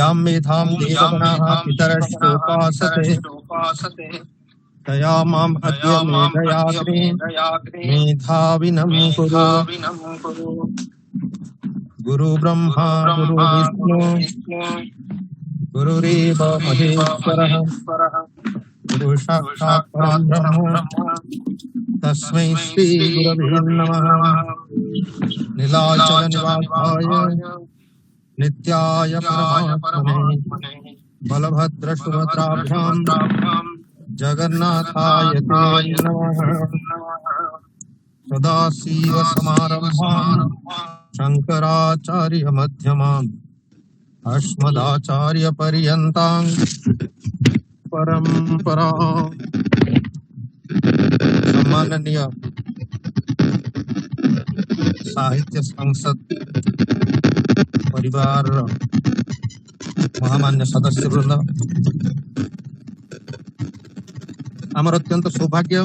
यां मेधां देवगणाः पितरश्चोपासते तया माम् अद्य मेधयाग्ने मेधाविनं कुरु। गुरु ब्रह्मा गुरु विष्णु गुरुरेव महेश्वरः गुरु साक्षात् परं ब्रह्म तस्मै श्री गुरवे नमः। नीलाचल निवासाय नित्याय परमात्मने बलभद्र सुभद्राभ्यां जगन्नाथाय ते नमः। सदाशिव समारम्भां शंकराचार्य मध्यमाम् अस्मदाचार्य पर्यन्तां परंपरा। सम्माननीय साहित्य संसद परिवार महामान्य सदस्य वृंद, आमर अत्यंत सौभाग्य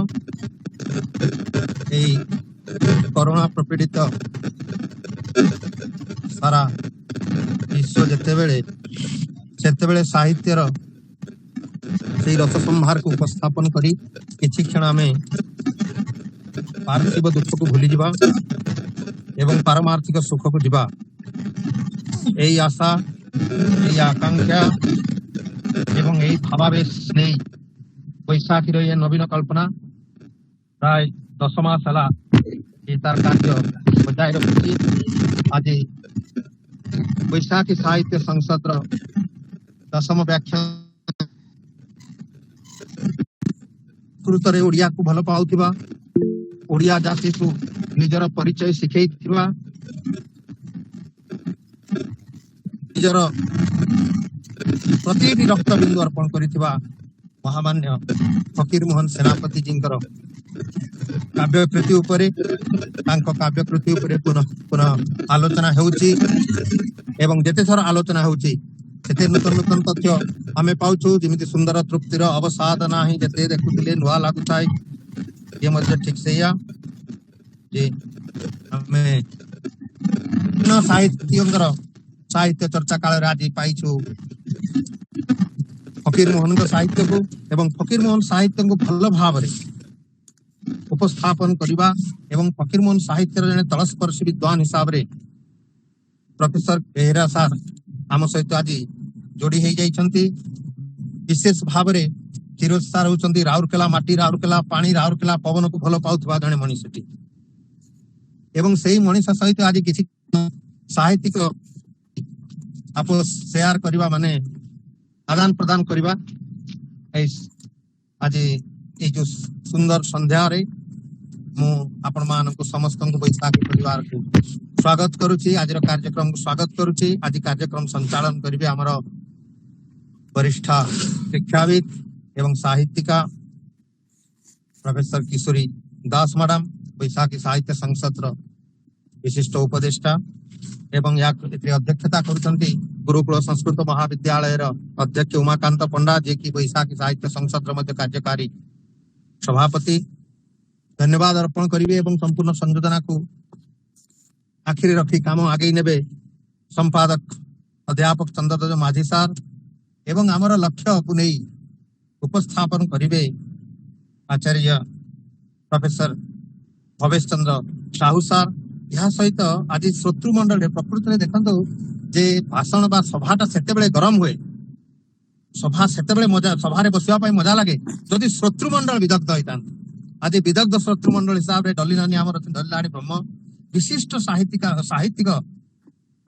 कोरोना प्रपीड़ित सारा विश्व जेतेबेले साहित्यर से रस संहार को उपस्थापन करी किछि क्षण आमे पार्थिव दुख को भूली जिबा एवं पारमार्थिक सुख को जिबा, यही आशा यही आकांक्षा एवं यही भावावेश नहीं बैशाखी ये नवीन कल्पना प्राय 10 मास है ये तार कार्य बजाय रखी। आज बैशाखी साहित्य संसद 10म व्याख्यान कृतरे ओडिया को भल पाउथिबा, ओडिया जाति को निजर परिचय शिखैथिबा, निजर प्रति रक्त बिंदु अर्पण करिथिबा महामान्य फकीर मोहन सेनापति जींकर काव्यकृति उपरे काव्यकृति उपरे पुनः पुनः आलोचना होउची एवं जेते थर आलोचना होउची सेते नूतन नूतन तथ्य आमे पाउछु। जेमिति सुंदर तृप्तिर अवसाद नाही जेते देखुतिले नुआ लागुताय, ये मध्य ठीक सेया जे आमे न साहित्य चर्चा काल रे आज पाइछु फकीर मोहन साहित्य को एवं फकीर मोहन साहित्य को भल भाव उपस्थापन करवा एवं फकीर मोहन साहित्य जने तलस्पर्शी विद्वान हिसाब रे प्रोफेसर बेहरा सार आम सहित आज जोड़ी हो जाइछंती। विशेष भाव रे फिरोज सार होचंती राउरकेला माटी, राउरकेला पानी, राउरकेला पवन को भल पाउथबा जने मनीषटी एवं सेही मनीष सहित आज किछि साहित्यिक आप शेयर करवा माने आदान प्रदान करवा। आज ये जो सुंदर संध्या रे मु आपण मानक समस्त बैशाखी परिवार को स्वागत करुछि, आज कार्यक्रम को स्वागत करुछि। आज कार्यक्रम संचालन करिवे हमर वरिष्ठ शिक्षाविद एवं साहित्यिका प्रोफेसर किशोरी दास मैडम, बैशाखी साहित्य संसद विशिष्ट उपदेष्टा एवं अध्यक्षता करुछंती गुरुकुल संस्कृत महाविद्यालय अध्यक्ष उमाकांत पंडा जे कि बैशाखी साहित्य संसद मध्य कार्यकारी सभापति। धन्यवाद अर्पण करिवे एवं संपूर्ण संयोजना को आखिरी रखी काम आगे नेबे संपादक अध्यापक चंद्रध्वज माझी सार एवं आमर लक्ष्य को नहीं उपस्थापन करिवे आचार्य प्रोफेसर भवेश चंद्र साहू सार। यह सहित आज श्रोतृमंडल प्रकृत में देखो जे भाषण बा सभाटा सेतेबेले गरम हुए, सभा सेतेबेले मजा सभारे बसिया पई मजा लागे जदि श्रोतृमंडल विदग्ध होइतान। आज विदग्ध श्रोतृमंडल हिसाब रे डलिनानी हमर डलिलाणी ब्रह्म विशिष्ट साहित्यिक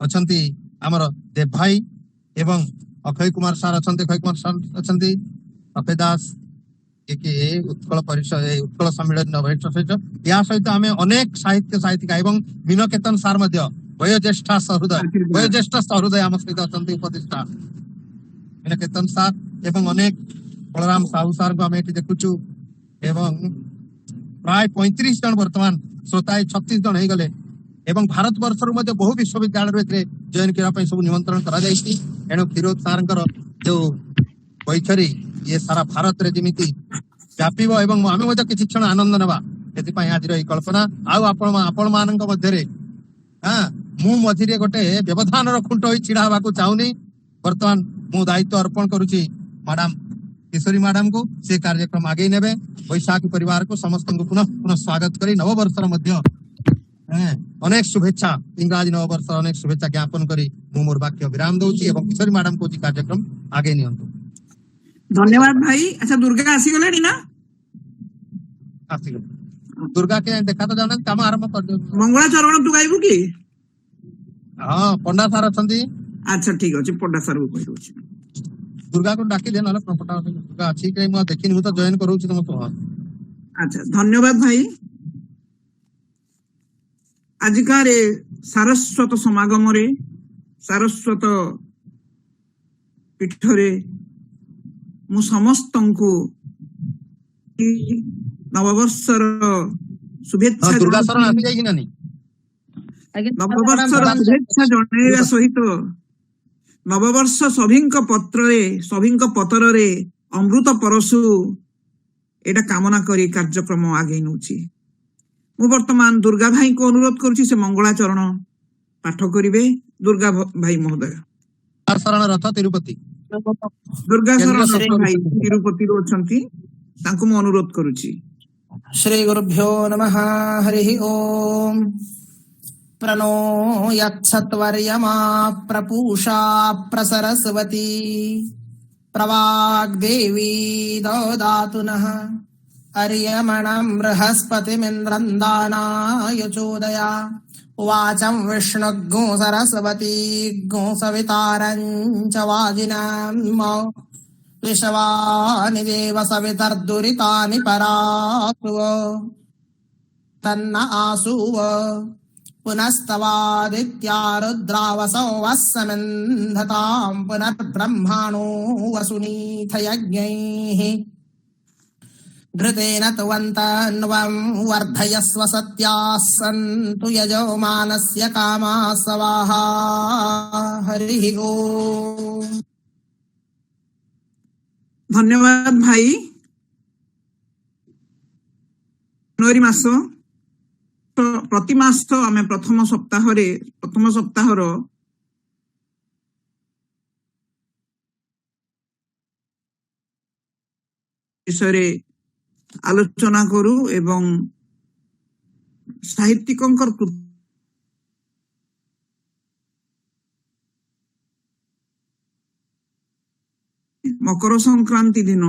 अछंती हमर देव भाई एवं अक्षय कुमार सार अछंती, अक्षय कुमार सार अछंती, अक्षय दास के उत्कल परिषद उत्कल सम्मेलन वरिष्ठ सहित या सहित आम अनेक साहित्यिका एवं मीनकेतन सार वयोज्येष्ठ सहृदय आम सहित अच्छा उपदेष्टा मीनकेतन सार एवं अनेक बलराम साहू सार को आम ये देखुचु एवं प्राय 35 जन वर्तमान श्रोता 36 जन हो गले एवं भारत वर्ष बहु विश्वविद्यालय जॉइन करने सब निमंत्रण करा जायछि। एणु फिरोज सार जो वैखरी ये सारा भारत रे जमिति व्यापीब एवं आमे मध्य किछि क्षण आनंद नेबा सेति आज कल्पना आपण मानक मध्य मु मझिरे गोटे व्यवधान खुंट होई छिड़ा हवा को चाहूनी वर्तमान मु दायित्व अर्पण करुची मैडम किशोरी मैडम को। से कार्यक्रम आगे नेबे। बैशाखी परिवार को समस्त को पुनः पुनः स्वागत करी नववर्षर मध्य अनेक शुभेच्छा इंग्राजी नववर्ष अनेक शुभेच्छा ज्ञापन करी मु मोर वाक्य विराम दउची एवं किशोरी मैडम को कार्यक्रम आगे नियंतु। धन्यवाद भाई। अच्छा दुर्गा आसी गलानी ना? आसी गला। दुर्गा के देखा तो जाना काम आरंभ कर दो। मंगला चरण तू गाइबू की? हां पंडा सार अछंती। अच्छा ठीक अछि पंडा सार को कहि दोछि। दुर्गा को डाकी दे नले पंडा दुर्गा अछि के म देखिन मु तो जॉइन करूछि तुम तो। अच्छा धन्यवाद भाई। आजिकार सारस्वत समागम रे सारस्वत पीठरे मु समस्तंकु नववर्षर शुभेच्छा दुर्गा शरण आसी जाई नानी नववर्षर शुभेच्छा जणाइबा सहित नववर्ष सभिंक पत्ररे अमृत परशु एटा कामना करी कार्यक्रम आगे नउची। मु वर्तमान दुर्गा भाई को अनुरोध करूची से मंगलाचरण पाठ करिवे। दुर्गा भाई महोदय। शरण रथ तिरुपति दुर्गा शरण भाई तिरुपति रो अछंती तांको मु अनुरोध करूची। श्री गुरुभ्यो नमः। हरि ओम। प्रणो यत्सत्वर्यमा प्रपूषा प्रसरस्वती प्रवाग्देवी ददातु नः अर्यमणं बृहस्पतिमिन्द्रं दानाय चोदया वाचं विष्णुगो सरस्वती गो सवितारं च वाजिनां विश्वानि देव सवितर्दुरितानि परासुव तन्न आसुव पुनस्तवादित्या रुद्रावसौ वस्समिन्धतां पुनर्ब्रह्माणो वसुनीथ यज्ञैः घृतेन त्वन्तन्वं वर्धयस्व सत्याः सन्तु यजमानस्य कामाः सवाहा। हरिः ओम्। धन्यवाद भाई। जनवरी मास प्रति मास आमे प्रथम सप्ताहर विषय आलोचना करू एवं साहित्यिकंकर मकर संक्रांति दिन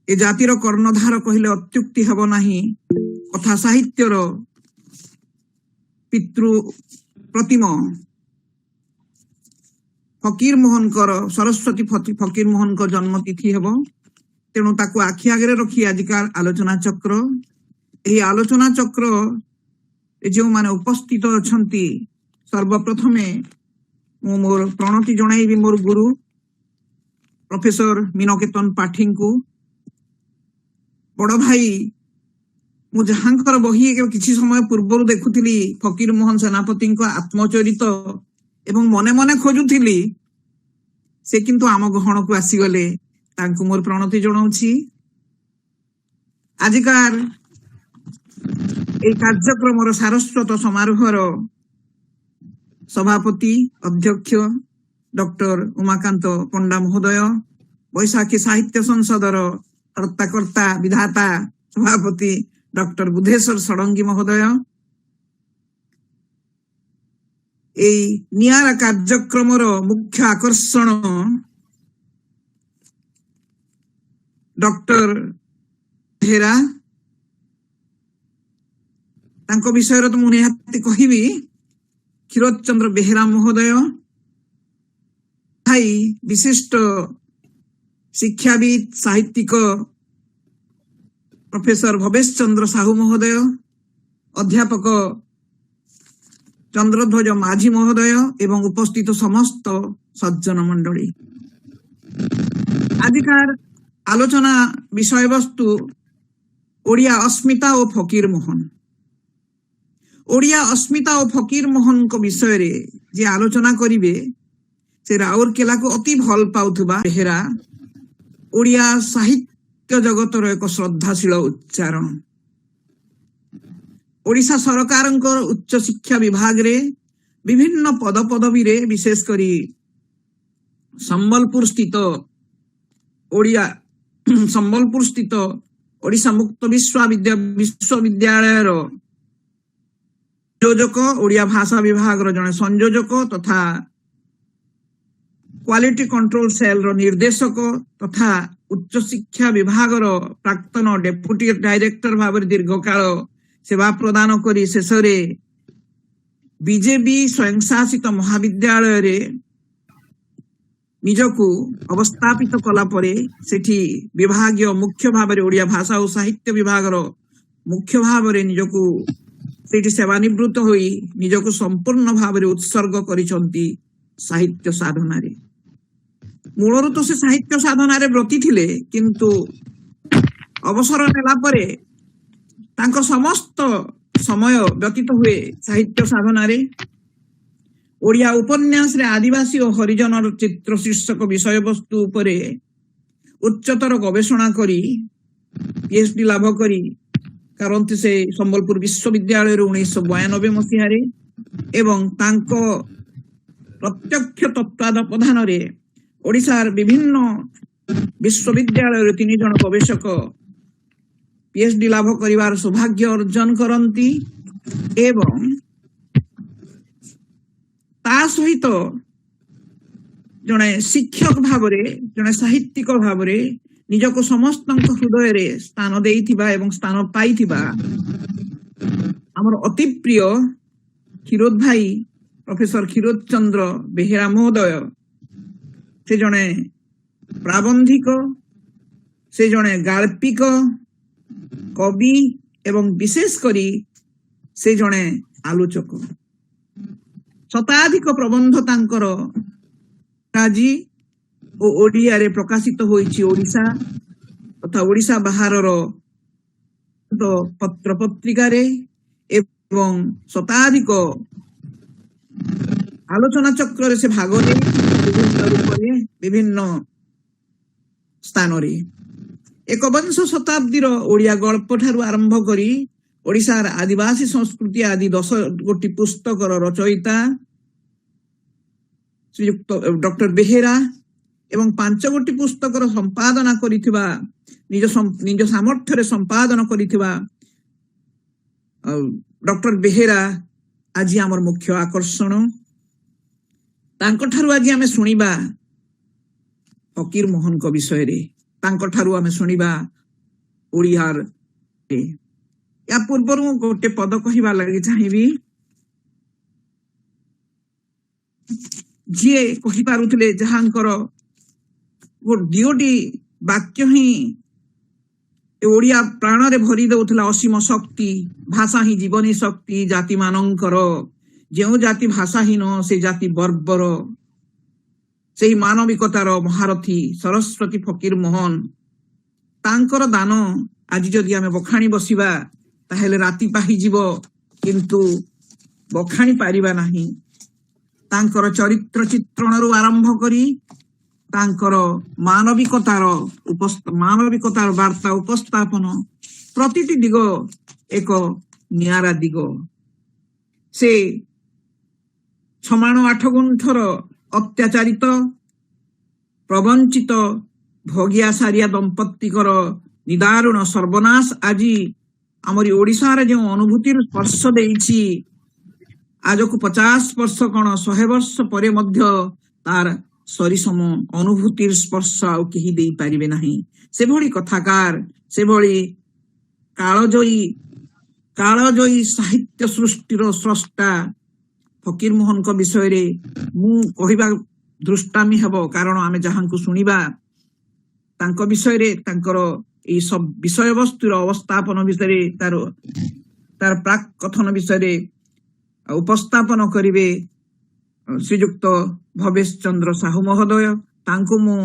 ए जातिर कर्णधार कहले अत्युक्ति हब नाही कथा साहित्यर पितृ प्रतिम फकीर मोहन सरस्वती फकीर मोहन जन्म तिथि हेब। तेणु ताकू आखि आगे रखी आजिकार आलोचना चक्र यही आलोचना चक्र जो माने उपस्थित अछंती सर्वप्रथमे मोर प्रणति जणाइबी मोर गुरु प्रोफेसर मीनकेतन पाठी को। बड़ भाई मु जहांकर बही किछि समय पूर्व देखुथिली फकीर मोहन सेनापति आत्मचरित एवं मने मने खोजुथिली से किंतु आम गहण को आसीगले तांको मोर प्रणति जणाउछि। आजिकार ए कार्यक्रम सारस्वत समारोहर सभापति अध्यक्ष डॉक्टर उमाकांत पंडा महोदय बैशाखी साहित्य संसदर कर्ता विधाता सभापति डॉक्टर बुधेश्वर षडंगी महोदय এই নিয়ারা কার্যক্রমর মুখ্য আকর্ষণ ডক্টর বেহেরা তাଙ୍କ ବିଷୟରେ ତ ମୁଁ ନିହାତି କହିବି। କ୍ଷୀରୋଦ ଚନ୍ଦ୍ର ବେହେରା ମହୋଦୟ ଭାଇ ବିଶିଷ୍ଟ ଶିକ୍ଷାବିତ ସାହିତ୍ୟିକ प्रोफेसर भवेश चंद्र साहू महोदय अध्यापक चंद्रध्वज माझी महोदय एवं उपस्थित समस्त सज्जन मंडली। आजिकार आलोचना विषय वस्तु ओडिया अस्मिता और फकीर मोहन। ओडिया अस्मिता और फकीर मोहन को विषय रे जे आलोचना करिवे से राउरकेला को अति भल पाउथबा बेहेरा ओडिया साहित्य जगतर एक श्रद्धाशील उच्चारण। ओडिशा सरकार उच्च शिक्षा विभाग रे विभिन्न पद पदवी रे विशेष करी संबलपुर स्थित ओडिया संबलपुर स्थित ओडिशा मुक्त विश्वविद्यालय संयोजक ओडिया भाषा विभाग जड़े संयोजक तथा क्वालिटी कंट्रोल सेल निर्देशक तथा उच्च शिक्षा विभाग प्राक्तन डेप्यूटी डायरेक्टर भाव दीर्घकाल सेवा प्रदान करी शेष बीजेपी स्वयंशासित महाविद्यालय रे निजकू अवस्थापित कला परे सेठी विभागीय मुख्य भाव ओडिया भाषा और साहित्य विभाग मुख्य भाव निजकू सेठी सेवानिवृत्त होई निजकू संपूर्ण भाव उत्सर्ग करिसंती साहित्य साधना रे। मूलरू तो से साहित्य साधना रे ब्रती थिले किंतु अवसर नेला परे तांको समस्त समय व्यतीत हुए साहित्य साधना रे। ओडिया उपन्यास रे आदिवासी और हरिजन चित्र शीर्षक विषय वस्तु उपरे उच्चतर गवेषणा करी पीएचडी लाभ करी करंती से संबलपुर विश्वविद्यालय 1992 मसीह एवं तांको प्रत्यक्ष तत्वावधान रे ओडिशार विभिन्न विश्वविद्यालय 3 जन गवेषक पीएचडी लाभ करिवार सौभाग्य अर्जन करंती एवं ता सहित जड़े शिक्षक भावरे जड़े साहित्यिक भावरे निजको समस्त हृदय रे स्थान देइथिबा एवं स्थान पाइथिबा हमर अति प्रिय क्षीरोद भाई प्रोफेसर क्षीरोद चंद्र बेहेरा महोदय से जड़े प्राबंधिक से जड़े गाल्पिक कवि एवं विशेष करी से जड़े आलोचक शताधिक प्रबंध तांकर काजी ओ ओडिया रे प्रकाशित होईची ओडिशा तथा ओडिशा बाहर पत्र पत्रिका रे एवं शताधिक आलोचना चक्र रे से भाग ले विभिन्न रूप रे विभिन्न स्थान रे एकविंश शताब्दी ओडिया गल्प ठारू आरंभ करी ओडिशार आदिवासी संस्कृति आदि 10 गोटी पुस्तक रचयिता श्रीयुक्त डॉक्टर बेहेरा एवं 5 गोटी पुस्तक संपादना करिथिबा निज सामर्थ्य संपादन करिथिबा डॉक्टर बेहेरा आज आमर मुख्य आकर्षण। तांको ठारू आज आमे सुनिबा फकीर मोहन को विषय रे तांको ठारू आमे सुनिबा ओडियार या पूर्वर गोटे पद कहवा लगी चाहिए जी कही पारुथिले जहांकर दियोटी वाक्य ही ओडिया प्राण रे भरी दउथला असीम शक्ति भाषा ही जीवनी शक्ति जाति मानंकर जेउ जाति भाषाहीन से जाति बर्बर से मानविकतार महारथी सरस्वती फकीर मोहन तांकर दान आज जदि आमे बखाणी बसिबा ताहेले राति पाही जीवो किंतु बखाणी पारिबा नाही। तांकर चरित्र चित्रण रु आरंभ करी तांकर मानविकतार वार्ता उपस्थापन प्रतिटी दिग एक नियारा दिग से 6 गुंठर अत्याचारित प्रवंचित भोगिया सारिया दंपत्तिकर निदारुण सर्वनाश आज आमरी ओडिशार जो अनुभूतिर स्पर्श देइछि आज को 50 वर्ष कण 100 वर्ष परे मध्य तार सरीसम अनुभूतिर स्पर्श आउ केही देई पारिबे नाही। से भली कथाकार से भली कालजयी साहित्य सृष्टिर स्रष्टा फकीर मोहन को विषय रे मु कहिबा दृष्टामी हेबो कारण आमे जहांकु सुनिबा तांको विषय रे तांकर ए सब विषय वस्तुर अवस्थापन विषय तार प्राक कथन विषय उपस्थापन करिवे श्रीयुक्त भवेश चंद्र साहू महोदय तांको मु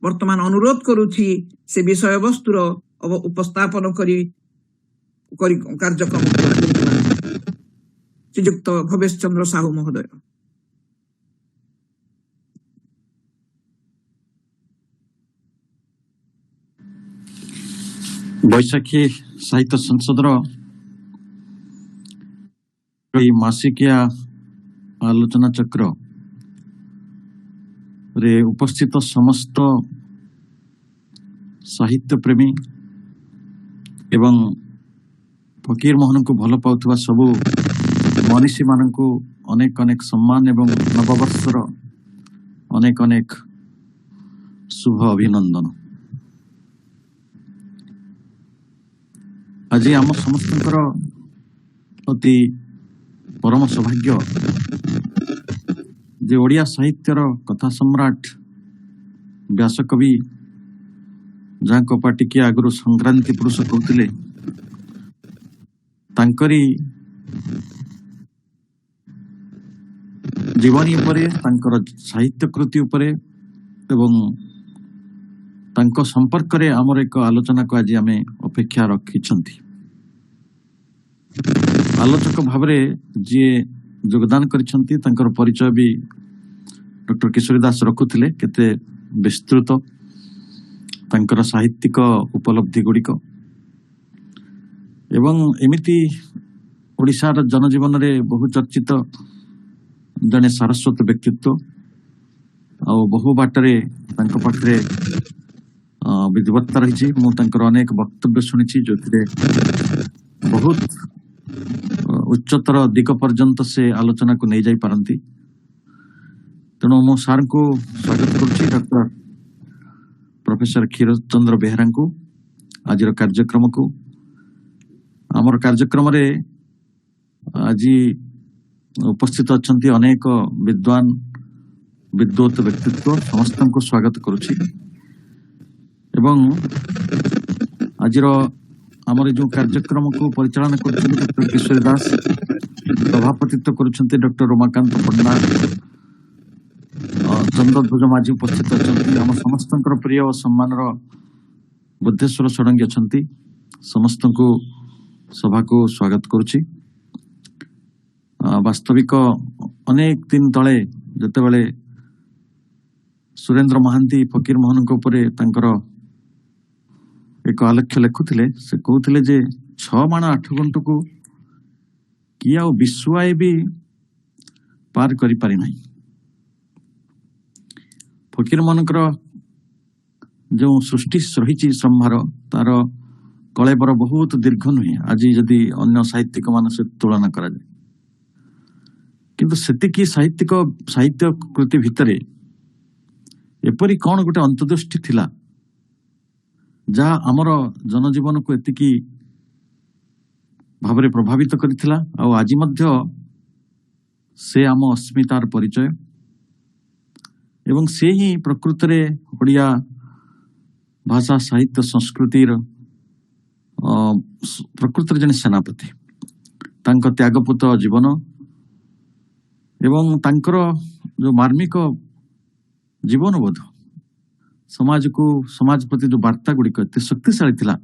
वर्तमान अनुरोध करूछि से विषय वस्तुर उपस्थापन करी कार्यक्रम श्रीयुक्त भवेश चंद्र साहू महोदय। बैशाखी साहित्य संसद मासिकिया आलोचना चक्र रे उपस्थित समस्त साहित्य प्रेमी एवं फकीर मोहन को भल पाउथुवा सबु मनीषी माननकु अनेक अनेक सम्मान एवं नववर्षर अनेक अनेक शुभ अभिनंदन। आज आम समस्तंकर अति परम सौभाग्य जे ओडिया साहित्यर कथा सम्राट व्यासकवि जहाँ पार्टी के आगु संक्रांति पुरुष कहते तांकरी जीवनी उपरे तांकर साहित्य कृति उपरे एवं तांको संपर्क रे आमर एक आलोचना को आज आमे अपेक्षा रखिछंती। आलोचक भावरे जी योगदान करिछंती तांकर परिचय भी डॉक्टर किशोरी दास रखुथिले केते विस्तृत तांकर साहित्यिक उपलब्धि गुड़िक एवं एमिति ओडिशार जनजीवन रे बहु चर्चित जने सारस्वत व्यक्तित्व आ बहु बाटरे तांको पाखरे विद्वत्ता रही। मु तांकर अनेक वक्तव्य शुणी जो बहुत उच्चतर दिग पर्यंत से आलोचना को नहीं जाई पारंती। तेणु मु सार को स्वागत करुच्ची डॉक्टर प्रोफेसर क्षीरोद चंद्र बेहेरा को आज कार्यक्रम को आमर कार्यक्रम रे आज उपस्थित अच्छंती अनेक विद्वान विद्वत व्यक्तित्व समस्त को स्वागत करुच्ची एवं आज आमर जो कार्यक्रम को परिचालन कर डॉक्टर किशोरी दास सभापतित्व करुछंती डॉक्टर रमाकांत पंडा चंद्रध्वज माझी उपस्थित अच्छा आम समस्त प्रिय और सम्मान बुद्धेश्वर षडंगी अच्छा समस्त को सभा को स्वागत करुच्ची। वास्तविक अनेक दिन तले जते बेले सुरेंद्र महांती फकीर मोहन को ऊपर तांकर एक आलेख्य लिखुले से कहते जे 6 माण 8 गुंठ को किए आ विश्वाए भी पार करि पारि नाही। फकीर मानकर जो सृष्टि रही संभार तार कलेबर बहुत दीर्घ नुहे आज जदि अन्य साहित्यिक मान से तुलना करा जाए किंतु सेतिकी साहित्य कृति भितरे एपरी कौन गोटे अंतर्दृष्टि थिला जहाँ आमर जनजीवन को एतिकी भावरे प्रभावित करिथिला आ आज मध्य से आम अस्मितार परिचय एवं से ही प्रकृत रे ओडिया भाषा साहित्य संस्कृतिर प्रकृत रे जने सेनापति तांको त्यागपूत जीवन एवं तांकर जो मार्मिक जीवन बोध समाज प्रति जो वार्ता गुड़िक एत शक्तिशाली थिला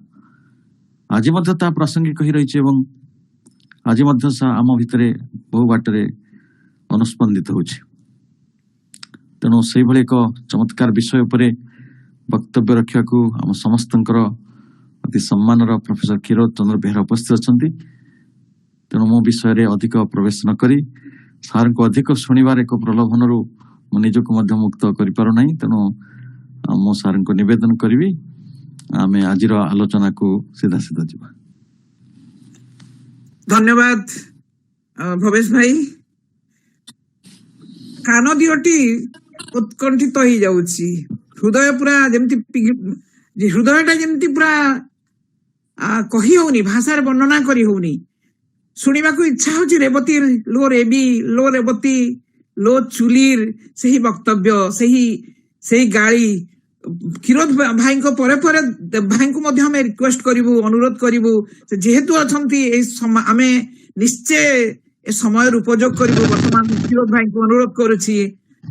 आज मध्य ता प्रासंगिक ही रही एवं आज मध्य आम भितरे बहु बाटरे अनुस्पंदित होछि। तेणु से भली एक चमत्कार विषय उपरे वक्तव्य रखा आम समस्त अति सम्मान प्रोफेसर क्षीरोद चंद्र बेहेरा उपस्थित अच्छा। तेणु मो विषय रे अधिक प्रवेश न करी सार को अधिक शुणिबार एक प्रलोभन निजक मुक्त कर पार ना। तेणु मो सार को निवेदन करी आम आज आलोचना को सीधा सीधा जीवा। धन्यवाद भवेश भाई। कान दियोटी उत्कंठित हो जाउछि हृदय पूरा जेमती हृदयटा जेमती पूरा कही होनी भाषा वर्णना करी होनी शुणा को इच्छा होची रेवती लो रेबी लो रेवती लो चुलीर सही वक्तव्य सही गाड़ी क्षीरोद भाई को परे परे भाई को मध्य हमें रिक्वेस्ट करिवु अनुरोध करिवु जेहेतु अछंती आमे निश्चय ए समय उपयोग करिवु। वर्तमान क्षीरोद भाई को अनुरोध करूछि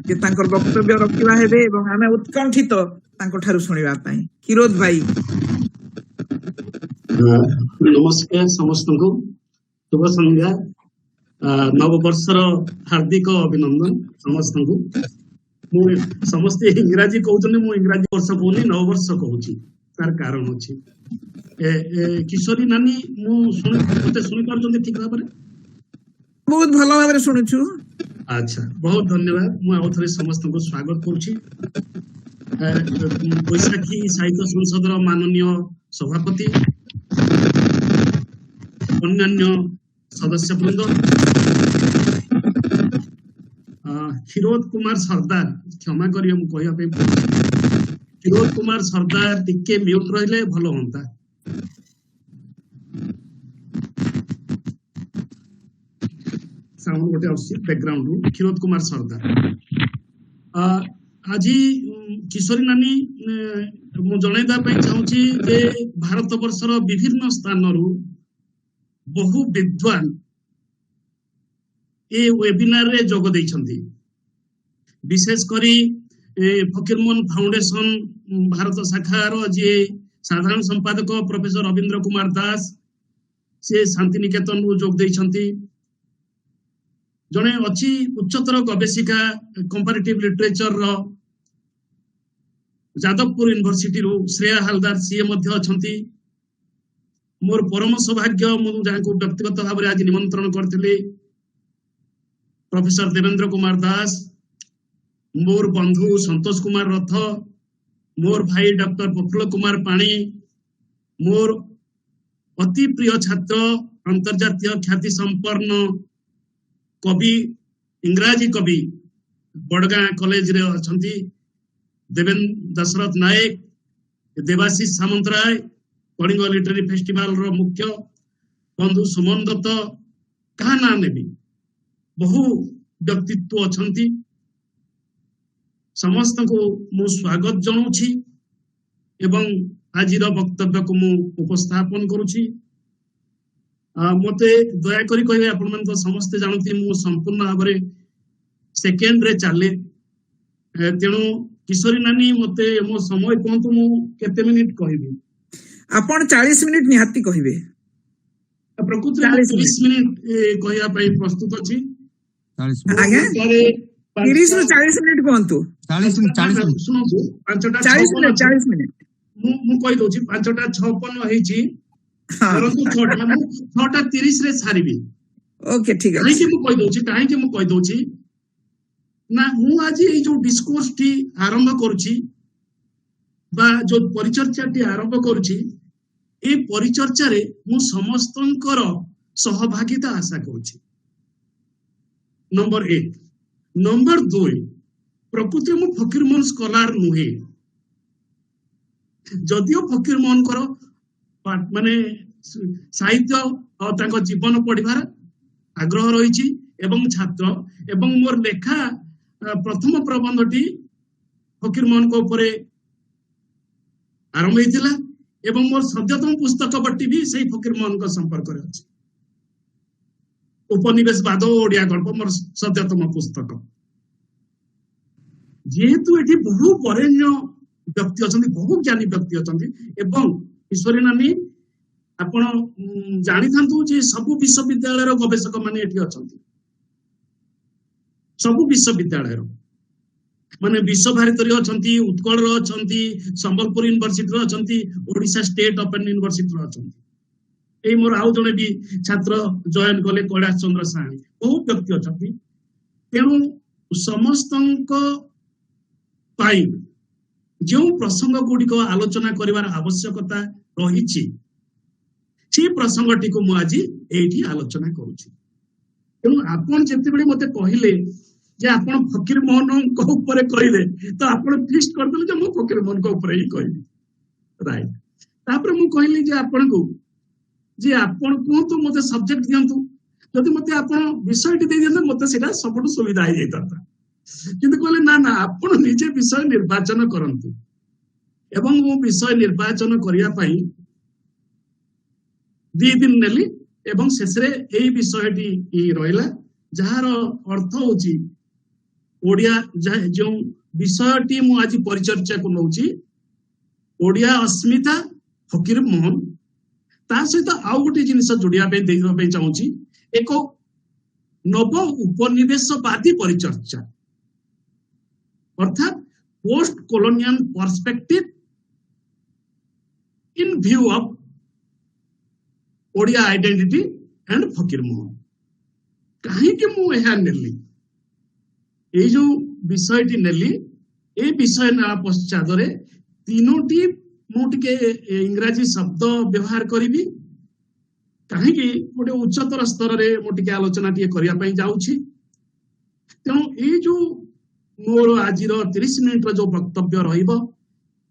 जे तांकर वक्तव्य रखिबा हेबे एवं आमे उत्कंठित तांको ठारू सुनिबा पई। क्षीरोद भाई नमस्कार समस्त को शुभ संध्या नववर्षर हार्दिक अभिनंदन समस्त को। मु समस्त इंग्राजी कहते मु इंग्राजी वर्ष कहूनी नववर्ष कहूँ तार कारण अच्छी किशोरी नानी मु शुणी पार्टी ठीक भाव बहुत भल भाव शुणुछु अच्छा बहुत धन्यवाद मु आउ थरे समस्त को स्वागत करूची बैशाखी साहित्य संसद माननीय सभापति अन्य सदस्य वृंद क्षीरोद कुमार सरदार क्षमा करिए मु कहया पे क्षीरोद कुमार सरदार टिके म्यूट रहिले भलो होंता साउंड गोटे आसी बैकग्राउंड रू क्षीरोद कुमार सरदार आज किशोरी नानी मु जणाइदा पई चाहूची जे भारत वर्षर विभिन्न स्थान रू बहु विद्वान ए वेबिनार रे जोग दैछंती विशेष करी फकीरमोहन फाउंडेशन भारत शाखार जे साधारण संपादक प्रोफेसर रविंद्र कुमार दास से शांति निकेतन रू जोग दैछंती जने अछि उच्चतर गवेषिका कंपैरेटिव लिटरेचर रो जादवपुर यूनिवर्सिटी रू श्रेया हालदार सीए मध्य अछंती मोर परम सौभाग्य मु जाको व्यक्तिगत भाव आज निमंत्रण करथिले प्रोफेसर देवेंद्र कुमार दास मोर बंधु संतोष कुमार रथ मोर भाई डॉक्टर प्रफुल्ल कुमार पाणी मोर अति प्रिय छात्र अंतर्जातीय ख्याति संपन्न कवि इंग्राजी कवि बड़गां कॉलेज रे अछंती देवेंद्र दशरथ नायक देवाशीष सामंतराय कलिंग लिटरेरी फेस्टिवल रो मुख्य बंधु सुमन दत्त कहा ना नेबी बहु व्यक्तित्व अछंती समस्त को मु स्वागत जनाउछि एवं आजिर वक्तव्य को मु उपस्थापन करूछि मते दया करी कहबे आपण मन तो समस्त जानती मु संपूर्ण भाबरे सेकेंड रे चाले तेणु किशोरी नानी मते मो समय कोंतु मु केते मिनिट कहबी आपण 40 मिनिट निहाती कहिबे प्रकृति 40 मिनिट कहया पई प्रस्तुत अछि 40 आगे 30 ରୁ 40 मिनिट कोंतु 40 मिनिट सुनो 5टा 40 मिनिट मु कहि दोछि 5टा 56 हेछि परंतु 6टा 30 रे सारिबी ओके ठीक काहे अछि कि मु कहि दोछि ना मु आज ए जो डिस्कोर्स टी आरंभ करूछि बा जो परिचर्चा टी आरंभ करूछि ए परिचर्चा रे मु समस्तंकर सहभागिता आशा करूछि नंबर 1 नंबर 2 प्रकृति मु फकीरमोहन स्कॉलर नुहे जदियो फकीरमोहन कर माने साहित्य और तांको जीवन पढ़िबार आग्रह रहिछि एवं छात्र एवं मोर लेखा प्रथम प्रबंधटी फकीरमोहन को ऊपर आरंभ होइतिला एवं मोर सद्यतम पुस्तक बट्टी भी सही फकीरमोहन को संपर्क रे अछि उपनिवेशवाद ओडिया गल्प मोर सद्यतम पुस्तक जेहेतु एठी बहु बरेण्य व्यक्ति अछंती बहु ज्ञानी व्यक्ति अछंती एवं ईश्वरी नानी आपण जानि थांतु जे सब विश्वविद्यालय रो गवेषक माने एठी अछंती सब विश्वविद्यालय रो माने विश्व भारती रे अछंती उत्कल रो अछंती संबलपुर यूनिवर्सिटी रो अछंती ओडिशा स्टेट ओपन यूनिवर्सिटी रो अछंती एई मोर आउ जने भी छात्र जॉइन कले कैलाश चंद्र साणी बहु व्यक्ति अछंती तेणु समस्तंक पाई जो प्रसंग गुड़िक आलोचना करिवार आवश्यकता रहिछि से प्रसंगटी को मु आज एठी आलोचना करूछि तेणु आपण जेते बेले मते कहिले जे आपण फकीरमोहन को ऊपर कहले तो आपण फिक्स कर देले जे मु फकीरमोहन को ऊपर ही कहली राइट तापर मु कहली जे आपण को जे आपण कोंतु मते सब्जेक्ट दियंतु जदि मते आपण विषयटी दे दियंतु मते सेटा सबटु सुविधा हो जायता किंतु कहले ना ना आपण निजे विषय निर्वाचन करंतु एवं मु विषय निर्वाचन करिया पई 2 दिन नेली एवं शेषरे एई विषयटी रहिला जहार अर्थ होची ओडिया जो विषयटी मु आज परिचर्चा को नउची ओडिया अस्मिता फकीरमोहन ता सहित आउ गोटे जिनिस जोड़िया पे देखिबा पे चाहूची एक नव उपनिवेशवादी परिचर्चा अर्थात post colonial perspective in view of Odia identity and Fakir Mohan कहीं के मु एहा नेली এই जो विषयटी नेली ए विषय नेला पश्चात तीनोटी मु टिके इंग्राजी शब्द व्यवहार करी कहीं गोटे उच्चतर स्तर रे मु टिके आलोचना टिके करिया पई जाउछि। तेणु ये जो मोर आज 30 मिनिट जो वक्तव्य रहिबो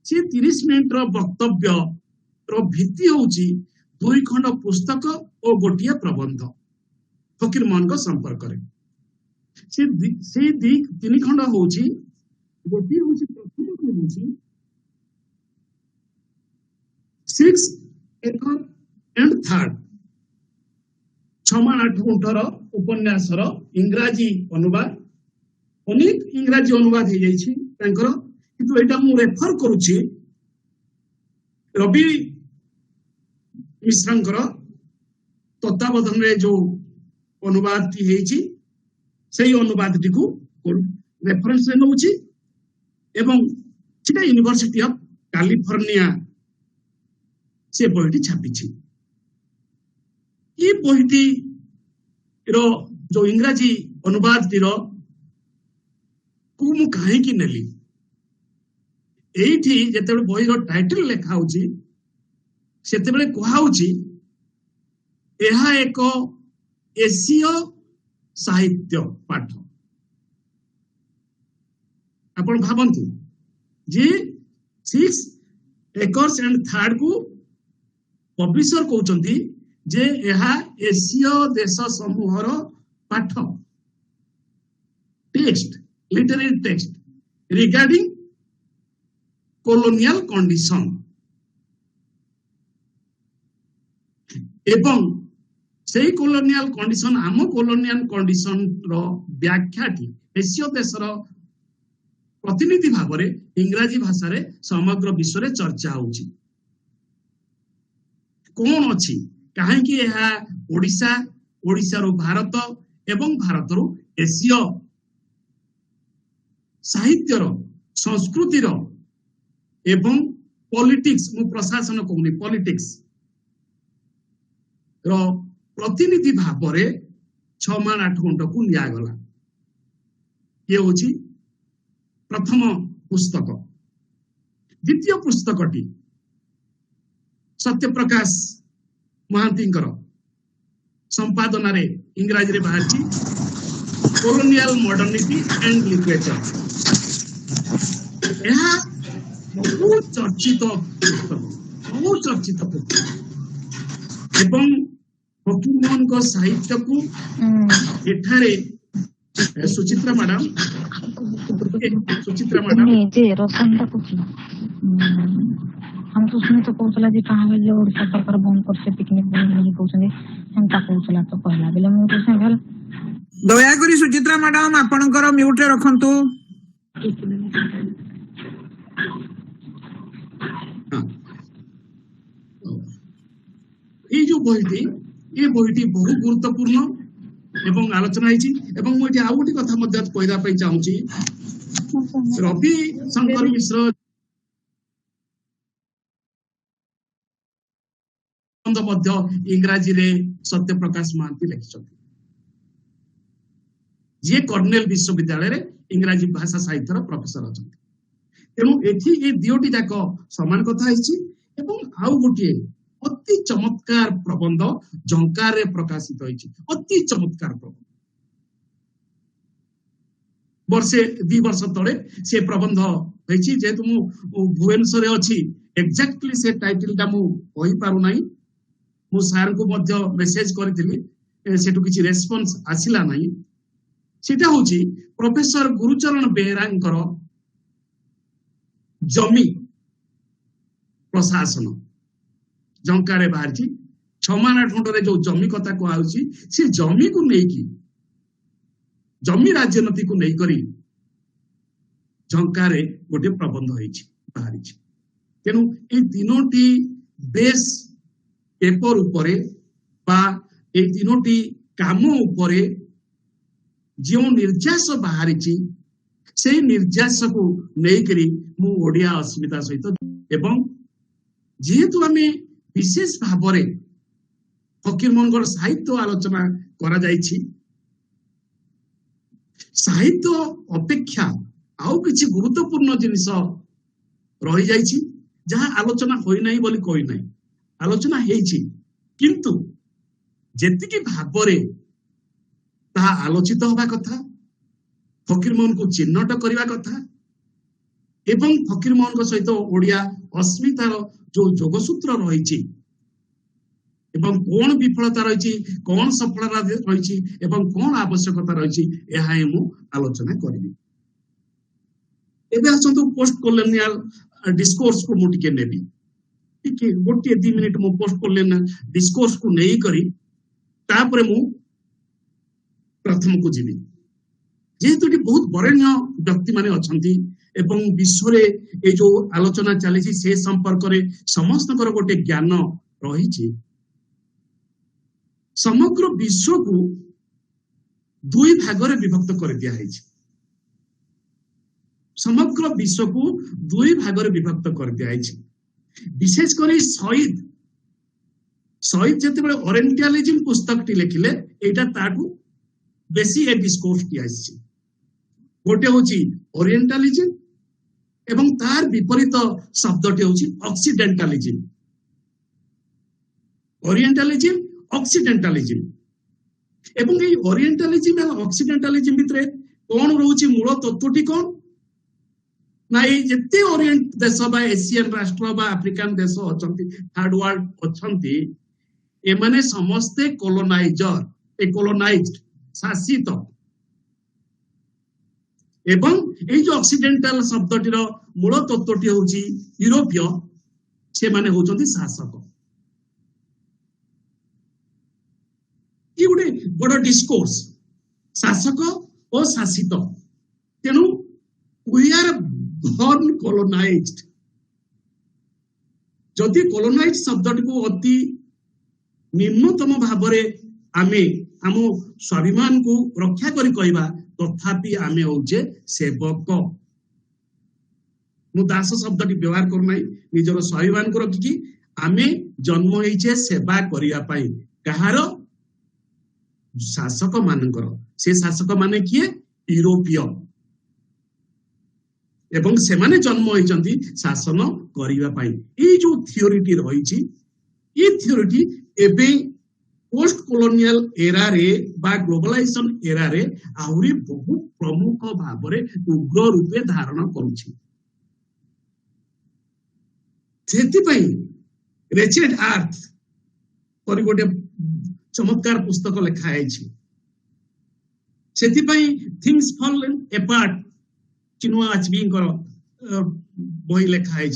से 30 मिनिट वक्तव्य भित्ति होउछि 2 खंड पुस्तक और गोटिए प्रबंध फकीर मोहन को संपर्क रे से 3 खंड होउछि गोटिए होउछि प्रथम होउछि 6 एकर एंड थर्ड 6-8 गुंठर उपन्यासर इंग्राजी अनुवाद अनेक इंग्राजी अनुवाद हो जाइछि तांकर किंतु एटा मु रेफर करूछि रवि मिश्रंकर तत्वावधान रे जो अनुवाद टी हेछि सेही अनुवाद टी को रेफरेंस रे नउछि एवं सेटा यूनिवर्सिटी ऑफ कैलिफोर्निया से बहिटी छापिछि। ये बहिटी रो जो इंग्राजी अनुवाद टी रो को मु काहे की नेली एठी जेतेबे बही रो टाइटल लेखा होछि सेतेबे कोहा होछि एहा एक एशिया साहित्य पाठ। आपण भाबंतु जे 6 एकर्स एंड थर्ड को पब्लिशर कहउचंती जे एहा एशिया देश समूहर पाठ text literary text regarding colonial condition एवं से colonial condition आम colonial condition रो व्याख्याटी एशिया देशर प्रतिनिधि भाव रे इंग्राजी भाषा रे समग्र विश्व रे चर्चा होउची कोन अछि काहे कि एहा ओडिसा ओडिसा रो भारत एवं भारत रो एशिया साहित्य रो संस्कृति रो एवं पॉलिटिक्स मु प्रशासन कहूनी पॉलिटिक्स रो प्रतिनिधि भाव रे 6-8 घंटा को लिया गला। ये होची प्रथम पुस्तक। द्वितीय पुस्तकटी सत्यप्रकाश महांतींकर संपादन रे इंग्राजी रे बाहरची कॉलोनियल मॉडर्निटी एंड लिटरेचर। यह बहुत चर्चित पुस्तक एवं फकीर मोहन को साहित्य को एठारे सुचित्रा मैडम जे रसंदा को हम तो सुनी तो कहला जे कहां जे ओडिसा सरकार बंद कर से पिकनिक बनी कहउछन हमता कहला तो कहला बेले मु तो संगल दया करी सुचित्रा मैडम आपनकर म्यूट रे रखंतु। ये जो बहिटी बहुत गुरुत्वपूर्ण एवं आलोचना होइछि एवं मु एठी आउटी कथा मध्य कहदा पई चाहूछि रवि शंकर मिश्र मध्य इंग्राजी रे सत्यप्रकाश महांती लिखिछथि जे कर्नेल विश्वविद्यालय रे इंग्राजी भाषा साहित्य रो प्रोफेसर अछथि। तेणु एठी ए दियोटी जाक समान कथा होइछि एवं आउ गोटिए अति चमत्कार प्रबंध झंकार रे प्रकाशित होइछि अति चमत्कार प्रबंध वर्षे 2 वर्ष तळे से प्रबंध होइछि जेतु मु भुवनेश्वर रे अछि एक्जेक्टली से टाइटल ता मु कहि पारु नाही मु सार को मध्य मेसेज करथिली सेटु किछि रेस्पोंस आसिला नाही सेटा होछि प्रोफेसर गुरुचरण बेहेरांकर जमी प्रशासन जंकारे बाहर 6-8 घंटे जो जमी कथा कहउछि से जमी को नहीं की जमी राजनीति को नहीं करी झंकारे गोटे प्रबंध होइछि बाहरी। तेणु ए तीनोटी बेस पेपर उपरे बा ए तीनोटी काम उपरे जो निर्यास बाहरी से निर्यास को नहीं करी मु ओडिया अस्मिता सहित एवं जेहेतु आमे विशेष भाव फकीर मोहन साहित्य आलोचना करा जाइछि साहित्य अपेक्षा आउ किछि गुरुत्वपूर्ण जिनिस रही जाइछि जहाँ आलोचना होई नाही बोली कोई नाही आलोचना हेइछि किंतु जेतिकी भाबरे ताहा आलोचित होबा कथा फकीर मोहन को चिन्हट करबा कथा एवं फकीर मोहन को सहित ओडिया अस्मितार जो जोगसूत्र रही एवं कौन विफलता रही कौन सफलता रही एवं कौन आवश्यकता रही यह मु आलोचना करी एबे आसंतु पोस्ट कॉलोनियल डिस्कोर्स को मुटिके नेबी ठीक गोटे 2 मिनिट मु पोस्ट कॉलोनियल डिस्कोर्स को नहीं करी तापरे मु प्रथम को जीवी जेहेतु बहुत बरेण्य व्यक्ति माने अछंती एवं विश्व रे ए जो आलोचना चली से संपर्क रे समस्त गोटे ज्ञान रही समग्र विश्व को 2 भाग विभक्त कर दिया है समग्र विश्व को 2 भाग विभक्त कर दिया है विशेषकर शहीद जिते बड़े ओरिएंटलिज्म पुस्तक टी लिखिले एटा ताटू बेसी ए डिस्कोर्स की आसी गोटे होची ओरिएंटलिज्म एवं तार विपरीत शब्दटी होची ऑक्सीडेंटलिज्म ओरिएंटलिज्म ऑक्सीडेंटलिज्म एवं ए ओरिएंटलिज्म एवं ऑक्सीडेंटलिज्म भितरे कोन रहउची मूल तत्वटी कोन ना ये जिते ओरिएंट देश बा एशियन राष्ट्र बा अफ्रिकन देश अछंती थर्ड वर्ल्ड अछंती ए माने समस्ते कोलोनाइजर ए कोलोनाइज्ड शासित एवं ए जो ऑक्सीडेंटल शब्दटीर मूल तत्वटी होची यूरोपीय से माने होचंती शासक ये गोटे बड़ डिस्कोर्स शासक और शासित तेणु वी आर born colonized जदि colonized शब्दटी को अति निम्नतम भावरे आमे आम स्वाभिमान को रक्षा करी कहबा तथापि आमे होजे सेवक मु दास शब्दटी व्यवहार कर नाही निजर स्वाभिमान को रखी आमे जन्म होइछे सेवा करिया पाई कहार शासक मानकर से शासक माने किए यूरोपीय एवं से माने जन्म होइचंती शासन करिवा पाई ए जो थियोरीटी रहिछि ए थियोरीटी एबे पोस्ट कॉलोनियल एरा रे बा ग्लोबलाइजेशन एरा रे आहुरी बहुत प्रमुख भाबरे उग्र रूपे धारण करूछि सेति पई रेचेड अर्थ पर गोटे चमत्कार पुस्तक लिखा आइछि सेति पई थिंग्स फॉल अपार्ट चिनुआ आचबींकर बही लेखा है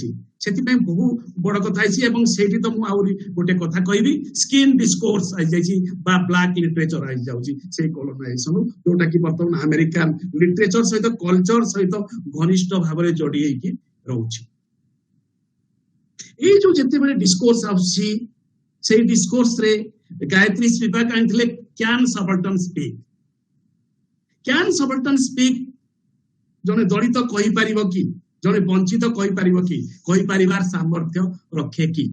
बहु बड़ कथा एवं सेठी तो मुझे गोटे कथा कहबी स्किन डिस्कोर्स आई जाइछि बा ब्लैक लिटरेचर आई जाउछि से कोलोनाइजेशन जोटा कि वर्तमान अमेरिकन लिटरेचर सहित कल्चर सहित घनिष्ठ भाव में जोड़ी होइकी रहउछि ए जो जते बेले डिस्कोर्स आउछि से डिस्कोर्स रे गायत्री स्पिवाक आइथिले कैन सबल्टन स्पीक जने दलित कहि परिबो कि जने वंचित कहि परिबो कि कहि परिवार सामर्थ्य रखे कि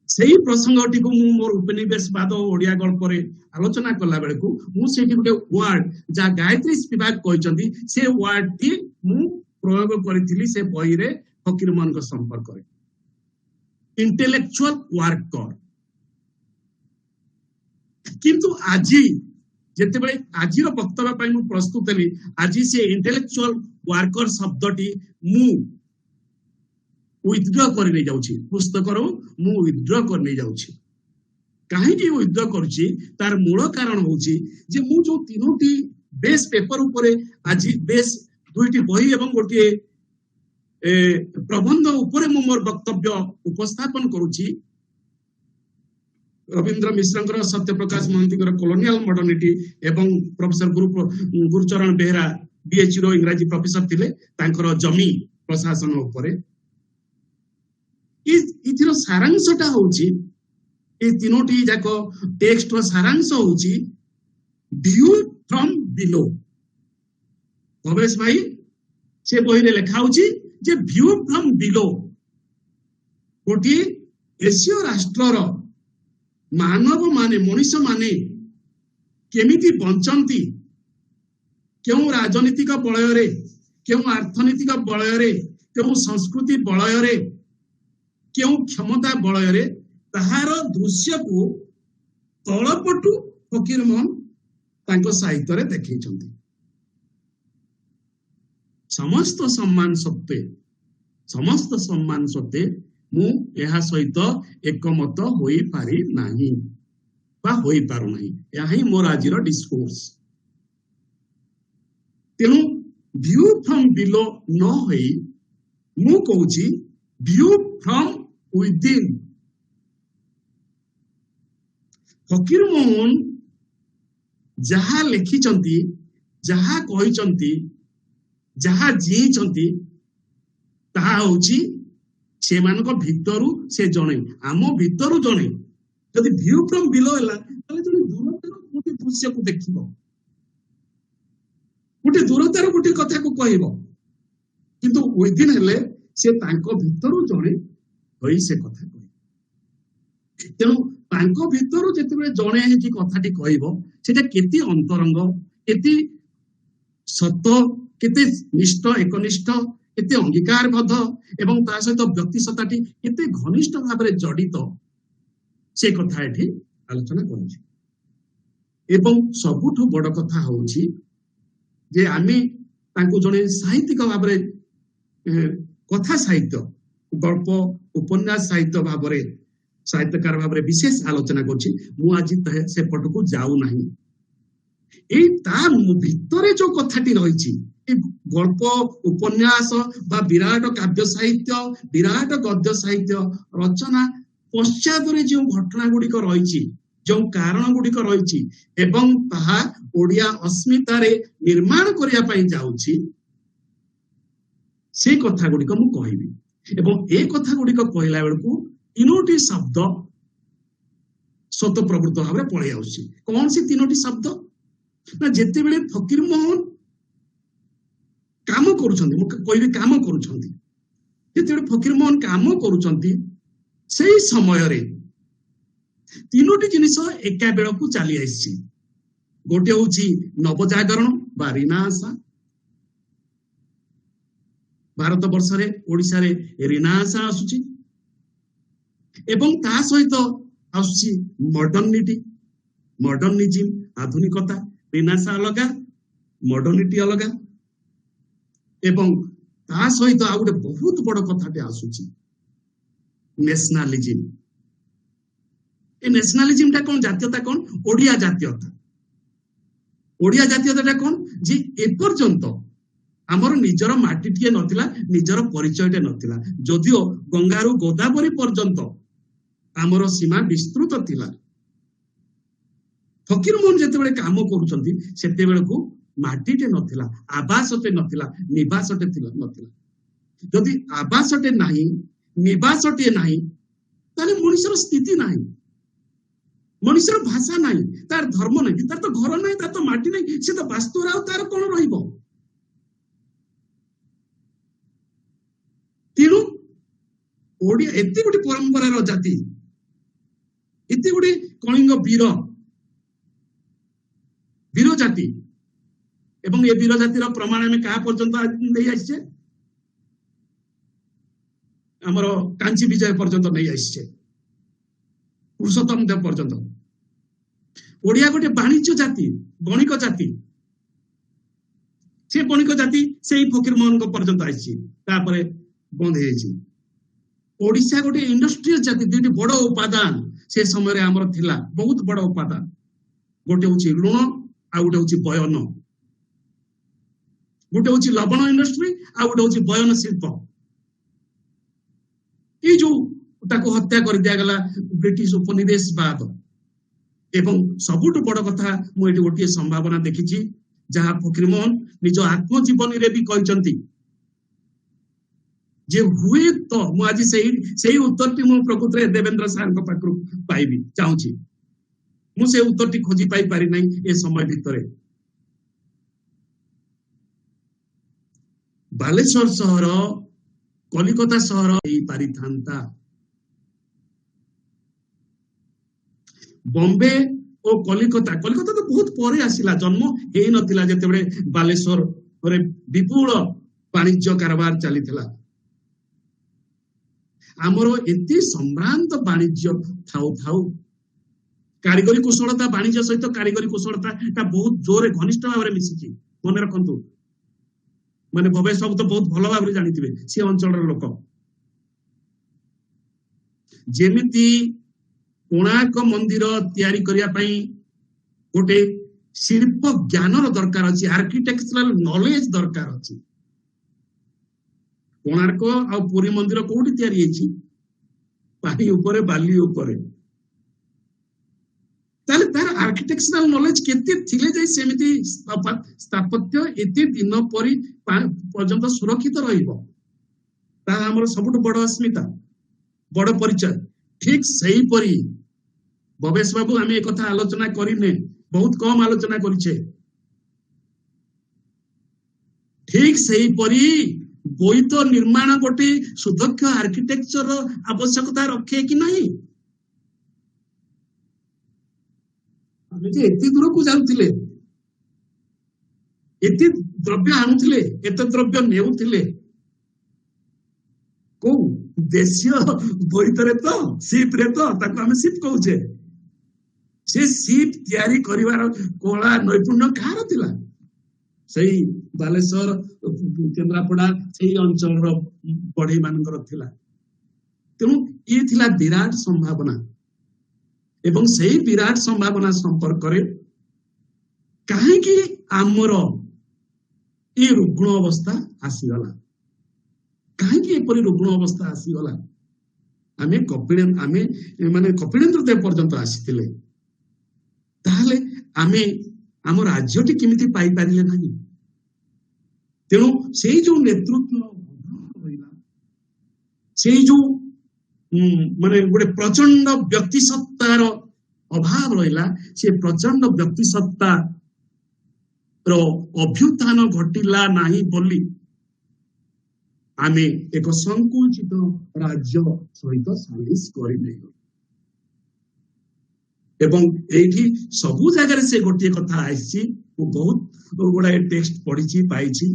सेही प्रसंगटी को मु मोर उपनिवेशवाद ओडिया गल्प रे आलोचना कला बेले को मु सेठी गोटे वर्ड जा गायत्री स्पिवाक कहिसंती से वर्ड टी मु प्रयोग करिथिली से बही रे फकीर मोहन को संपर्क रे इंटेलेक्चुअल वर्कर किंतु आजी जेते बेले आजिर वक्तव्य पई मु प्रस्तुत हेली आजी से इंटेलेक्चुअल वर्कर शब्दटी मु विथड्रॉ करने जाउछि पुस्तक रो मु विथड्रॉ करने जाउछि काहे कि विथड्रॉ करूछि तार मूल कारण होछि जे मु जो तीनोटी बेस पेपर ऊपर आजी बेस दुईटी बही एवं गोटे प्रबंध ऊपर मु मोर वक्तव्य उपस्थापन करूछि रविंद्र मिश्र सत्यप्रकाश महांती कॉलोनियल मॉडर्निटी एवं प्रोफेसर गुरुचरण बेहरा बीएचयू इंग्राजी प्रोफेसर थिले तांकर जमी प्रशासन ऊपर इथिरो सारांशटा होउची ए तीनोटी जाको टेक्स्ट रो सारांश होउची व्यू फ्रॉम बिलो भवेश भाई से बही रे लिखा होउची जे व्यू फ्रॉम बिलो गोटी एशिया राष्ट्र रो मानव माने मनुष्य माने केमिति बंचंती केउं राजनीतिक बलय केउं अर्थनीतिक बलय केउं संस्कृति बलय केउं क्षमता बलय ताहार दृश्य को तलपटु फकीर मोहन तांको साहित्य रे देखैछन्ति। समस्त सम्मान सत्ते मु एहा सहित एकमत होई पारि नाही बा होई पारु नाही। या ही मोर आजिर डिस्कोर्स। तेणु व्यू फ्रॉम बिलो न होई मु कहूची व्यू फ्रॉम विदिन। फकीर मोहन जहा लिखिचंती जहा कहिचंती जहा जीचंती ताहा होची से मानक भितरु से जणे आम भितरु जणे जदि व्यू फ्रॉम बिलो हैला ताले जणे दूरतार गोटे दृश्य को देखिबो गोटे दूरतार गोटे कथा को कहइबो किंतु विदिन हेले से तांको भितरु जणे होई से कथा कहइबो। तेणु तांको भितरु जेतेबेले जणे हेकी कथाटी कहइबो सेटा केति अंतरंग केति सत केते निष्ठ एकनिष्ठ केते अंगीकारबद्ध एवं ता सहित व्यक्तिसत्ताटी केते घनिष्ठ भाव जड़ित से कथा एठी आलोचना करूछि। एवं सबुठु बड़ कथा होछि जे आमे तांको जणे साहित्यिक भाव कथा साहित्य गल्प उपन्यास साहित्य भाव साहित्यकार भाव विशेष आलोचना करछि। मु आज से पटको जाऊ नाही। एई ता भितरे जो कथाटी रहिछि गल्प उपन्यास बा विराट काव्य साहित्य विराट गद्य साहित्य रचना पश्चात जो घटना गुड़िक रही जो कारण गुड़िक रही एवं ताहा ओडिया अस्मिता रे निर्माण करिया पई जाउछि से कथा गुड़िक मु कहिबी। एवं ए कथा गुड़िक कहला बेलकु तीनोटी शब्द स्वतःप्रवृत्त भाव पळै आउछि। कौन सी तीनोटी शब्द ना जेते बेले फकीर मोहन काम करूछन्ती मु कहबी काम करूछन्ती जेते बेले फकीर मोहन काम करूछन्ती सेही समय रे तीनोटी जिनिस एका बेलकु चली आइछि। गोटे होछि नवजागरण बा रिनासा भारत वर्ष रे ओडिसा रे रिनासा आसुछि एवं ता सहित आसुछि मॉडर्निटी मॉडर्निज्म आधुनिकता रिनासा अलगा मॉडर्निटी अलगा एवं ता सहित आ गोटे बहुत बड़ कथाटे आसुछि नेशनलिज्म। ए नेशनलिज्म टा कोन जातीयता कोन ओडिया जातीयता कोन जे ए पर्यंत आमर निजर माटीटिए नथिला निजर परिचयटे नथिला जदिओ गंगारू गोदावरी पर्यंत आमर सीमा विस्तृत थिला। फकीर मोहन जेतेबेले काम करूछन्ती सेतेबेलकु माटीटे नथिला आवासटे नथिला निवासटे नथिला। जदि आवासटे नाही निवासटे नाही ताले मनुष्यर स्थिति नाही मनुष्यर भाषा नाही तार धर्म नाही तार तो घर नाही तार तो माटी नाही से तो वास्तु राव तार कोन रहिबो। तेणु ओडिया एते गुडी परंपरार जाति एते गुडी कलिंग वीर जाति एवं ये वीर जातिर प्रमाण आम क्या पर्यंत नहीं आसचे आमर कांची विजय पर्यंत नहीं आसचे पुरुषोत्तम देव पर्यंत। ओडिया गोटे वाणिज्य जाति बणिक जाति से बणिक जाति से फकीर मोहन पर्यंत आसी बंद है। ओडिशा गोटे इंडस्ट्रियल जाति दुईटी बड़ उपादान से समय आमर थिला बहुत बड़ उपादान गोटे हूँ लुण आ गोटे हूँ बयन गोटे हूँ लवण इंडस्ट्री आ गोटे हूँ बयन शिल्प। ये जो ताको हत्या कर दिया गला ब्रिटिश उपनिवेशवाद एवं सबुठ बड़ कथा मुझे गोटे संभावना देखी जहाँ फकीर मोहन निज आत्मजीवनी रे भी कहते जे हुए तो मुझे से उत्तर टी मु प्रकृत देवेंद्र सार पाखु पाइबी चाहूँगी मुझे उत्तर टी खोजी पाई पारि नहीं ए समय भितर। बालेश्वर सहर कलिकता सहर पारि थांता बॉम्बे ଓ କଲିକତା କଲିକତା ତ ବହୁତ ପରେ ଆସିଲା, ଜନ୍ମ ହେଇନଥିଲା ଯେତେବେଳେ ବାଲେଶ୍ୱରରେ ବିପୁଳ ବାଣିଜ୍ୟ କାରବାର ଚାଲିଥିଲା। ଆମର ଏତେ ସମ୍ଭ୍ରାନ୍ତ ବାଣିଜ୍ୟ ଥାଉ ଥାଉ କାରିଗରୀ କୁଶଳତା, ବାଣିଜ୍ୟ ସହିତ କାରିଗରୀ କୁଶଳତା ଟା ବହୁତ ଜୋରରେ ଘନିଷ୍ଠ ଭାବରେ ମିଶିଛି। ମନେ ରଖନ୍ତୁ, ମାନେ ଭବେଶ ବାବୁ ତ ବହୁତ ଭଲ ଭାବରେ ଜାଣିଥିବେ ସେ ଅଞ୍ଚଳର ଲୋକ। ଯେମିତି କୋଣାର୍କ ମନ୍ଦିର ତିଆରି କରିବା ପାଇଁ ଗୋଟେ ଶିଳ୍ପ ଜ୍ଞାନର ଦରକାର ଅଛି, ଆର୍କିଟେକ୍ଚରାଲ ନଲେଜ ଦରକାର ଅଛି। କୋଣାର୍କ ଆଉ ପୁରୀ ମନ୍ଦିର କୋଉଠି ତିଆରି ହେଇଛି? ପାଣି ଉପରେ, ବାଲି ଉପରେ। ତାହେଲେ ତାର ଆର୍କିଟେକ୍ଚରାଲ ନଲେଜ କେତେ ଥିଲେ ଯାଇ ସେମିତି ସ୍ଥାପତ୍ୟ ଏତେ ଦିନ ପର୍ଯ୍ୟନ୍ତ ସୁରକ୍ଷିତ ରହିବ, ତାହା ଆମର ସବୁଠୁ ବଡ ଅସ୍ମିତା, ବଡ ପରିଚୟ। ଠିକ ସେହିପରି ଭବେଶ ବାବୁ ଆମେ ଏକଥା ଆଲୋଚନା କରିନେ, ବହୁତ କମ ଆଲୋଚନା କରିଛେ। ଠିକ ସେହିପରି ବୋଇତ ନିର୍ମାଣ ଗୋଟେ ସୁଦକ୍ଷ ଆର୍କିଟେକ୍ଚର ଆବଶ୍ୟକତା ରଖେ କି ନାହିଁ? ଆମେ ଯେ ଏତେ ଦୂରକୁ ଯାଉଥିଲେ, ଏତେ ଦ୍ରବ୍ୟ ଆଣୁଥିଲେ, ଏତେ ଦ୍ରବ୍ୟ ନେଉଥିଲେ, କୋଉ ଦେଶୀୟ ବୋଇତରେ ତ, ସିପରେ ତ, ତାକୁ ଆମେ ସିପ୍ କହୁଛେ। ସେ ସିପ୍ ତିଆରି କରିବାର କଳା ନୈପୁଣ୍ୟ କାହାର ଥିଲା? ସେଇ ବାଲେଶ୍ୱର, କେନ୍ଦ୍ରାପଡା ସେଇ ଅଞ୍ଚଳର ବଢେଇ ମାନଙ୍କର ଥିଲା। ତେଣୁ ଇଏ ଥିଲା ବିରାଟ ସମ୍ଭାବନା, ଏବଂ ସେଇ ବିରାଟ ସମ୍ଭାବନା ସମ୍ପର୍କରେ କାହିଁକି ଆମର ଏ ରୁଗ୍ଣ ଅବସ୍ଥା ଆସିଗଲା? କାହିଁକି ଏପରି ରୁଗ୍ଣ ଅବସ୍ଥା ଆସିଗଲା? ଆମେ କପିଳେନ୍ଦ୍ର ଦେବ ପର୍ଯ୍ୟନ୍ତ ଆସିଥିଲେ, ତାହେଲେ ଆମେ ଆମ ରାଜ୍ୟଟି କେମିତି ପାଇପାରିଲେ ନାହିଁ? ତେଣୁ ସେଇ ଯୋଉ ନେତୃତ୍ୱ ରହିଲା, ସେଇ ଯୋଉ ମାନେ ଗୋଟେ ପ୍ରଚଣ୍ଡ ବ୍ୟକ୍ତି ସତ୍ତାର ଅଭାବ ରହିଲା, ସେ ପ୍ରଚଣ୍ଡ ବ୍ୟକ୍ତି ସତ୍ତାର ଅଭ୍ୟୁତ୍ଥାନ ଘଟିଲା ନାହିଁ ବୋଲି ଆମେ ଏକ ସଂକୁଚିତ ରାଜ୍ୟ ସହିତ ସାଲିସ କରିନେଲୁ। ଏବଂ ଏଇଠି ସବୁ ଜାଗାରେ ସେ ଗୋଟିଏ କଥା ଆସିଛି, ମୁଁ ବହୁତ ଗୁଡାଏ ଟେକ୍ସଟ ପଢିଛି, ପାଇଛି,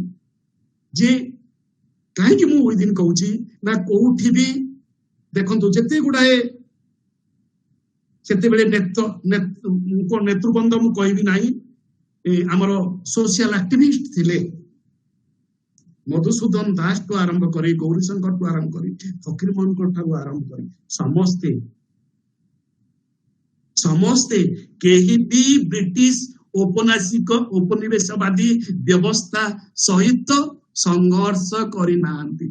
ଯେ କାହିଁକି ମୁଁ ওই ଦିନ କହୁଛି ନା କୋଉଠି ବି ଦେଖନ୍ତୁ ଯେତେ ଗୁଡାଏ ସେତେବେଳେ ନେତୃବୃନ୍ଦ ମୁଁ କହିବି ନାହିଁ, ଆମର ସୋସିଆଲ ଆକ୍ଟିଭିଷ୍ଟ ଥିଲେ, ମଧୁସୂଦନ ଦାସଠୁ ଆରମ୍ଭ କରି, ଗୌରୀଶଙ୍କରଠୁ ଆରମ୍ଭ କରି, ଫକୀର ମୋହନଙ୍କ ଠାରୁ ଆରମ୍ଭ କରି ସମସ୍ତେ କେହି ବି ବ୍ରିଟିଶ ଔପନିବେଶବାଦୀ ବ୍ୟବସ୍ଥା ସହିତ ସଂଘର୍ଷ କରିନାହାନ୍ତି।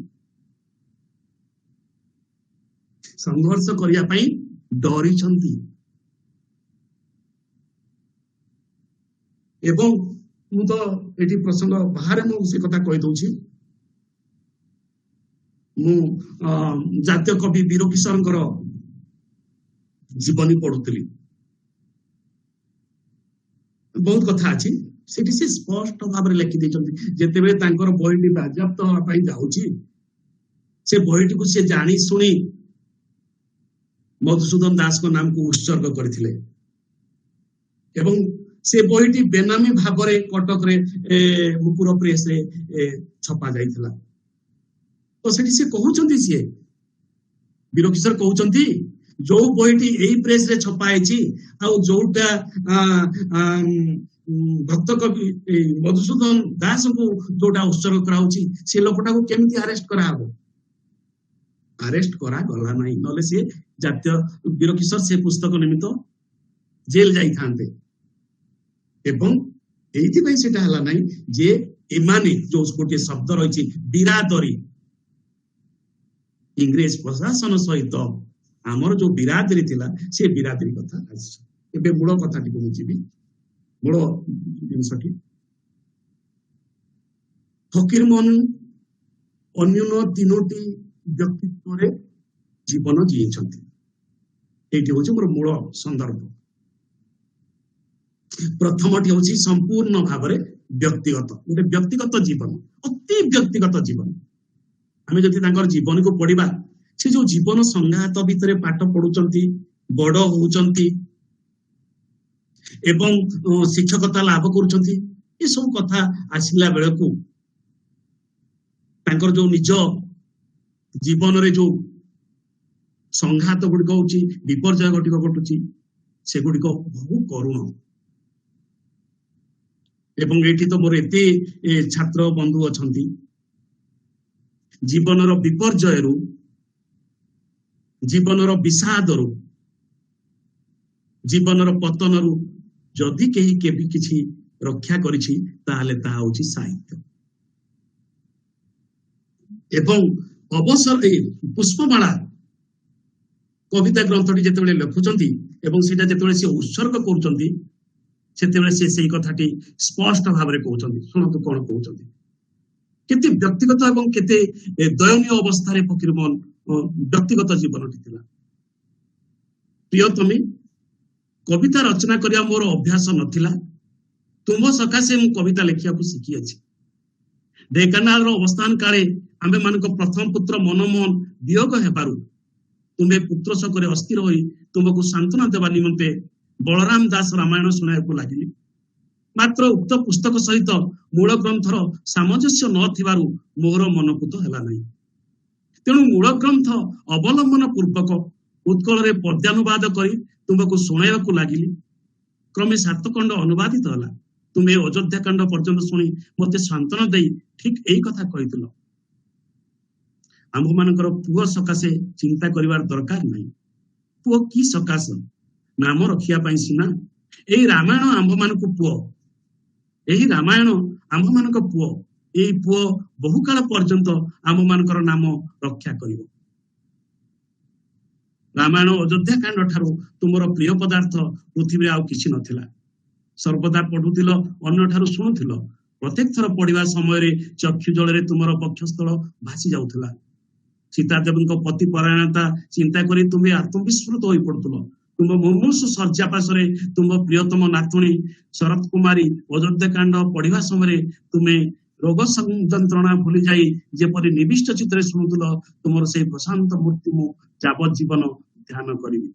ସଂଘର୍ଷ କରିବା ପାଇଁ ଡରିଛନ୍ତି। ଏବଂ ମୁଁ ତ ଏଠି ପ୍ରସଙ୍ଗ ବାହାରେ ମୁଁ ସେ କଥା କହିଦଉଛି, ମୁଁ ଜାତୀୟ କବି ବୀର କିଶୋରଙ୍କର ଜୀବନୀ ପଢୁଥିଲି, ବହୁତ କଥା ଅଛି ସେଠି ସେ ସ୍ପଷ୍ଟ ଭାବରେ ଲେଖି ଦେଇଛନ୍ତି। ଯେତେବେଳେ ତାଙ୍କର ବହିଟି ବାଜ୍ୟାପ୍ତ ହେବା ପାଇଁ ଯାଉଛି, ସେ ବହିଟିକୁ ସେ ଜାଣି ଶୁଣି ମଧୁସୂଦନ ଦାସଙ୍କ ନାମକୁ ଉତ୍ସର୍ଗ କରିଥିଲେ ଏବଂ ସେ ବହିଟି ବେନାମୀ ଭାବରେ କଟକରେ ମୁକୁର ପ୍ରେସରେ ଛପା ଯାଇଥିଲା। ତ ସେଠି ସେ କହୁଛନ୍ତି, ସିଏ ବୀର କିଶୋର କହୁଛନ୍ତି, ଯୋଉ ବହିଟି ଏଇ ପ୍ରେସରେ ଛପା ହେଇଛି ଆଉ ଯୋଉଟା ଭକ୍ତ କବି ମଧୁସୂଦନ ଦାସଙ୍କୁ ଯୋଉଟା ଉତ୍ସର୍ଗ କରାହଉଛି, ସେ ଲୋକଟାକୁ କେମିତି ଆରେଷ୍ଟ କରାହବ? ଆରେଷ୍ଟ କରାଗଲା ନାହିଁ, ନହେଲେ ସେ ଜାତୀୟ ବୀର କିଶୋର ସେ ପୁସ୍ତକ ନିମିତ୍ତ ଜେଲ ଯାଇଥାନ୍ତେ। ଏବଂ ଏଇଥିପାଇଁ ସେଟା ହେଲା ନାହିଁ ଯେ ଏମାନେ ଯୋଉ ଗୋଟିଏ ଶବ୍ଦ ରହିଛି ବିରାଦରୀ, ଇଂରେଜ ପ୍ରଶାସନ ସହିତ ଆମର ଯୋଉ ବିରାଦରୀ ଥିଲା, ସେ ବିରାଦରୀ କଥା ଆସିଛି। ଏବେ ମୂଳ କଥାଟିକୁ ମୁଁ ଯିବି, ମୂଳ ଜିନିଷଟି। ଫକୀରମୋହନ ଅନ୍ୟୁନ ତିନୋଟି ବ୍ୟକ୍ତିତ୍ୱରେ ଜୀବନ ଜିଇଛନ୍ତି। ଏଇଟି ହଉଛି ମୋର ମୂଳ ସନ୍ଦର୍ଭ। ପ୍ରଥମଟି ହଉଛି ସମ୍ପୂର୍ଣ୍ଣ ଭାବରେ ବ୍ୟକ୍ତିଗତ, ଗୋଟେ ବ୍ୟକ୍ତିଗତ ଜୀବନ, ଅତି ବ୍ୟକ୍ତିଗତ ଜୀବନ। ଆମେ ଯଦି ତାଙ୍କର ଜୀବନକୁ ପଢିବା, ସେ ଯୋଉ ଜୀବନ ସଂଘାତ ଭିତରେ ପାଠ ପଢୁଛନ୍ତି, ବଡ ହଉଛନ୍ତି, ଏବଂ ଶିକ୍ଷକତା ଲାଭ କରୁଛନ୍ତି। ଏସବୁ କଥା ଆସିଲା ବେଳକୁ ତାଙ୍କର ଯୋଉ ନିଜ ଜୀବନରେ ଯୋଉ ସଂଘାତ ଗୁଡିକ ହଉଛି, ବିପର୍ଯ୍ୟୟ ଗୁଡିକ ଘଟୁଛି, ସେଗୁଡିକ ବହୁ କରୁଣ। ଏବଂ ଏଇଠି ତ ମୋର ଏତେ ଛାତ୍ର ବନ୍ଧୁ ଅଛନ୍ତି, ଜୀବନର ବିପର୍ଯ୍ୟୟରୁ, ଜୀବନର ବିଷାଦରୁ, ଜୀବନର ପତନରୁ ଯଦି କେହି କେବେ କିଛି ରକ୍ଷା କରିଛି ତାହେଲେ ତାହା ହଉଛି ସାହିତ୍ୟ। ଏବଂ ଅବସର ପୁଷ୍ପମାଳା କବିତା ଗ୍ରନ୍ଥଟି ଯେତେବେଳେ ଲେଖୁଛନ୍ତି ଏବଂ ସେଇଟା ଯେତେବେଳେ ସେ ଉତ୍ସର୍ଗ କରୁଛନ୍ତି, ସେତେବେଳେ ସେ ସେଇ କଥାଟି ସ୍ପଷ୍ଟ ଭାବରେ କହୁଛନ୍ତି। ଶୁଣନ୍ତୁ କଣ କହୁଛନ୍ତି। କେତେ ବ୍ୟକ୍ତିଗତ ଏବଂ କେତେ ଦୟନୀୟ ଅବସ୍ଥାରେ ଫକୀରମୋହନ ବ୍ୟକ୍ତିଗତ ଜୀବନଟି ଥିଲା। ପ୍ରିୟତମେ, କବିତା ରଚନା କରିବା ମୋର ଅଭ୍ୟାସ ନଥିଲା। ତୁମ ସକାଶେ ମୁଁ କବିତା ଲେଖିବାକୁ ଶିଖିଅଛି। ଢେଙ୍କାନାଳର ଅବସ୍ଥାନ କାଳେ ଆମ୍ଭେ ମାନଙ୍କ ପ୍ରଥମ ପୁତ୍ର ମନମୋହନ ବିୟୋଗ ହେବାରୁ ତୁମେ ପୁତ୍ର ଶୋକରେ ଅସ୍ଥିର ହୋଇ ତୁମକୁ ସାନ୍ତ୍ୱନା ଦେବା ନିମନ୍ତେ ବଳରାମ ଦାସ ରାମାୟଣ ଶୁଣାଇବାକୁ ଲାଗିଲି। ମାତ୍ର ଉକ୍ତ ପୁସ୍ତକ ସହିତ ମୂଳ ଗ୍ରନ୍ଥର ସାମଞ୍ଜସ୍ୟ ନଥିବାରୁ ମୋର ମନପୁତ ହେଲା ନାହିଁ। ତେଣୁ ମୂଳ ଗ୍ରନ୍ଥ ଅବଲମ୍ବନ ପୂର୍ବକ ଉତ୍କଳରେ ପଦ୍ୟାନୁବାଦ କରି ତୁମକୁ ଶୁଣାଇବାକୁ ଲାଗିଲି। କ୍ରମେ 7 ଖଣ୍ଡ ଅନୁବାଦିତ ହେଲା। ତୁମେ ଅଯୋଧ୍ୟା କାଣ୍ଡ ପର୍ଯ୍ୟନ୍ତ ଶୁଣି ମତେ ସାନ୍ତ୍ୱନା ଦେଇ ଠିକ୍ ଏଇ କଥା କହିଥିଲ, ଆମ୍ଭମାନଙ୍କର ପୁଅ ସକାଶେ ଚିନ୍ତା କରିବାର ଦରକାର ନାହିଁ। ପୁଅ କି ସକାଶ? ନାମ ରଖିବା ପାଇଁ ସିନା। ଏଇ ରାମାୟଣ ଆମ୍ଭମାନଙ୍କୁ ପୁଅ, ଏହି ରାମାୟଣ ଆମ୍ଭମାନଙ୍କ ପୁଅ। ଏଇ ପୁଅ ବହୁକାଳ ପର୍ଯ୍ୟନ୍ତ ଆମ୍ଭମାନଙ୍କର ନାମ ରକ୍ଷା କରିବ। ରାମାୟଣ ଅଯୋଧ୍ୟା କାଣ୍ଡ ଠାରୁ ତୁମର ପ୍ରିୟ ପଦାର୍ଥ ପୃଥିବୀରେ ଆଉ କିଛି ନଥିଲା। ସର୍ବଦା ପଢୁଥିଲ, ଅନ୍ୟଠାରୁ ଶୁଣୁଥିଲ। ପ୍ରତ୍ୟେକ ଥର ପଢିବା ସମୟରେ ଚକ୍ଷୁ ଜଳରେ ତୁମର ବକ୍ଷସ୍ଥଳ ଭାସି ଯାଉଥିଲା। ସୀତାଦେବୀଙ୍କ ପତି ପରାୟଣତା ଚିନ୍ତା କରି ତୁମେ ଆତ୍ମବିସ୍ମୃତ ହୋଇ ପଡୁଥିଲ। ତୁମ ମୁମୂର୍ଷୁ ଶଯ୍ୟା ପାର୍ଶ୍ୱରେ ତୁମ ପ୍ରିୟତମ ନାତୁଣୀ ଶରତ କୁମାରୀ ଅଯୋଧ୍ୟା କାଣ୍ଡ ପଢିବା ସମୟରେ ତୁମେ ରୋଗ ଯନ୍ତ୍ରଣା ଭୁଲି ଯାଇ ଯେପରି ନିବିଷ୍ଟ ଚିତ୍ତରେ ଶୁଣୁଥିଲ, ତୁମର ସେଇ ପ୍ରଶାନ୍ତ ମୂର୍ତ୍ତି ମୁଁ ଯାବଜ୍ଜୀବନ ଧ୍ୟାନ କରିବି।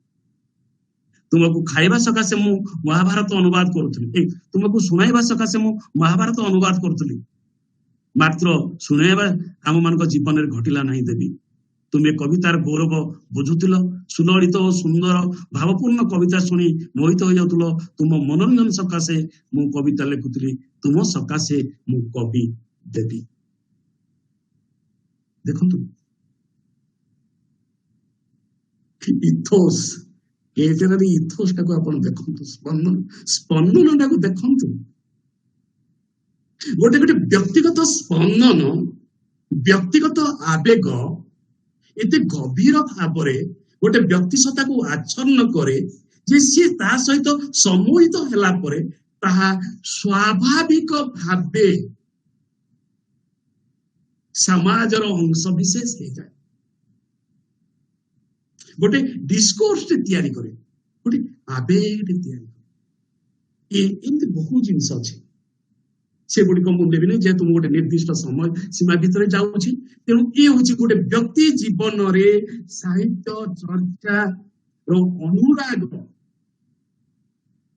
ତୁମକୁ ଖାଇବା ସକାଶେ ମୁଁ ମହାଭାରତ ଅନୁବାଦ କରୁଥିଲି। ତୁମକୁ ଶୁଣାଇବା ସକାଶେ ମୁଁ ମହାଭାରତ ଅନୁବାଦ କରୁଥିଲି। ମାତ୍ର ଶୁଣାଇବା ଆମମାନଙ୍କ ଜୀବନରେ ଘଟିଲା ନାହିଁ ଦେବୀ। ତୁମେ କବିତାର ଗୌରବ ବୁଝୁଥିଲ। ସୁଲଳିତ ଓ ସୁନ୍ଦର ଭାବପୂର୍ଣ୍ଣ କବିତା ଶୁଣି ମୋହିତ ହୋଇଯାଉଥିଲ। ତୁମ ମନୋରଞ୍ଜନ ସକାଶେ ମୁଁ କବିତା ଲେଖୁଥିଲି। ତୁମ ସକାଶେ ମୁଁ କବି ଦେବୀ। ଦେଖନ୍ତୁ ଇଥୋସ, ଏଇଟାର ଇଥୋସ ଟାକୁ ଆପଣ ଦେଖନ୍ତୁ, ସ୍ପନ୍ଦନଟାକୁ ଦେଖନ୍ତୁ। ଗୋଟେ ଗୋଟେ ବ୍ୟକ୍ତିଗତ ସ୍ପନ୍ଦନ, ବ୍ୟକ୍ତିଗତ ଆବେଗ ଏତେ ଗଭୀର ଭାବରେ ଗୋଟେ ବ୍ୟକ୍ତି ସତ୍ତାକୁ ଆଚ୍ଛନ୍ନ କରେ ଯେ ସିଏ ତା ସହିତ ସମ୍ମୋହିତ ହେଲା ପରେ ତାହା ସ୍ୱାଭାବିକ ଭାବେ ସମାଜର ଅଂଶ ବିଶେଷ ହେଇଯାଏ। ଗୋଟେ ଡିସ୍କୋର୍ସଟେ ତିଆରି କରେ, ଗୋଟେ ଆବେଗଟେ ତିଆରି କରେ। ଏମିତି ବହୁ ଜିନିଷ ଅଛି, ସେଗୁଡିକ ମୁଁ ନେବି ନାହିଁ ଯେହେତୁ ମୁଁ ଗୋଟେ ନିର୍ଦ୍ଦିଷ୍ଟ ସମୟ ସୀମା ଭିତରେ ଯାଉଛି। ତେଣୁ ଇଏ ହଉଛି ଗୋଟେ ବ୍ୟକ୍ତି ଜୀବନରେ ସାହିତ୍ୟ ଚର୍ଚ୍ଚାର ଅନୁରାଗ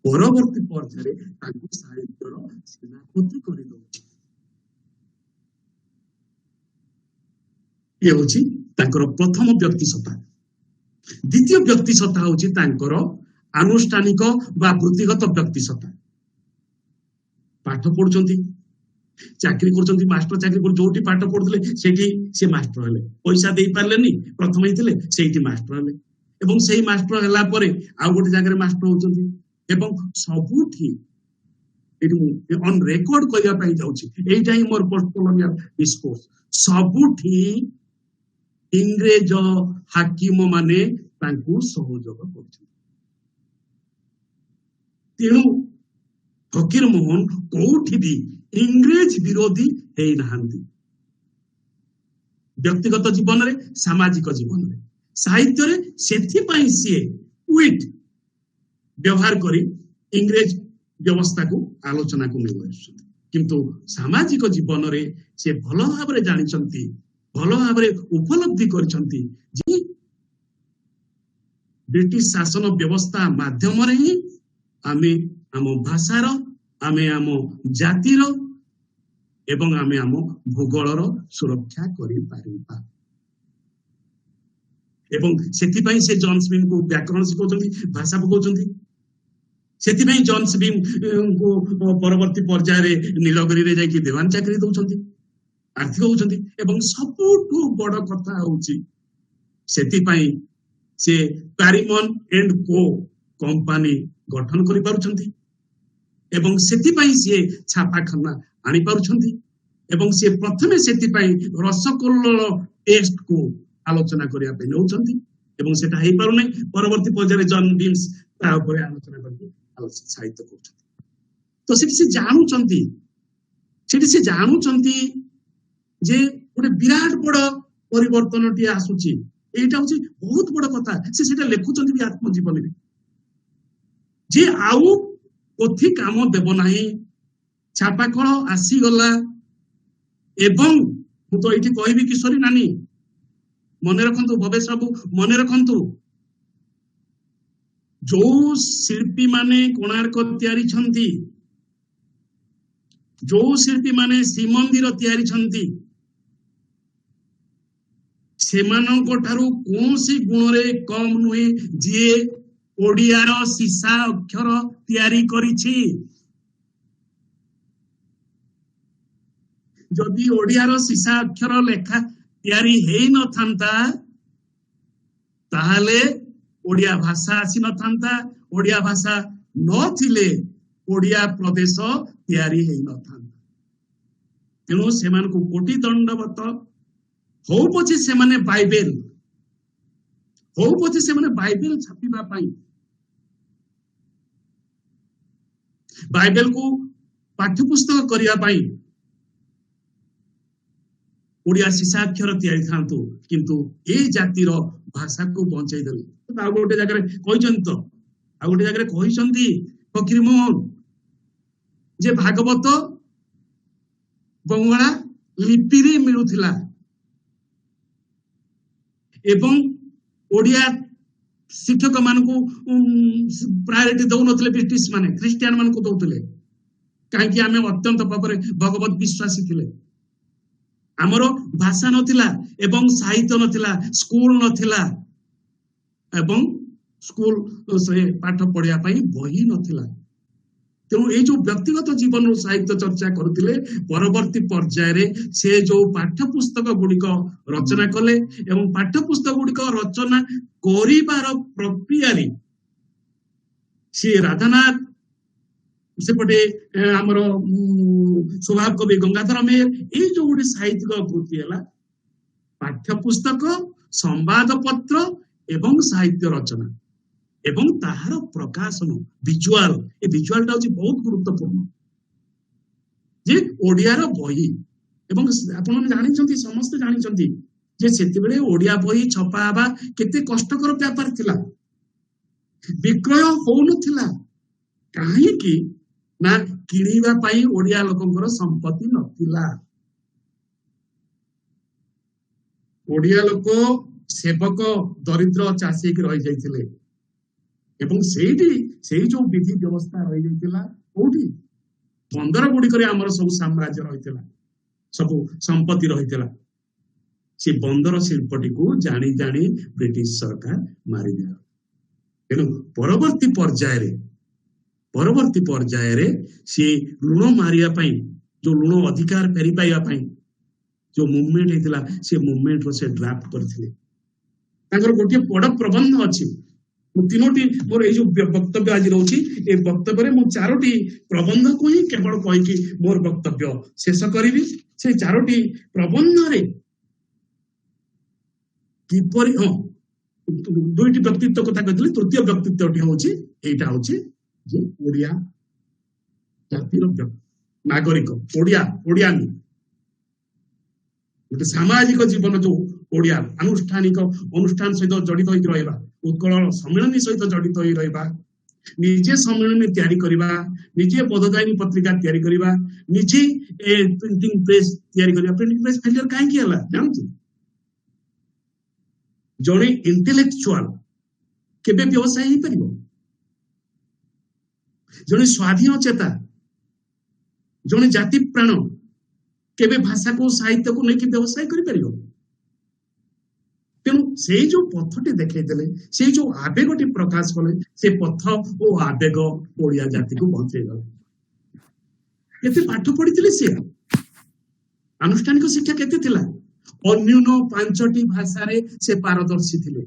ପରବର୍ତ୍ତୀ ପର୍ଯ୍ୟାୟରେ ତାଙ୍କୁ ସାହିତ୍ୟର ସେନାପତି କରିଦଉଛି। ଇଏ ହଉଛି ତାଙ୍କର ପ୍ରଥମ ବ୍ୟକ୍ତି ସତ୍ତା। ଦ୍ୱିତୀୟ ବ୍ୟକ୍ତି ସତ୍ତା ହଉଛି ତାଙ୍କର ଆନୁଷ୍ଠାନିକ ବା ବୃତ୍ତିଗତ ବ୍ୟକ୍ତି ସତ୍ତା। ପାଠ ପଢୁଛନ୍ତି, ଚାକିରି କରୁଛନ୍ତି, ମାଷ୍ଟର ଚାକିରି କରୁ, ଯୋଉଠି ପାଠ ପଢୁଥିଲେ ସେଇଠି ସେ ମାଷ୍ଟର ହେଲେ। ପଇସା ଦେଇ ପାରିଲେନି, ପ୍ରଥମେ ହେଇଥିଲେ ସେଇଠି ମାଷ୍ଟର ହେଲେ। ଏବଂ ସେଇ ମାଷ୍ଟର ହେଲା ପରେ ଆଉ ଗୋଟେ ଜାଗାରେ ମାଷ୍ଟର ହଉଛନ୍ତି। ଏବଂ ସବୁଠି, ଏଠି ମୁଁ ଅନ୍ ରେକର୍ଡ କରିବା ପାଇଁ ଯାଉଛି, ଏଇଟା ହିଁ ମୋର ପୋଷ୍ଟ କଲୋନିଆଲ ଡିସ୍କୋର୍ସ। ସବୁଠି ଇଂରେଜ ହାକିମ ମାନେ ତାଙ୍କୁ ସହଯୋଗ କରୁଛନ୍ତି। ତେଣୁ ଫକୀରମୋହନ କୋଉଠି ବି ଇଂରେଜ ବିରୋଧୀ ହେଇନାହାନ୍ତି। ବ୍ୟକ୍ତିଗତ ଜୀବନରେ, ସାମାଜିକ ଜୀବନରେ, ସାହିତ୍ୟରେ ସେଥିପାଇଁ ସିଏ ୱିଟ୍ ବ୍ୟବହାର କରି ଇଂରେଜ ବ୍ୟବସ୍ଥାକୁ ଆଲୋଚନାକୁ ନେଇ ଆସୁଛନ୍ତି। କିନ୍ତୁ ସାମାଜିକ ଜୀବନରେ ସେ ଭଲ ଭାବରେ ଜାଣିଛନ୍ତି, ଭଲ ଭାବରେ ଉପଲବ୍ଧି କରିଛନ୍ତି ଯେ ବ୍ରିଟିଶ ଶାସନ ବ୍ୟବସ୍ଥା ମାଧ୍ୟମରେ ହିଁ ଆମେ आम भाषार आमे आम जातिर एवं आमे आम भूगोलर सुरक्षा करि पारिबा एवं सेतिपई से जॉन्स बीम को व्याकरण सिखौछन्ती भाषा पकौछन्ती सेतिपई जॉन्स बीम को परवर्ती पर्याय रे नीलगिरी रे जाई कि देवान चाकरी दउछन्ती आर्थिक होउछन्ती एवं सबुठु बड़ कथा होउची सेतिपई से पैरिमन एंड को कंपनी गठन करि पारुछन्ती एवं सेतिपई से छापाखाना आनी पारुछन्ती एवं से प्रथमे सेतिपई रसकल्लोल टेस्ट को आलोचना करिया पे नउछन्ती एवं सेटा हेइ पारु नै परवर्ती पर्याय रे जॉन बीम्स ता ऊपर आलोचना करके आलोचना साहित्य करछन्ती तो सेठी से जानुछन्ती जे गोटे विराट बड़ परिवर्तन टी आसुची एटा होची बहुत बड़ कथा से सेटा लेखुछन्ती भी आत्मजीवन रे जे आउ पोथी काम देव नाही छापाकल आसी गला एवं मु तो एठी कहबी किशोरी नानी मन रखु भवेश बाबू मन रखु जो शिल्पी माने कोणार्क तैयारी छंती जो शिल्पी माने श्रीमंदिर तैयारी छंती सेमानंको ठारू कोनसी गुण रे कम नुहे जे ओडियार सीसा अक्षर तैयारी करिछि जदि ओडियार सीसा अक्षर लेखा तैयारी हेई न थांता ताहले ओडिया भाषा आसी न थांता ओडिया भाषा न थिले ओडिया प्रदेश तैयारी हेई न थांता तेणु सेमान को कोटि दंडवत हो पछे सेमाने बाइबेल छापिबा पाई बाइबेल को पाठ्यपुस्तक करिया पाई ओडिया शिक्षाक्षर तैयारी थांतु किंतु ए जातिर भाषा को बंचाई देले आ गोटे जगह कहिसंती फकीर मोहन जे भागवत बंगला लिपि रे मिलुथिला एवं ओडिया शिक्षक मान को प्रायोरिटी दउ नथले ब्रिटिश माने क्रिश्चियन मान को दउतले काहे आमे अत्यंत भाବରେ भगवत विश्वासी थिले आमर भाषा नथिला एवं साहित्य नथिला स्कूल नथिला एवं स्कूल से पाठ पढ़िया पई बही नथिला तेणु ये जो व्यक्तिगत जीवन साहित्य चर्चा करथिले परवर्ती पर्याय रे से जो पाठ्यपुस्तक गुड़िक रचना कले एवं पाठ्यपुस्तक गुड़िक रचना करिबार प्रक्रिया रे से राधानाथ सेपटे आमर स्वभाव कवि गंगाधर मेहर ये जो गोटे साहित्यिक कृति है पाठ्यपुस्तक संवाद पत्र एवं साहित्य रचना एवं ताहार प्रकाशन विजुआल ए विजुआल टा बहुत गुरुत्वपूर्ण जे ओडियार बही एवं आपण जानिछंती समस्त जानिछंती जे सेति बेले ओडिया बही छपा हबा केते कष्टकर व्यापार थिला विक्रय हो नथिला काहे कि ना किणीबा पाई ओडिया लोकंकर संपत्ति नथिला ओडिया लोक सेवक दरिद्र चाषी के रही जाइथिले एवं से जो विधि व्यवस्था रही जाइथिला कोठी बंदर गुड़िक आमर सब साम्राज्य रही सब संपत्ति रही से बंदर शिल्पटी को जानी जानी ब्रिटिश सरकार मारिदेला तेणु परवर्ती पर्याय रे से लुण मारिया पाई जो लुण अधिकार फेरी पाइबा पाई जो मूवमेंट हेतिला से मूवमेंट रो से ड्राफ्ट करथिले तांकर गोटे बड़ प्रबंध अछि तीनोटी मोर जो वक्तव्य आज रोची ए वक्तव्य रे मु चारोटी प्रबंध को ही केवल कहि कि मोर वक्तव्य शेष करिवि से चारोटी प्रबंध रे किपरि दुईटी व्यक्तित्व कथा कहथिले तृतीय व्यक्तित्वटी होची एटा होची जे ओडिया जातिर नागरिक ओडियानी गोटे सामाजिक जीवन जो ओडिया अनुष्ठान सहित जड़ित होई रहबा उत्कल सम्मेलन सहित जड़ित होई रहबा निजे सम्मेलन तैयारी करबा निजे पददायिनी पत्रिका तैयारी करबा निजे प्रिंटिंग प्रेस तैयारी करबा प्रिंटिंग प्रेस फेलियर काहे कि हला जानछु जणे इंटेलेक्चुअल केबे व्यवसाय ही परिबो ଜଣେ ସ୍ୱାଧୀନ ଚେତା, ଜଣେ ଜାତି ପ୍ରାଣ କେବେ ଭାଷାକୁ ସାହିତ୍ୟକୁ ନେଇକି ବ୍ୟବସାୟ କରିପାରିବ? ତେଣୁ ସେଇ ଯୋଉ ପଥଟି ଦେଖେଇଦେଲେ, ସେଇ ଯୋଉ ଆବେଗଟି ପ୍ରକାଶ କଲେ, ସେ ପଥ ଓ ଆବେଗ ଓଡିଆ ଜାତିକୁ ବଞ୍ଚେଇଗଲେ। କେତେ ପାଠ ପଢିଥିଲେ ସେ? ଆନୁଷ୍ଠାନିକ ଶିକ୍ଷା କେତେ ଥିଲା? ଅନ୍ୟୁନ 5ଟି ଭାଷାରେ ସେ ପାରଦର୍ଶୀ ଥିଲେ।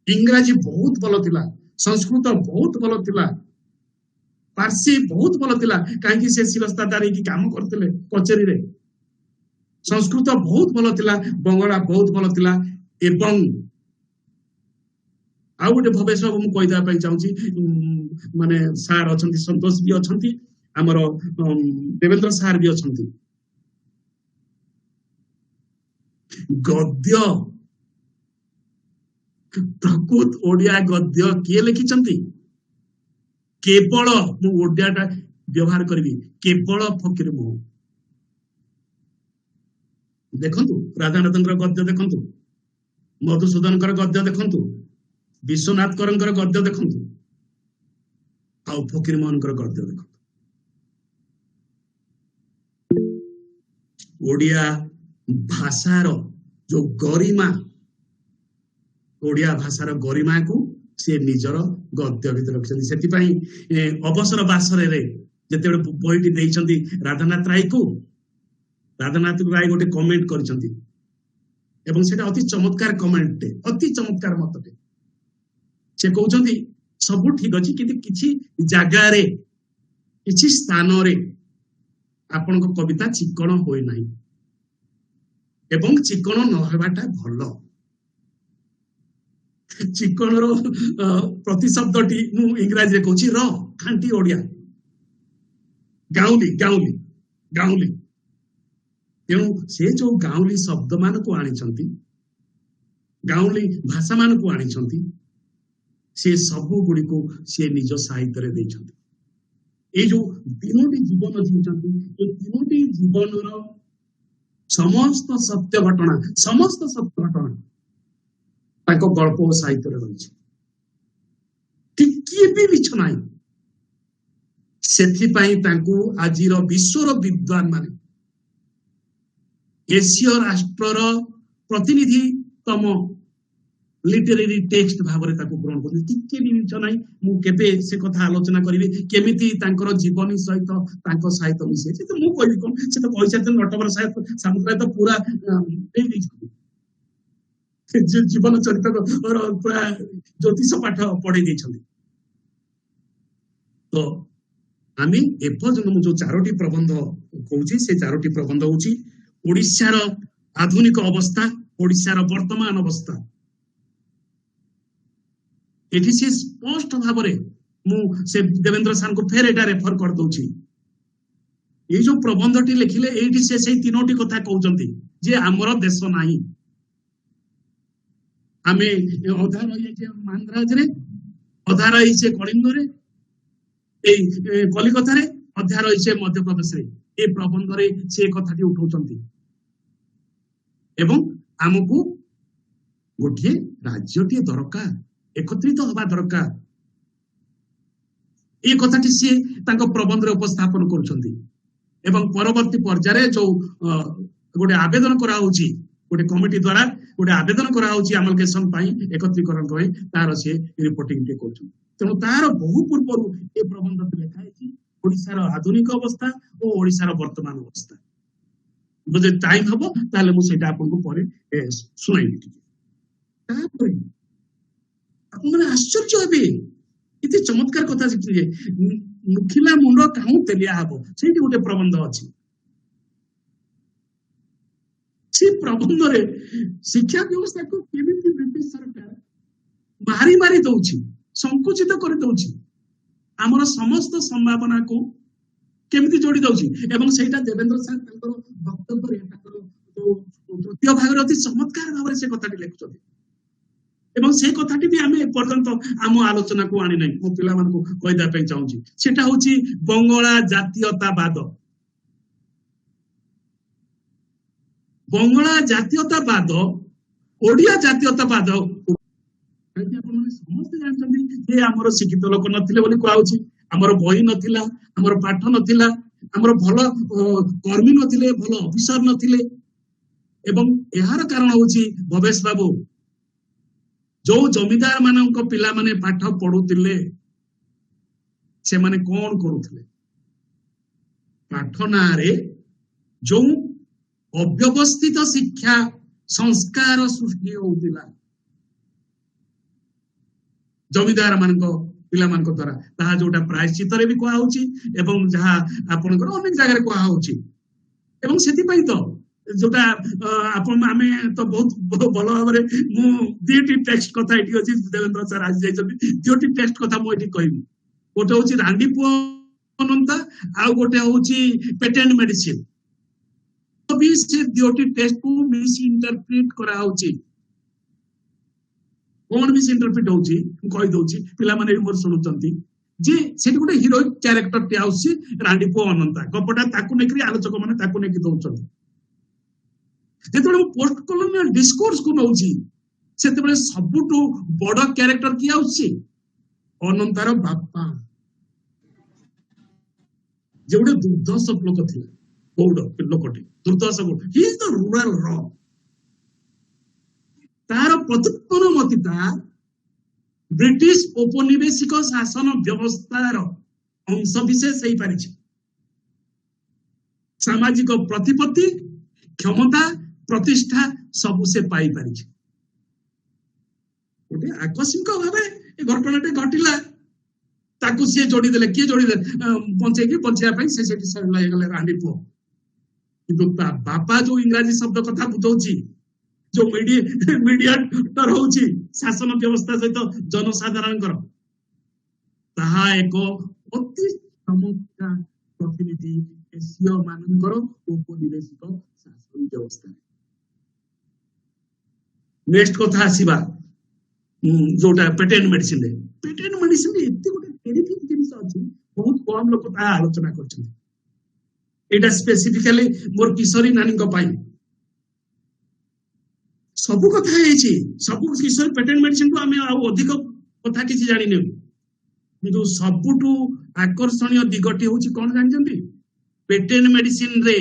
ଇଂରାଜୀ ବହୁତ ଭଲ ଥିଲା, ସଂସ୍କୃତ ବହୁତ ଭଲ ଥିଲା, ପାର୍ସୀ ବହୁତ ଭଲ ଥିଲା। କାହିଁକି? ସେ ଶିରସ୍ତାଦାର ହେଇକି କାମ କରିଥିଲେ କଚେରୀରେ। ସଂସ୍କୃତ ବହୁତ ଭଲ ଥିଲା, ବଙ୍ଗଳା ବହୁତ ଭଲ ଥିଲା। ଏବଂ ଆଉ ଗୋଟେ ଭବେଶ ମୁଁ କହିଦେବା ପାଇଁ ଚାହୁଁଛି, ମାନେ ସାର୍ ଅଛନ୍ତି, ସନ୍ତୋଷ ବି ଅଛନ୍ତି, ଆମର ଦେବେନ୍ଦ୍ର ସାର୍ ବି ଅଛନ୍ତି। ଗଦ୍ୟ, ପ୍ରକୃତ ଓଡିଆ ଗଦ୍ୟ କିଏ ଲେଖିଛନ୍ତି? କେବଳ, ମୁଁ ଓଡିଆଟା ବ୍ୟବହାର କରିବି, କେବଳ ଫକୀରମୋହନ। ଦେଖନ୍ତୁ ରାଧାନାଥଙ୍କର ଗଦ୍ୟ ଦେଖନ୍ତୁ, ମଧୁସୂଦନଙ୍କର ଗଦ୍ୟ ଦେଖନ୍ତୁ, ବିଶ୍ୱନାଥଙ୍କର ଗଦ୍ୟ ଦେଖନ୍ତୁ, ଆଉ ଫକୀରମୋହନଙ୍କର ଗଦ୍ୟ ଦେଖନ୍ତୁ। ଓଡିଆ ଭାଷାର ଯୋଉ ଗରିମା, ଓଡିଆ ଭାଷାର ଗରିମାକୁ ସେ ନିଜର ଗଦ୍ୟ ଭିତରେ ରଖିଛନ୍ତି। ସେଥିପାଇଁ ଅବସର ବାସରରେ ଯେତେବେଳେ ବହିଟି ଦେଇଛନ୍ତି ରାଧାନାଥ ରାୟକୁ, ରାଧାନାଥ ରାୟ ଗୋଟେ କମେଣ୍ଟ କରିଛନ୍ତି ଏବଂ ସେଟା ଅତି ଚମତ୍କାର କମେଣ୍ଟଟେ, ଅତି ଚମତ୍କାର ମତଟେ। ସେ କହୁଛନ୍ତି ସବୁ ଠିକ ଅଛି, କିନ୍ତୁ କିଛି ଜାଗାରେ, କିଛି ସ୍ଥାନରେ ଆପଣଙ୍କ କବିତା ଚିକଣ ହୋଇନାହିଁ ଏବଂ ଚିକଣ ନହେବାଟା ଭଲ। ଚିକଣର ପ୍ରତିଶବ୍ଦଟି ମୁଁ ଇଂରାଜୀରେ କହୁଛି ର, ଖାଣ୍ଟି ଓଡିଆ, ଗାଉଁଲି ଗାଉଁଲି ଗାଉଁଲି। ତେଣୁ ସେ ଯୋଉ ଗାଉଁଲି ଶବ୍ଦ ମାନଙ୍କୁ ଆଣିଛନ୍ତି, ଗାଉଁଲି ଭାଷା ମାନଙ୍କୁ ଆଣିଛନ୍ତି, ସେ ସବୁ ଗୁଡିକୁ ସେ ନିଜ ସାହିତ୍ୟରେ ଦେଇଛନ୍ତି। ଏଇ ଯୋଉ 3ଟି ଜୀବନ ଜିଇଛନ୍ତି, ଏ 3ଟି ଜୀବନର ସମସ୍ତ ସତ୍ୟ ଘଟଣା, ସମସ୍ତ ସତ୍ୟ ଘଟଣା ତାଙ୍କ ଗଳ୍ପ ଓ ସାହିତ୍ୟରେ ରହିଛି। ଟିକିଏ ବି ମିଛ ନାହିଁ। ସେଥିପାଇଁ ତାଙ୍କୁ ଆଜିର ବିଶ୍ୱର ବିଦ୍ୱାନ ମାନେ, ଏସୀୟ ରାଷ୍ଟ୍ରର ପ୍ରତିନିଧିତମ ଲିଟେରାରୀ ଟେକ୍ସଟ ଭାବରେ ତାକୁ ଗ୍ରହଣ କରୁଛନ୍ତି। ଟିକେ ବି ମିଛ ନାହିଁ। ମୁଁ କେବେ ସେ କଥା ଆଲୋଚନା କରିବି, କେମିତି ତାଙ୍କର ଜୀବନୀ ସହିତ ତାଙ୍କ ସାହିତ୍ୟ ମିଶେଇଛି। ତ ମୁଁ କହିବି କଣ, ସେ ତ କହିସାରିଛନ୍ତି ନଟବର ସାମନ୍ତରାୟ ତ ପୁରା ଦେଇଛନ୍ତି, ଜୀବନ ଚରିତ୍ର ପୁରା ଜ୍ୟୋତିଷ ପାଠ ପଢେଇ ଦେଇଛନ୍ତି। ତ ଆମେ ଏପର୍ଯ୍ୟନ୍ତ ମୁଁ ଯୋଉ 4ଟି ପ୍ରବନ୍ଧ କହୁଛି, ସେ 4ଟି ପ୍ରବନ୍ଧ ହଉଛି ଓଡିଶାର ଆଧୁନିକ ଅବସ୍ଥା, ଓଡିଶାର ବର୍ତ୍ତମାନ ଅବସ୍ଥା। ଏଠି ସେ ସ୍ପଷ୍ଟ ଭାବରେ, ମୁଁ ସେ ଦେବେନ୍ଦ୍ର ସାରଙ୍କୁ ଫେର ଏଇଟା ରେଫର କରିଦଉଛି। ଏଇ ଯୋଉ ପ୍ରବନ୍ଧଟି ଲେଖିଲେ, ଏଇଠି ସେ ସେଇ 3ଟି କଥା କହୁଛନ୍ତି ଯେ ଆମର ଦେଶ ନାହିଁ। ଆମେ ଅଧା ରହିଯାଇଛେ ମାନ୍ଦ୍ରାଜରେ, ଅଧା ରହିଛେ କଳିଙ୍ଗରେ, ଏଇ କଲିକତାରେ, ଅଧା ରହିଛେ ମଧ୍ୟପ୍ରଦେଶରେ। ଏ ପ୍ରବନ୍ଧରେ ସେ କଥାଟି ଉଠାଉଛନ୍ତି ଏବଂ ଆମକୁ ଗୋଟିଏ ରାଜ୍ୟଟିଏ ଦରକାର, ଏକତ୍ରିତ ହବା ଦରକାର। ଏ କଥାଟି ସିଏ ତାଙ୍କ ପ୍ରବନ୍ଧରେ ଉପସ୍ଥାପନ କରୁଛନ୍ତି ଏବଂ ପରବର୍ତ୍ତୀ ପର୍ଯ୍ୟାୟରେ ଯୋଉ ଗୋଟେ ଆବେଦନ କରାହଉଛି, ଗୋଟେ କମିଟି ଦ୍ୱାରା ଗୋଟେ ଆବେଦନ କରାହଉଛି ଆମଲକେସନ ପାଇଁ, ଏକତ୍ରୀକରଣ ପାଇଁ, ତାର ସିଏ ରିପୋର୍ଟିଂ ଟେ କରୁଛନ୍ତି। ତେଣୁ ତାର ବହୁ ପୂର୍ବରୁ ଏ ପ୍ରବନ୍ଧଟି ଲେଖା ହେଇଛି, ଓଡିଶାର ଆଧୁନିକ ଅବସ୍ଥା ଓ ଓଡିଶାର ବର୍ତ୍ତମାନ ଅବସ୍ଥା। ଯଦି ଟାଇମ ହବ ତାହେଲେ ମୁଁ ସେଇଟା ଆପଣଙ୍କୁ ପରେ ଶୁଣାଇବି ଟିକେ। ତାପରେ ଆପଣମାନେ ଆଶ୍ଚର୍ଯ୍ୟ ହେବେ, ଏତେ ଚମତ୍କାର କଥା ଶିଖିଲେ। ନୁଖିଲା ମୁଣ୍ଡ କାହୁଁ ତେଲିଆ ହବ, ସେଇଠି ଗୋଟେ ପ୍ରବନ୍ଧ ଅଛି। ସେ ପ୍ରବନ୍ଧରେ ଶିକ୍ଷା ବ୍ୟବସ୍ଥାକୁ କେମିତି ବ୍ରିଟିଶ ସରକାର ମାରି ମାରି ଦଉଛି, ସଂକୁଚିତ କରିଦଉଛି, ଆମର ସମସ୍ତ ସମ୍ଭାବନାକୁ କେମିତି ଯୋଡି ଦଉଛି। ଏବଂ ସେଇଟା ଦେବେନ୍ଦ୍ର ସାର୍ ତାଙ୍କର ବକ୍ତବ୍ୟରେ, ତାଙ୍କର ଯୋଉ 3ୟ ଭାଗରେ ଅତି ଚମତ୍କାର ଭାବରେ ସେ କଥାଟି ଲେଖୁଛନ୍ତି ଏବଂ ସେ କଥାଟି ବି ଆମେ ଏପର୍ଯ୍ୟନ୍ତ ଆମ ଆଲୋଚନାକୁ ଆଣିନାହିଁ। ମୁଁ ପିଲାମାନଙ୍କୁ କହିଦେବା ପାଇଁ ଚାହୁଁଛି, ସେଟା ହଉଛି ବଙ୍ଗଳା ଜାତୀୟତାବାଦ। ବଙ୍ଗଳା ଜାତୀୟତାବାଦ, ଓଡିଆ ଜାତୀୟତାବାଦ। ଆପଣମାନେ ସମସ୍ତେ ଜାଣିଛନ୍ତି ଯେ ଆମର ଶିକ୍ଷିତ ଲୋକ ନଥିଲେ ବୋଲି କୁହାଯାଉଛି, ଆମର ବହି ନଥିଲା, ଆମର ପାଠ ନଥିଲା, ଆମର ଭଲ କର୍ମୀ ନଥିଲେ, ଭଲ ଅଫିସର ନଥିଲେ। ଏବଂ ଏହାର କାରଣ ହଉଛି ଭବେଶ ବାବୁ, ଯୋଉ ଜମିଦାର ମାନଙ୍କ ପିଲାମାନେ ପାଠ ପଢୁଥିଲେ ସେମାନେ କଣ କରୁଥିଲେ? ପାଠ ନାଁରେ ଯୋଉ ଅବ୍ୟବସ୍ଥିତ ଶିକ୍ଷା ସଂସ୍କାର ସୃଷ୍ଟି ହଉଥିଲା ଜମିଦାର ମାନଙ୍କ ପିଲାମାନଙ୍କ ଦ୍ୱାରା, ତାହା ଯୋଉଟା ପ୍ରାୟଶ୍ଚିତରେ ବି କୁହାହଉଛି ଏବଂ ଯାହା ଆପଣଙ୍କର ଅନେକ ଜାଗାରେ କୁହାହଉଛି। ଏବଂ ସେଥିପାଇଁ ତ ଯୋଉଟା ଆମେ ତ ବହୁତ ଭଲ ଭାବରେ ମୁଁ ଦୁଇଟି ଟେକ୍ସଟ କଥା ଏଠି ଅଛି, ଦେବେନ୍ଦ୍ର ସାର୍ ଆସି ଯାଇଛନ୍ତି, ଦୁଇଟି ଟେକ୍ସଟ କଥା ମୁଁ ଏଠି କହିବି। ଗୋଟେ ହଉଛି ରାଣ୍ଡି ପୁଅ ଅନନ୍ତା, ଆଉ ଗୋଟେ ହଉଛି ପେଟେଣ୍ଟ ମେଡିସିନ। ସେ ଦୁଇଟି ଟେକ୍ସଟକୁ ମିସ ଇଣ୍ଟରପ୍ରିଟ କରାହଉଛି। କଣ ମିସ ଇଣ୍ଟରପ୍ରିଟ ହଉଛି ମୁଁ କହିଦଉଛି, ପିଲାମାନେ ବି ମୋର ଶୁଣୁଛନ୍ତି ଯେ ସେଠି ଗୋଟେ ହିରୋଇକ କ୍ୟାରେକ୍ଟରଟି ଆସୁଛି ରାଣ୍ଡି ପୁଅ ଅନନ୍ତା, ଗପଟା ତାକୁ ନେଇକି ଆଲୋଚକ ମାନେ ତାକୁ ନେଇକି ଦଉଛନ୍ତି। ଯେତେବେଳେ ମୁଁ ପୋଷ୍ଟ କଲୋନିଆଲ ଡିସ୍କୋର୍ସ କୁ ନଉଛି ସେତେବେଳେ ସବୁଠୁ ବଡ କ୍ୟାରେକ୍ଟର କିଏ ଆସୁଛି? ଅନନ୍ତାର ବାପା, ଯେ ଗୋଟେ ଦୁର୍ଦ୍ଦଶ ଲୋକ ଥିଲା, ଗୌଡ ଲୋକଟି, ଦୁର୍ଦ୍ଦଶ ଗୌଡ। ହି ଇଜ ଦ ରୁରାଲ ର। ତାର ପ୍ରତିପନ୍ନମତିଟା ବ୍ରିଟିଶ ଔପନିବେଶିକ ଶାସନ ବ୍ୟବସ୍ଥାର ଅଂଶ ବିଶେଷ ହେଇପାରିଛି। ସାମାଜିକ ପ୍ରତିପତ୍ତି, କ୍ଷମତା, ପ୍ରତିଷ୍ଠା ସବୁ ସେ ପାଇପାରିଛି। ଗୋଟେ ଆକସ୍ମିକ ଭାବେ ଏ ଘଟଣାଟି ଘଟିଲା, ତାକୁ ସିଏ ଯୋଡିଦେଲେ, କିଏ ଯୋଡିଦେଲେ? ବଞ୍ଚେଇବା ପାଇଁ ସେ ସେଠି ହେଇଗଲେ ରାଣ୍ଡି ପୁଅ। କିନ୍ତୁ ତା ବାପା ଯୋଉ ଇଂରାଜୀ ଶବ୍ଦ କଥା ବୁଝଉଛି, ଯୋଉ ମିଡିଏଟର ହଉଛି ଶାସନ ବ୍ୟବସ୍ଥା ସହିତ ଜନସାଧାରଣଙ୍କର, ତାହା ଏକ ଅତି ଚମତ୍କାର ପ୍ରତିନିଧି ଏସୀୟ ମାନଙ୍କର ଔପନିବେଶିକ ଶାସନ ବ୍ୟବସ୍ଥା। ନେକ୍ସଟ କଥା ଆସିବା ଯୋଉଟା ପେଟେଣ୍ଟ ମେଡିସିନ। ପେଟେଣ୍ଟ ମେଡିସିନ ଏତେ ଗୋଟେ ଟେରିଫିକ ଜିନିଷ ଅଛି, ବହୁତ କମ ଲୋକ ତାହା ଆଲୋଚନା କରୁଛନ୍ତି। ଏଇଟା ସ୍ପେସିଫିକାଲି ମୋର କିଶୋରୀ ନାନୀଙ୍କ ପାଇଁ ସବୁ କଥା ହେଇଛି। ସବୁ କିଶୋରୀ ପେଟେଣ୍ଟ ମେଡିସିନ କୁ ଆମେ ଆଉ ଅଧିକ କଥା କିଛି ଜାଣିନେଉ, କିନ୍ତୁ ସବୁଠୁ ଆକର୍ଷଣୀୟ ଦିଗଟି ହଉଛି କଣ ଜାଣିଛନ୍ତି? ପେଟେଣ୍ଟ ମେଡିସିନ ରେ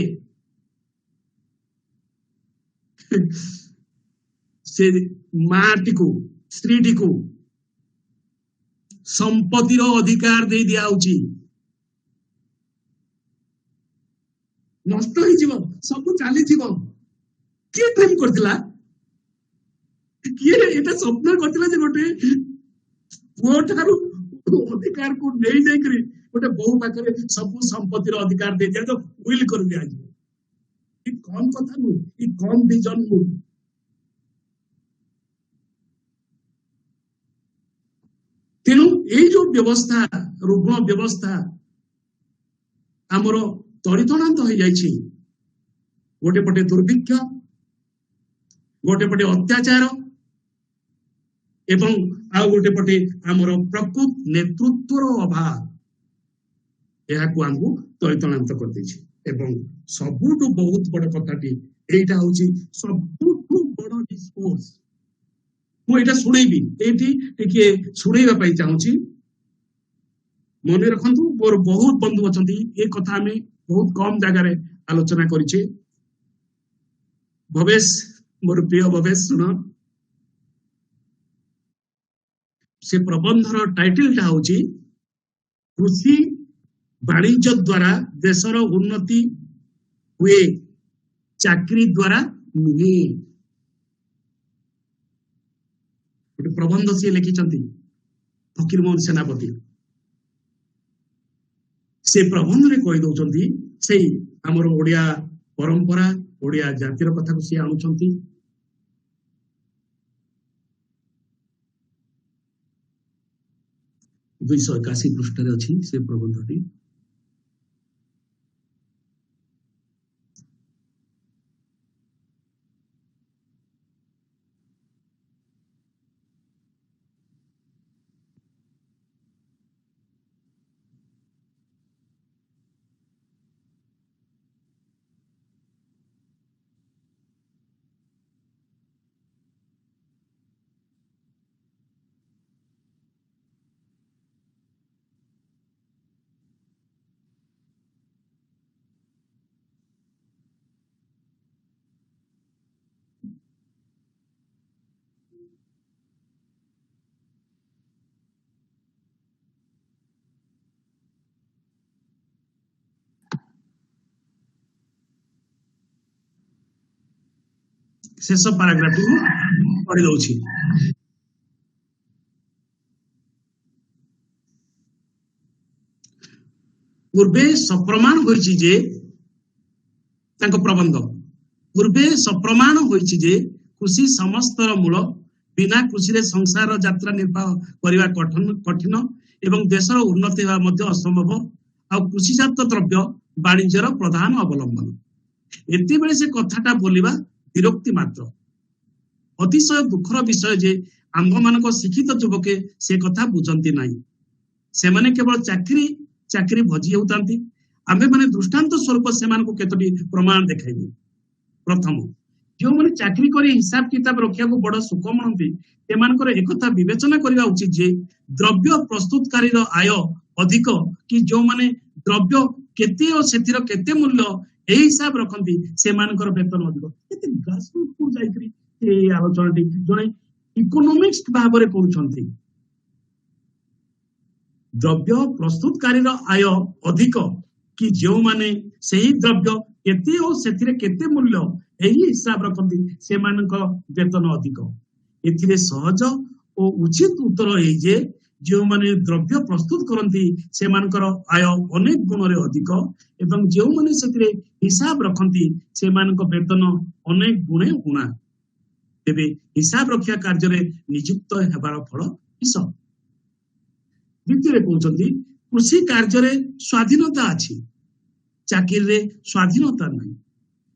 ସେ ମାଟିକୁ, ସ୍ତ୍ରୀଟିକୁ ସମ୍ପତ୍ତିର ଅଧିକାର ଦେଇ ଦିଆହଉଛି। ନଷ୍ଟ ହେଇଯିବ, ସବୁ ଚାଲିଯିବ। କିଏ ଡ୍ରିମ୍ କରିଥିଲା? କିଏ ଏଇଟା ସ୍ୱପ୍ନ କରିଥିଲା ଯେ ଗୋଟେ ପୁଅ ଠାରୁ ଅଧିକାରକୁ ନେଇ ଯାଇକରି ଗୋଟେ ବୋହୂ ପାଖରେ ସବୁ ସମ୍ପତ୍ତିର ଅଧିକାର ଦେଇ ଦିଆଯିବ, ୱିଲ୍ କରି ଦିଆଯିବ? ଏ କମ କଥା ନୁହେଁ, ଏ କମ ଭିଜନ ନୁହେଁ। ତେଣୁ ଏଇ ଯୋଉ ବ୍ୟବସ୍ଥା, ରୁଗ୍ଣ ବ୍ୟବସ୍ଥା ଆମର ତଳିତଳାନ୍ତ ହେଇଯାଇଛି। ଗୋଟେ ପଟେ ଦୁର୍ଭିକ୍ଷ, ଗୋଟେ ପଟେ ଅତ୍ୟାଚାର, ଏବଂ ଆଉ ଗୋଟେ ପଟେ ଆମର ପ୍ରକୃତ ନେତୃତ୍ୱର ଅଭାବ, ଏହାକୁ ଆମକୁ ତଳିତଳାନ୍ତ କରିଦେଇଛି। ଏବଂ ସବୁଠୁ ବହୁତ ବଡ କଥାଟି ଏଇଟା ହଉଛି ସବୁଠୁ ବଡ ଡିସ୍କୋର୍ସ। ମୁଁ ଏଇଟା ଶୁଣେଇବି, ଏଇଠି ଟିକେ ଶୁଣେଇବା ପାଇଁ ଚାହୁଁଛି। ମନେ ରଖନ୍ତୁ, ମୋର ବହୁତ ବନ୍ଧୁ ଅଛନ୍ତି, ଏ କଥା ଆମେ ବହୁତ କମ ଜାଗାରେ ଆଲୋଚନା କରିଛେ। ଭବେଶ, ମୋର ପ୍ରିୟ ଭବେଶ, ଶୁଣ। ସେ ପ୍ରବନ୍ଧର ଟାଇଟଲଟା ହଉଛି କୃଷି ବାଣିଜ୍ୟ ଦ୍ୱାରା ଦେଶର ଉନ୍ନତି ହୁଏ, ଚାକିରି ଦ୍ୱାରା ନୁହେଁ। ଗୋଟେ ପ୍ରବନ୍ଧ ସିଏ ଲେଖିଛନ୍ତି, ଫକୀର ମୋହନ ସେନାପତି। ସେ ପ୍ରବନ୍ଧରେ କହି ଦଉଛନ୍ତି, ସେଇ ଆମର ଓଡିଆ ପରମ୍ପରା, ଓଡିଆ ଜାତିର କଥାକୁ ସିଏ ଆଣୁଛନ୍ତି। 281 ପୃଷ୍ଠାରେ ଅଛି ସେ ପ୍ରବନ୍ଧଟି। शेष पाराग्राफ पढ़ी दउछि। पूर्वे सप्रमाण होइछि जे तांको प्रबंध पूर्वे सप्रमाण होइछि जे कृषि समस्तर मूल, बिना कृषि रे संसार यात्रा निर्वाह करिबा कठिन एवं देशर उन्नति हेबा मध्य असंभव। आ कृषिजात द्रव्य वाणिज्यर प्रधान अवलंबन। एते बेले से कथाटा बोलिबा विरक्ति मात्र। अतिशय दुखर विषय जे आंभ मानक शिक्षित युवके से कथा बुझंती नाही। से माने केवल चाकरी भजी होतांती। आमे माने दृष्टांत स्वरूप से मानक केतोटी प्रमाण देखाइबे। प्रथम, जो माने चाकरी करी हिसाब किताब रखिया को बड़ सुख मनंती, तेमानकर एकथा विवेचना करिबा उचित जे द्रव्य प्रस्तुतकारी रो आय अधिक कि जो माने द्रव्य केते और सेतिर केते मूल्य एही हिसाब रखंती से मानकर वेतन अधिक। केते ग्रासरूट को जाइकरी ए आलोचनाटी जने इकोनॉमिक्स भाबरे करूछंती। द्रव्य प्रस्तुतकारी रो आय अधिक कि जो माने सही द्रव्य केते और सेतिर केते मूल्य एही हिसाब रखंती से मानकर वेतन अधिक। एथिरे सहज और उचित उत्तर एई जे जो माने द्रव्य प्रस्तुत करंती से मानकर आय अनेक गुण रे अधिक एवं जो माने सेतिरे हिसाब रखंती से मानक वेतन अनेक गुणे गुणा। तेबे हिसाब रखिया कार्य रे नियुक्त हेबार फल किस। द्वितीय कहउछंती कृषि कार्य रे स्वाधीनता अछि, चाकरी रे स्वाधीनता नाही।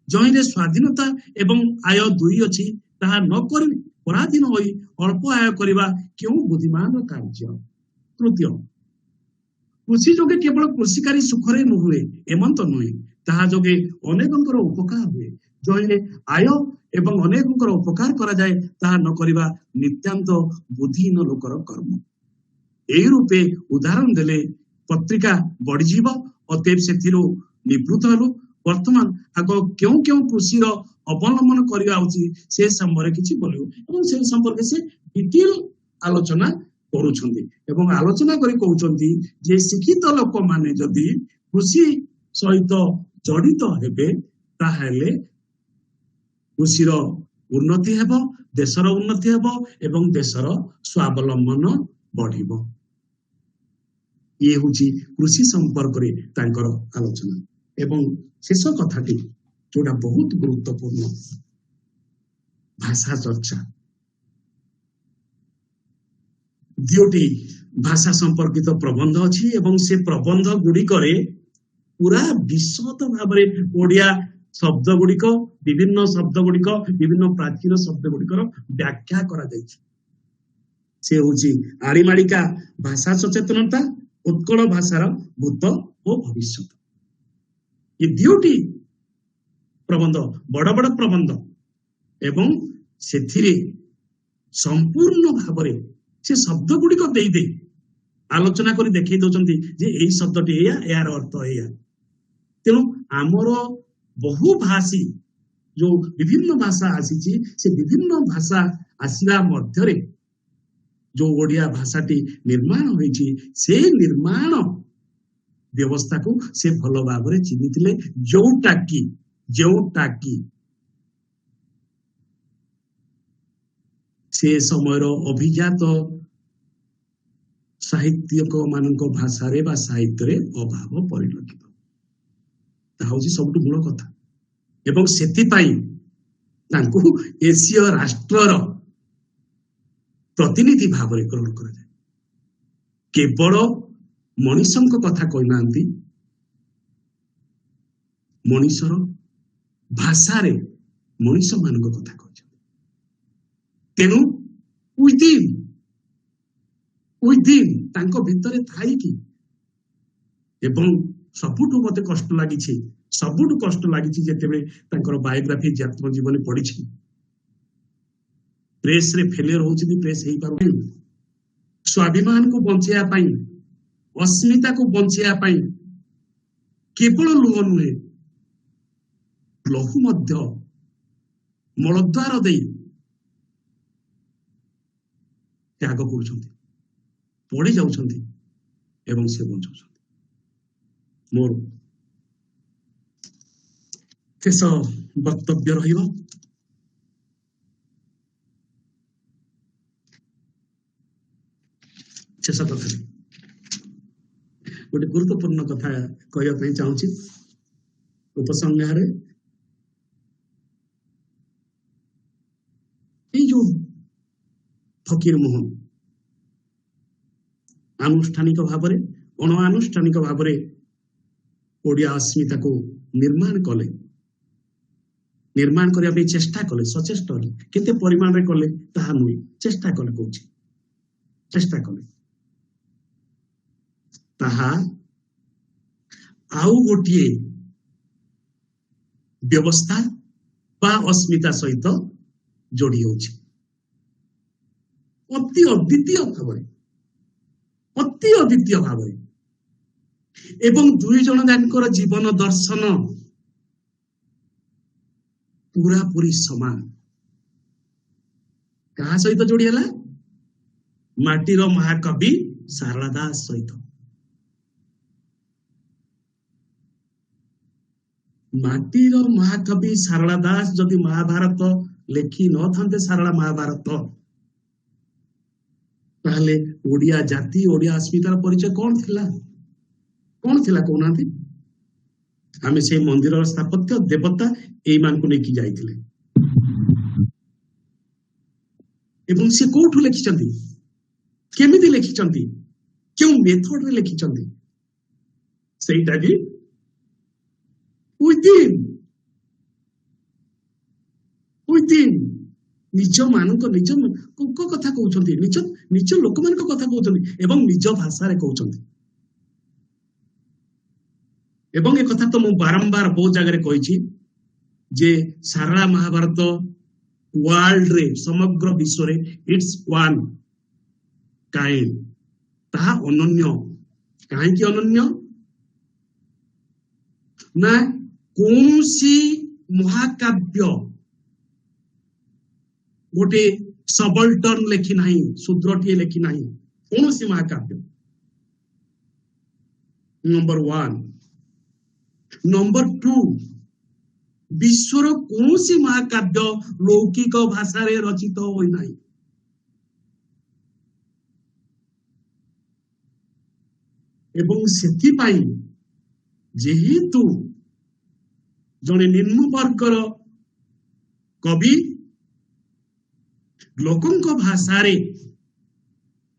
जहीं रे स्वाधीनता एवं आय दुई अछि ताहा न करि पराधीन होई अल्प आय करिबा क्यों बुद्धिमान कार्य। तृतीय, कृषि जोगे केवल कृषिकारी सुखरे न हुए एमंत नुहे, ताहा जोगे अनेकंकर उपकार हुए। जहीं आय एवं अनेकंकर उपकार करा जाए ताहा न करिबा नित्यांत बुद्धिहीन लोकर कर्म। एही रूपे उदाहरण देले पत्रिका बढ़ीजीव और तेब सेथिरो निवृत्त हलु। वर्तमान आग क्यों क्यों कृषि अवलंबन करवा उचित से संबंध किछि बोलियो एवं से संपर्क से डिटेल आलोचना करूछंती एवं आलोचना करी कहउछंती जे शिक्षित लोक माने जदि कृषि सहित जड़ित हेबे ताहेले कृषिर उन्नति हेबो, देशर उन्नति हेबो एवं देशर स्वावलंबन बढ़िबो। ये होची कृषि संपर्क रे तांकर आलोचना। एवं शेष कथाटी जोड़ा बहुत गुरुत्वपूर्ण, भाषा चर्चा। दियोटी भाषा संपर्कित प्रबंध अछि एवं से प्रबंध गुड़िकरे पूरा विशद भाबरे ओडिया शब्द गुड़िक विभिन्न प्राचीन शब्द गुड़िकर व्याख्या करा जायछि। से होछि आड़ीमाड़िका भाषा सचेतनता, उत्कल भाषार भूत और भविष्यत। ये दियोटी प्रबंध बड़ बड़ प्रबंध एवं सेथिरे संपूर्ण भावरे से शब्द गुड़िक दे दे आलोचना करी देखै दउचंती जे एई शब्दटी एया यार अर्थ एया। तेणु आमर बहुभाषी जो विभिन्न भाषा आसीची से विभिन्न भाषा आसिला मध्यरे जो ओडिया भाषाटी निर्माण होईची से निर्माण व्यवस्था को से भल भाव चिन्हिथिले। जोउटाकी से समयर अभिजात साहित्यक मानक भाषा रे बा साहित्य रे अभाव परिलक्षित ताहउची सबटु मूल कथा। एवं सेतिपाई तांको एशिया राष्ट्रर प्रतिनिधि भाव रे ग्रहण करा जाय। केवल मनीषक कथा कहि नांती, मनीषर भाषा रे मनीष मानक कथा कहछन। तेनु उइदिन तांको भितरे थाई कि एवं सबुठु मते कष्ट लागिछि जेतेबे तांकर बायोग्राफी आत्म जीवनी पढिछि। प्रेस रे फेलियर होछि, प्रेस हेई पारु। स्वाभिमान को बंचिया पाई, अस्मिता को बंचिया पाई केवल लुह नुहे, लहू मध्य मलद्वार दे त्याग करुछंती, पड़ी जाउछंती एवं से बंचाउछंती। मोर शेष वक्तव्य रहिबो शेष कथा गोटे गुरुत्वपूर्ण कथा कहवाई चाहूँगी उपसंहारे जो फकीर मोहन आनुष्ठानिक भाव अणानुष्ठानिक भाव ओडिया अस्मिता को निर्माण कले निर्माण करने चेष्टा कले सचेष्ट केते परिमाण रे कले ताहा नुहे चेष्टा कले कहूँ चेष्टा कले ताहा आउ गोटे व्यवस्था बा अस्मिता सहित जोड़ी होछि अति अद्वितीय भाव एवं दुई जन जाकर जीवन दर्शन पूरा पूरी समान क्या सहित जोड़ी है माटीर महाकवि सारला दास सहित माटीर महाकवि सारला दास जदि महाभारत लेखि न था सारला महाभारत ताहले ओडिया जाति ओडिया अस्मितार परिचय कौन थिला कहना आम से मंदिर स्थापत्य देवता यही मान को लेकिन जाइथिले एवं से कोठु लिखिचंती केमिति लिखिचंती क्यों मेथड रे लिखिचंती सेटा भी within निज मानक निज कथा कहउछंती निज लोक मानक कथा कहउछंती एवं निज भाषा रे कहउछंती एवं एक कथा तो मु बारंबार बहुत जगह कही जे सारा महाभारत वर्ल्ड रे समग्र विश्व रे इट्स वन काइंड ताहा अनन्य काहे कि अनन्य ना कौनसी महाकाव्य गोटे सबल्टर्न लेखि नाही शूद्रटीए लेखि नाही कौनसी महाकाव्य नंबर 1 नंबर 2 विश्वर कौनसी महाकाव्य लौकिक भाषा रे रचित होई नाही एवं सेथि पाई जेहेतु जने निम्न वर्गर कवि लोकंक भाषा रे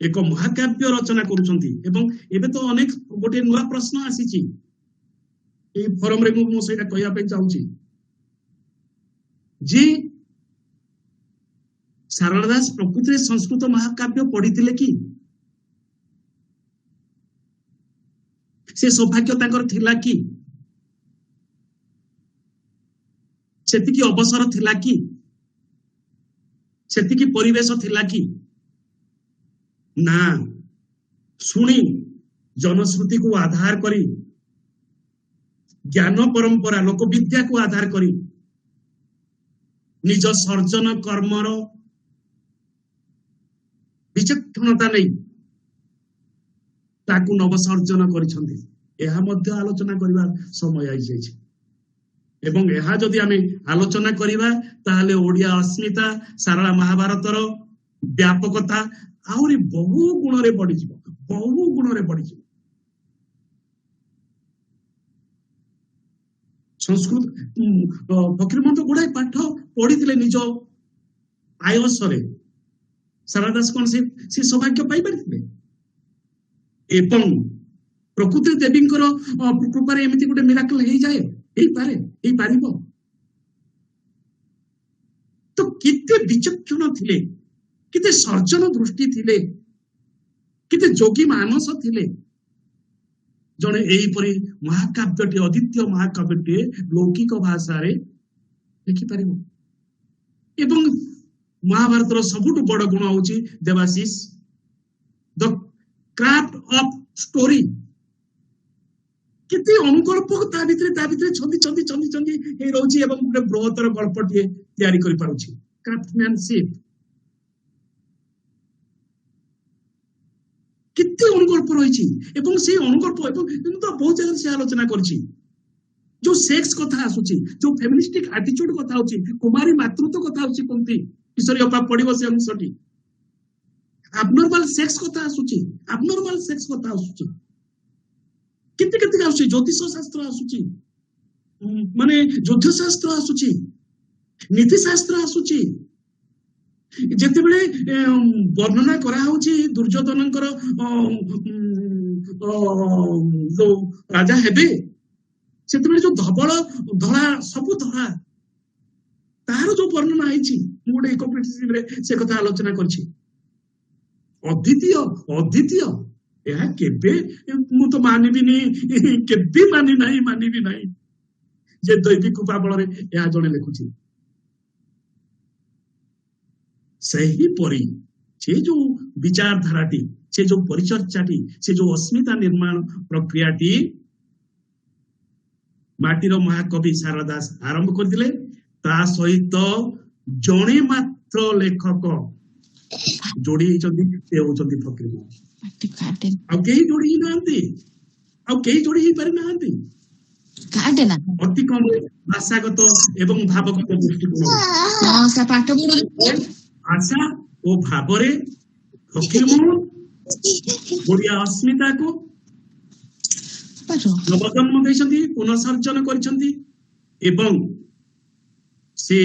एक महाकाव्य रचना करुछंती एवं एबे तो अनेक गोटे नुआ प्रश्न आसीची ए फोरम रे मु सेटा कहया पे चाहूची जे सारला दास प्रकृति संस्कृत महाकाव्य पढ़िथिले कि से सौभाग्य तांकर थिला कि सेतिकी अवसर थिला कि सेतिकी परिवेश थिला कि ना सुनी जनश्रुति को आधार करी ज्ञान परंपरा लोक विद्या को आधार करी निज सर्जन कर्मर विचक्षणता नहीं ताकू नवसर्जन करिसंती एहा मध्य आलोचना करिवा समय आई जायछि एवं एहा जदि आमे आलोचना करिवा ताहले ओडिया अस्मिता सारा महाभारतर व्यापकता आउरी बहु गुण रे बढ़ी जिवो संस्कृत फकीर मोहन तो गुड़ाई पाठ पढ़ी निज आयसरे सारला दास कौन से सौभाग्य पाई पारिथिले एवं प्रकृति देवी कृपा एमती गोटे मिराकल हो जाए पारिबो तो किते विचक्षण थिले किते सर्जन दृष्टि थिले किते जोगी मानस थिले जने एही परी महाकाव्यटी अद्वितीय महाकाव्यटी लौकिक भाषा रे लिखि पारिबो एवं महाभारत रो सबुठ बड़ गुण होची Debashish the craft of story किते अनुकल्प ता भितरे छंदी हे रहउची एवं गोटे बृहत्तर गल्पटी तैयारी करि पारुची क्राफ्टमैनशिप किते अनुकल्प रहिची एवं से अनुकल्प एवं तो बहुत जगह से आलोचना करछि जो सेक्स कथा आसुची जो फेमिनिस्टिक एटीट्यूड कथा होची कुमारी मातृत्व कथा होची कोंती ईश्वरी अपा पडिबो से अंशटी abnormal sex କଥା ଆସୁଛି, abnormal sex କଥା ଆସୁଛି, କେତେ କେତେ ଆସୁଛି, ଜ୍ୟୋତିଷ ଶାସ୍ତ୍ର ଆସୁଛି, ମାନେ ଯୁଦ୍ଧ ଶାସ୍ତ୍ର ଆସୁଛି, ନୀତି ଶାସ୍ତ୍ର ଆସୁଛି। ଯେତେବେଳେ ବର୍ଣ୍ଣନା କରାହଉଛି ଦୁର୍ଯ୍ୟୋଧନଙ୍କର ଯୋଉ ରାଜା ହେବେ, ସେତେବେଳେ ଯୋଉ ଧବଳ ଧଳା ସବୁ ଧଳା ତାହାର ଯୋଉ ବର୍ଣ୍ଣନା ହେଇଛି, ମୁଁ ଗୋଟେ ଇକୋପିଟିସିରେ ସେ କଥା ଆଲୋଚନା କରିଛି। ଅଦ୍ୱିତୀୟ ଅଦ୍ୱିତୀୟ, ଏହା କେବେ ମୁଁ ତ ମାନିବିନି, କେବେ ମାନିବି ନାହିଁ ଯେ ଦୈବିକ କୃପା ବଳରେ ଏହା ଜଣେ ଲେଖୁଛି। ସେହିପରି ସେ ଯୋଉ ବିଚାରଧାରାଟି, ସେ ଯୋଉ ପରିଚର୍ଚ୍ଚାଟି, ସେ ଯୋଉ ଅସ୍ମିତା ନିର୍ମାଣ ପ୍ରକ୍ରିୟାଟି ମାଟିର ମହାକବି ସାରଳା ଦାସ ଆରମ୍ଭ କରିଥିଲେ। ତା ସହିତ ଜଣେ ମାତ୍ର ଲେଖକ ଯୋଡି ହେଇଛନ୍ତି, ସେ ହଉଛନ୍ତି ଫକୀରମୋହନ। ଆଉ କେହି ଯୋଡି ହେଇନାହାନ୍ତି, ଆଉ କେହି ଯୋଡି ହେଇପାରି ନାହାନ୍ତି। ଅତି କମ ଭାଷାଗତ ଏବଂ ଭାବଗତ ଦୃଷ୍ଟିକୋଣ, ଭାଷା ଓ ଭାବରେ ଫକୀରମୋହନ ଓଡ଼ିଆ ଅସ୍ମିତାକୁ ନବଜନ୍ମ ଦେଇଛନ୍ତି, ପୁନଃସର୍ଜନ କରିଛନ୍ତି ଏବଂ ସେ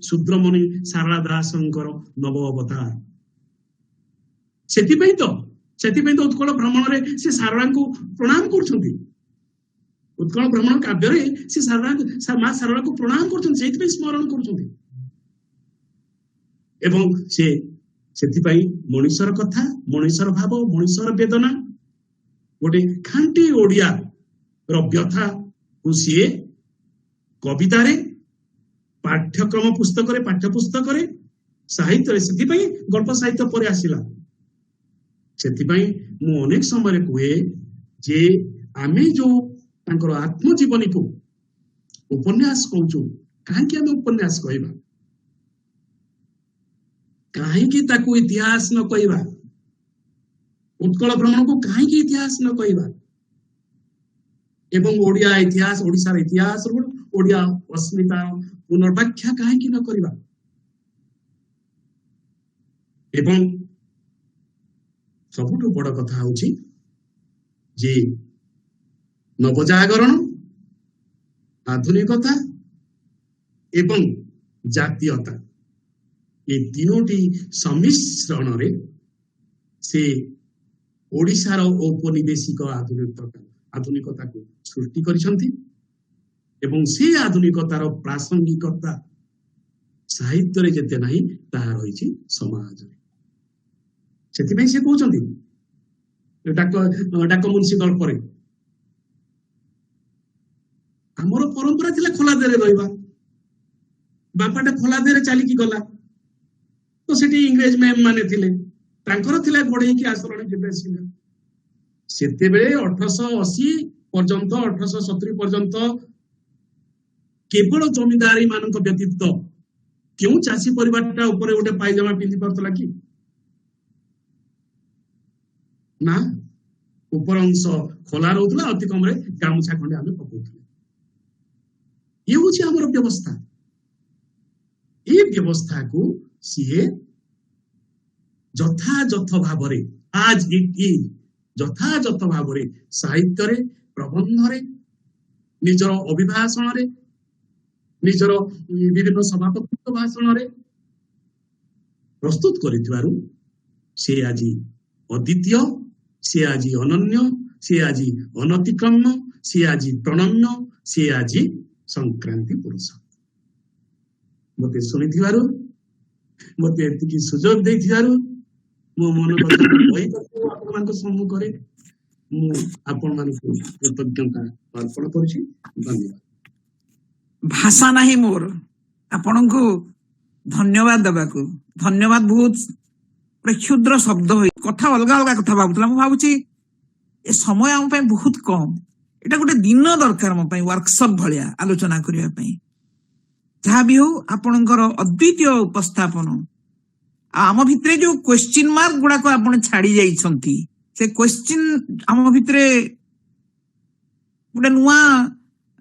ଶୂଦ୍ରମଣି ସାରଳା ଦାସଙ୍କର ନବ ଅବତାର। ସେଥିପାଇଁ ତ ଉତ୍କଳ ଭ୍ରମଣରେ ସେ ସାରଳାଙ୍କୁ ପ୍ରଣାମ କରୁଛନ୍ତି। ଉତ୍କଳ ଭ୍ରମଣ କାବ୍ୟରେ ସେ ମା ସାରଳାଙ୍କୁ ପ୍ରଣାମ କରୁଛନ୍ତି, ସେଇଥିପାଇଁ ସ୍ମରଣ କରୁଛନ୍ତି। ଏବଂ ସେଥିପାଇଁ ମଣିଷର କଥା, ମଣିଷର ଭାବ, ମଣିଷର ବେଦନା, ଗୋଟେ ଖାଣ୍ଟି ଓଡ଼ିଆ ର ବ୍ୟଥାକୁ ସିଏ କବିତାରେ, ପାଠ୍ୟକ୍ରମ ପୁସ୍ତକରେ, ପାଠ୍ୟପୁସ୍ତକରେ, ସାହିତ୍ୟରେ, ସେଥିପାଇଁ ଗଳ୍ପ ସାହିତ୍ୟ ପରେ ଆସିଲା। ସେଥିପାଇଁ ମୁଁ ଅନେକ ସମୟରେ କୁହେ ଯେ ଆମେ ଯୋଉ ତାଙ୍କର ଆତ୍ମଜୀବନୀକୁ ଉପନ୍ୟାସ କହୁଛୁ, କାହିଁକି ଆମେ ଉପନ୍ୟାସ କହିବା? କାହିଁକି ତାକୁ ଇତିହାସ ନ କହିବା? ଉତ୍କଳ ଭ୍ରମଣକୁ କାହିଁକି ଇତିହାସ ନ କହିବା? ଏବଂ ଓଡ଼ିଆ ଇତିହାସ, ଓଡ଼ିଶାର ଇତିହାସ, ଓଡ଼ିଆ ଅସ୍ମିତା ପୁନର୍ବ୍ୟାଖ୍ୟା କାହିଁକି ନ କରିବା? ଏବଂ ସବୁଠୁ ବଡ କଥା ହଉଛି ଯେ ନବଜାଗରଣ, ଆଧୁନିକତା ଏବଂ ଜାତୀୟତା, ଏ ତିନୋଟି ସମ୍ମିଶ୍ରଣରେ ସେ ଓଡ଼ିଶାର ଔପନିବେଶିକ ଆଧୁନିକତାକୁ ସୃଷ୍ଟି କରିଛନ୍ତି ଏବଂ ସେ ଆଧୁନିକତାର ପ୍ରାସଙ୍ଗିକତା ସାହିତ୍ୟରେ ଯେତେ ନାହିଁ ତାହା ରହିଛି ସମାଜରେ। ସେଥିପାଇଁ ସେ କହୁଛନ୍ତି ଡାକମୁନ୍ସି ଗଳ୍ପରେ, ଆମର ପରମ୍ପରା ଥିଲା ଖୋଲା ଦେହରେ ରହିବା, ବାପାଟା ଖୋଲା ଦେହରେ ଚାଲିକି ଗଲା, ତ ସେଠି ଇଂରେଜ ମ୍ୟାମ ମାନେ ଥିଲେ, ତାଙ୍କର ଥିଲା ଗୋଡେଇକି ଆସରଣ ଯିବେ ଆସିବେ। ସେତେବେଳେ 1880 ପର୍ଯ୍ୟନ୍ତ, 1870 ପର୍ଯ୍ୟନ୍ତ କେବଳ ଜମିଦାରୀ ମାନଙ୍କ ବ୍ୟତୀତ କେଉଁ ଚାଷୀ ପରିବାରଟା ଉପରେ ଗୋଟେ ପାଇଜାମା ପିନ୍ଧି ପାରୁଥିଲା କି? ନା, ଉପର ଅଂଶ ଖୋଲା ରହୁଥିଲା, ଅତି କମରେ ଗାମୁଛା ଖଣ୍ଡେ ଆମେ ପକଉଥିଲେ। ଇଏ ହଉଛି ଆମର ବ୍ୟବସ୍ଥା। এই ବ୍ୟବସ୍ଥାକୁ ସିଏ ଯଥାଯଥ ଭାବରେ ଯଥାଯଥ ଭାବରେ ସାହିତ୍ୟରେ, ପ୍ରବନ୍ଧରେ, ନିଜର ଅଭିଭାଷଣରେ, ନିଜର ବିଭିନ୍ନ ସଭାପତିତ୍ୱ ଭାଷଣରେ ପ୍ରସ୍ତୁତ କରିଥିବାରୁ ସେ ଆଜି ଅଦ୍ୱିତୀୟ, ସେ ଆଜି ଅନନ୍ୟ, ସେ ଆଜି ଅନତିକ୍ରମ୍ୟ, ସେ ଆଜି ପ୍ରଣମ୍ୟ, ସେ ଆଜି ସଂକ୍ରାନ୍ତି ପୁରୁଷ। ମତେ ଶୁଣିଥିବାରୁ, ମତେ ଏତିକି ସୁଯୋଗ ଦେଇଥିବାରୁ, ମୋ ମନ କଥା କହିବାକୁ ଆପଣମାନଙ୍କ ସମ୍ମୁଖରେ ମୁଁ ଆପଣମାନଙ୍କୁ କୃତଜ୍ଞତା ଅର୍ପଣ କରୁଛି। ଧନ୍ୟବାଦ। ଭାଷା ନାହିଁ ମୋର ଆପଣଙ୍କୁ ଧନ୍ୟବାଦ ଦେବାକୁ। ଧନ୍ୟବାଦ ବହୁତ କ୍ଷୁଦ୍ର ଶବ୍ଦ ହୋଇ କଥା ଅଲଗା ଅଲଗା କଥା ଭାବୁଥିଲା। ମୁଁ ଭାବୁଛି ଏ ସମୟ ଆମ ପାଇଁ ବହୁତ କମ୍, ଏଇଟା ଗୋଟେ ଦିନ ଦରକାର ମୋ ପାଇଁ ୱାର୍କସପ୍ ଭଳିଆ ଆଲୋଚନା କରିବା ପାଇଁ। ଯାହା ବି ହଉ ଆପଣଙ୍କର ଅଦ୍ୱିତୀୟ ଉପସ୍ଥାପନ, ଆମ ଭିତରେ ଯୋଉ କ୍ୱେଶ୍ଚିନ୍ ମାର୍କ ଗୁଡାକ ଆପଣ ଛାଡି ଯାଇଛନ୍ତି, ସେ କ୍ୱେଶ୍ଚିନ୍ ଆମ ଭିତରେ ଗୋଟେ ନୂଆ